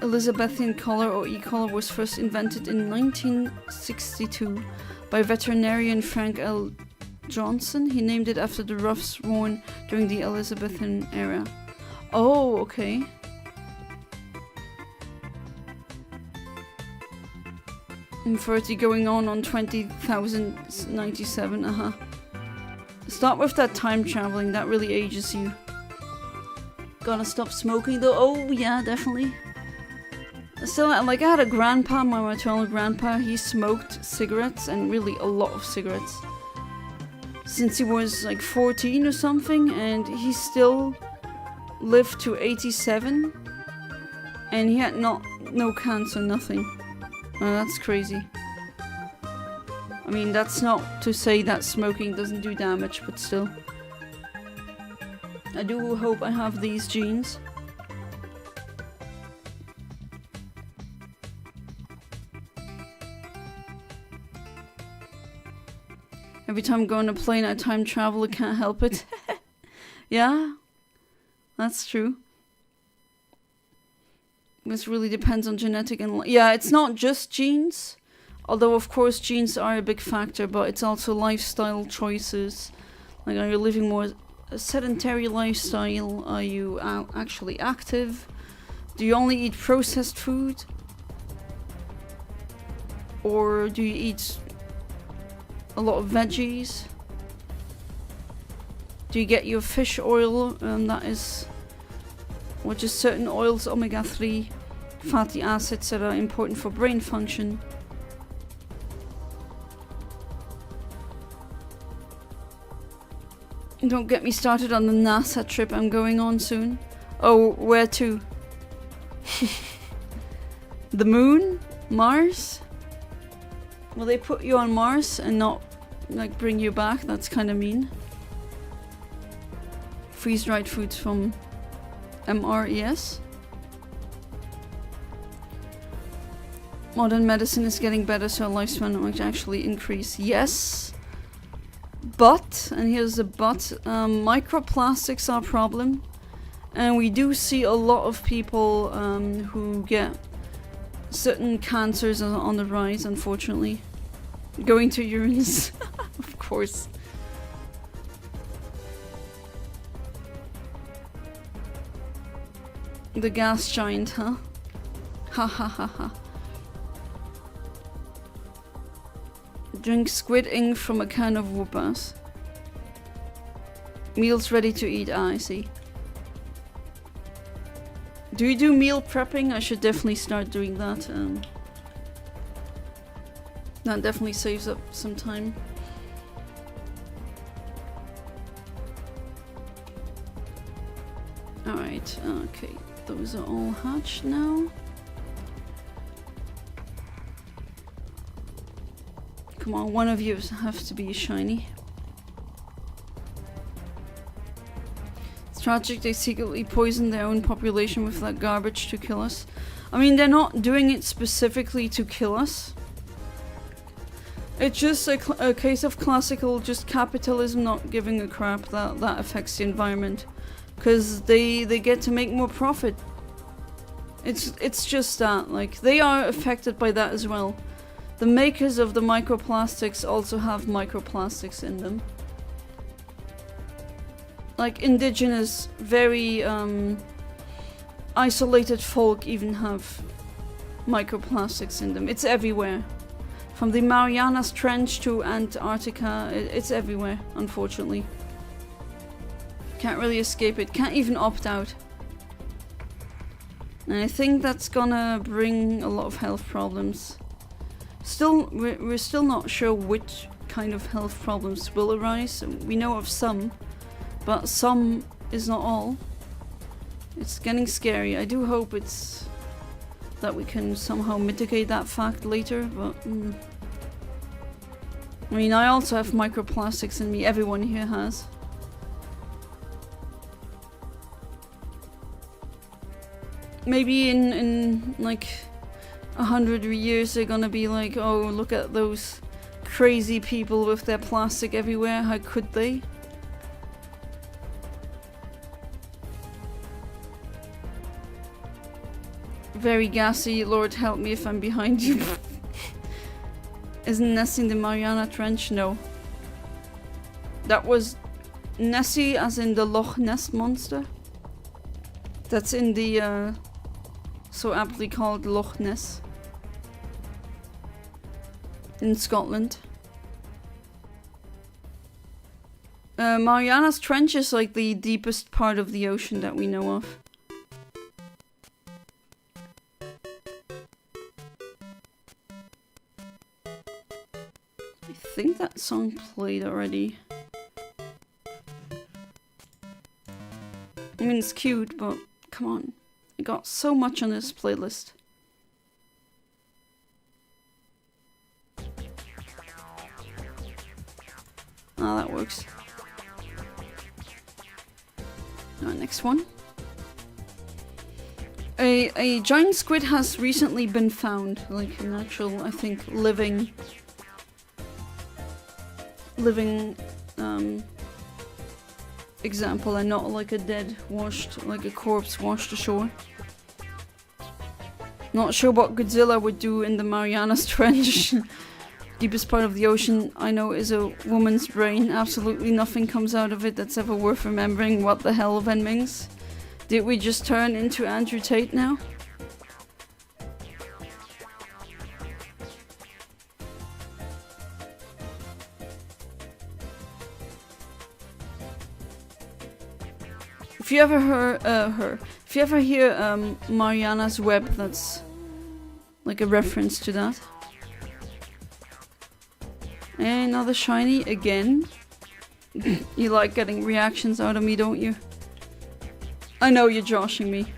Elizabethan color or e-color was first invented in 1962 by veterinarian Frank L. Johnson. He named it after the ruffs worn during the Elizabethan era. Oh, okay. And 30 going on 20,097, Start with that time traveling, that really ages you. Gotta stop smoking though, oh yeah, definitely. Still, like, I had a grandpa, my maternal grandpa, he smoked cigarettes, and really a lot of cigarettes. Since he was like 14 or something, and he still lived to 87. And he had no cancer, nothing. Oh, that's crazy. I mean, that's not to say that smoking doesn't do damage, but still. I do hope I have these genes. Every time I go on a plane, I time travel, I can't help it. Yeah, that's true. This really depends on genetic and... Yeah, it's not just genes. Although, of course, genes are a big factor, but it's also lifestyle choices. Like, are you living more a sedentary lifestyle? Are you actually active? Do you only eat processed food? Or do you eat a lot of veggies? Do you get your fish oil? That is, which is certain oils, omega-3 fatty acids that are important for brain function. Don't get me started on the NASA trip I'm going on soon. Oh, where to? The moon? Mars? Will they put you on Mars and not, like, bring you back? That's kind of mean. Freeze-dried foods from MRES. Modern medicine is getting better, so lifespan might actually increase. Yes. But, and here's the but, microplastics are a problem. And we do see a lot of people who get certain cancers on the rise, unfortunately. Going to urines, of course. The gas giant, huh? Ha ha ha ha. Drink squid ink from a can of whoopas. Meals ready to eat, I see. Do you do meal prepping? I should definitely start doing that. That definitely saves up some time. Alright, okay. Those are all hatched now. Come on, one of you has to be a shiny. It's tragic they secretly poisoned their own population with that garbage to kill us. I mean, they're not doing it specifically to kill us. It's just a case of classical just capitalism not giving a crap that affects the environment. Because they get to make more profit. It's just that, like, they are affected by that as well. The makers of the microplastics also have microplastics in them. Like indigenous, very isolated folk even have microplastics in them. It's everywhere. From the Marianas Trench to Antarctica, it's everywhere, unfortunately. Can't really escape it, can't even opt out. And I think that's gonna bring a lot of health problems. Still, we're still not sure which kind of health problems will arise. We know of some, but some is not all. It's getting scary. I do hope it's that we can somehow mitigate that fact later, but I mean, I also have microplastics in me. Everyone here has. Maybe in like 100 years they're gonna be like, oh, look at those crazy people with their plastic everywhere. How could they? Very gassy. Lord help me if I'm behind you. Isn't Nessie in the Mariana Trench? No. That was Nessie as in the Loch Ness monster. That's in the so aptly called Loch Ness in Scotland. Mariana's Trench is like the deepest part of the ocean that we know of. I think that song played already. I mean, it's cute, but come on. I got so much on this playlist. Ah, that works. Next one. A giant squid has recently been found. Like an actual, I think, living example, and not like a dead, washed, like a corpse washed ashore. Not sure what Godzilla would do in the Marianas Trench. Deepest part of the ocean, I know, is a woman's brain. Absolutely nothing comes out of it that's ever worth remembering. What the hell, Venmings? Did we just turn into Andrew Tate now? If you ever if you ever hear Mariana's Web, that's like a reference to that. And another shiny again. You like getting reactions out of me, don't you? I know you're joshing me.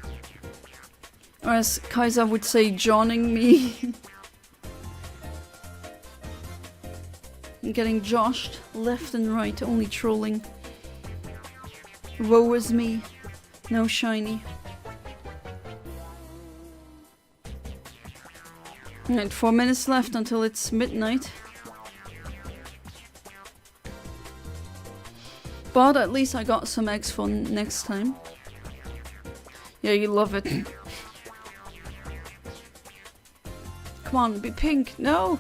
Or as Kaiser would say, joning me. I'm getting joshed left and right, only trolling. Woe is me. No shiny. Alright, 4 minutes left until it's midnight. But at least I got some eggs for next time. Yeah, you love it. Come on, be pink. No!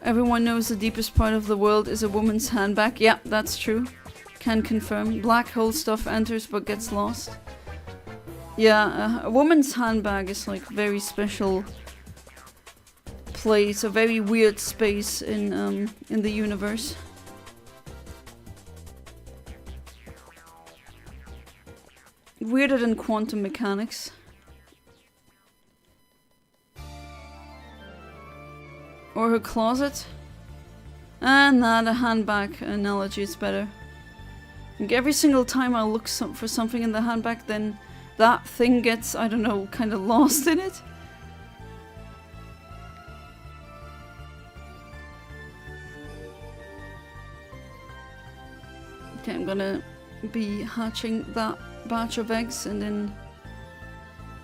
Everyone knows the deepest part of the world is a woman's handbag. Yeah, that's true. Can confirm. Black hole stuff enters but gets lost. Yeah, a woman's handbag is like very special place, a very weird space in the universe. Weirder than quantum mechanics. Or her closet. Nah, the handbag analogy is better. Like every single time I look for something in the handbag, then that thing gets, I don't know, kind of lost in it. Okay, I'm gonna be hatching that batch of eggs and then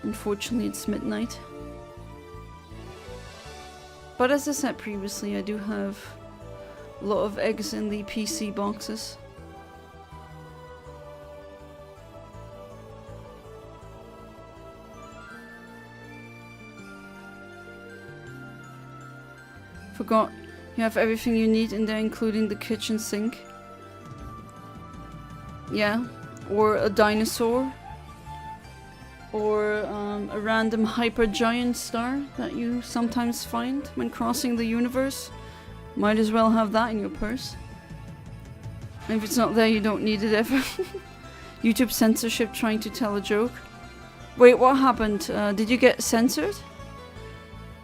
unfortunately it's midnight. But as I said previously, I do have a lot of eggs in the PC boxes. Forgot, you have everything you need in there, including the kitchen sink. Yeah, or a dinosaur. Or a random hyper-giant star that you sometimes find when crossing the universe. Might as well have that in your purse. And if it's not there, you don't need it ever. YouTube censorship trying to tell a joke. Wait, what happened? Did you get censored?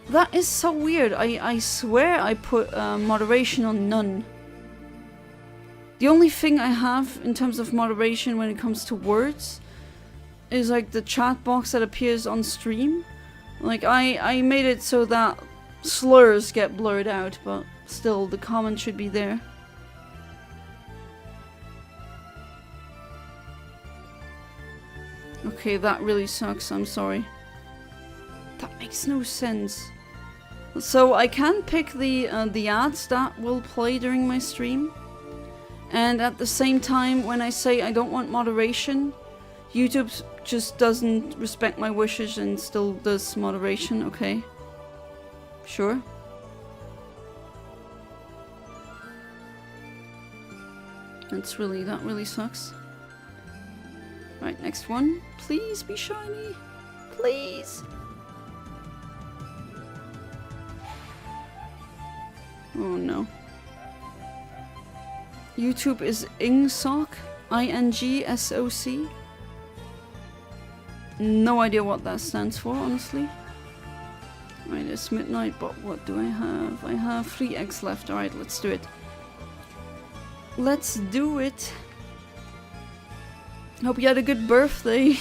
That is so weird. I swear I put moderation on none. The only thing I have in terms of moderation when it comes to words is like the chat box that appears on stream. Like I made it so that slurs get blurred out, but still the comment should be there. Okay, that really sucks, I'm sorry. That makes no sense. So I can pick the ads that will play during my stream. And at the same time, when I say I don't want moderation, YouTube just doesn't respect my wishes and still does moderation, okay? Sure. That really sucks. Right, next one. Please be shiny. Please. Oh no. YouTube is ingsoc? I-N-G-S-O-C? No idea what that stands for, honestly. Alright, it's midnight, but what do I have? I have 3 eggs left. Alright, let's do it. Let's do it. Hope you had a good birthday.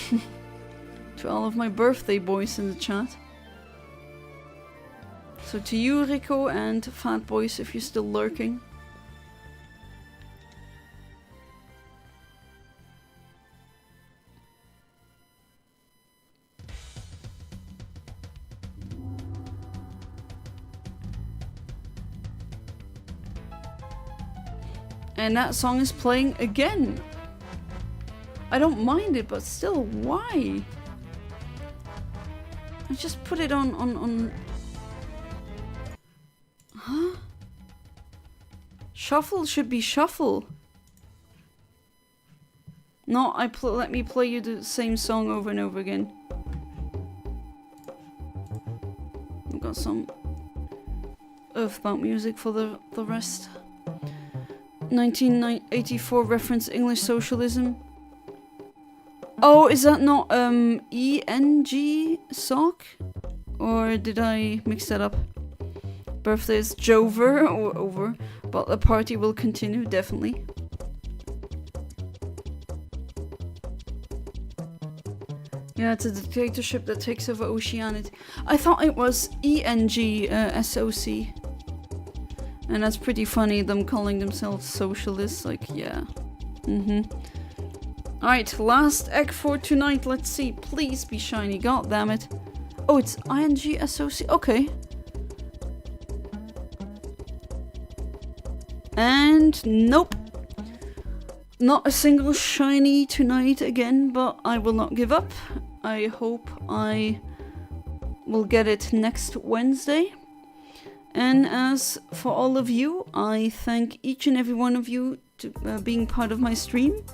To all of my birthday boys in the chat. So to you, Rico, and Fat Boys, if you're still lurking. And that song is playing again. I don't mind it, but still, why? I just put it on... Huh? Shuffle should be shuffle. No, let me play you the same song over and over again. I've got some Earthbound music for the rest. 1984 reference English socialism. Oh, is that not ENG sock? Or did I mix that up? Birthday is Jover or over, but the party will continue, definitely. Yeah, it's a dictatorship that takes over Oceanity. I thought it was ENG SOC. And that's pretty funny, them calling themselves socialists, like, yeah. Alright, last egg for tonight, let's see. Please be shiny, god damn it. Oh, it's ING SOC, okay. And nope. Not a single shiny tonight again, but I will not give up. I hope I will get it next Wednesday. And as for all of you, I thank each and every one of you to being part of my stream.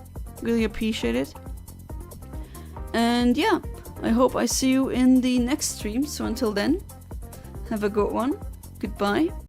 Really appreciate it. And yeah, I hope I see you in the next stream. So until then, have a good one. Goodbye.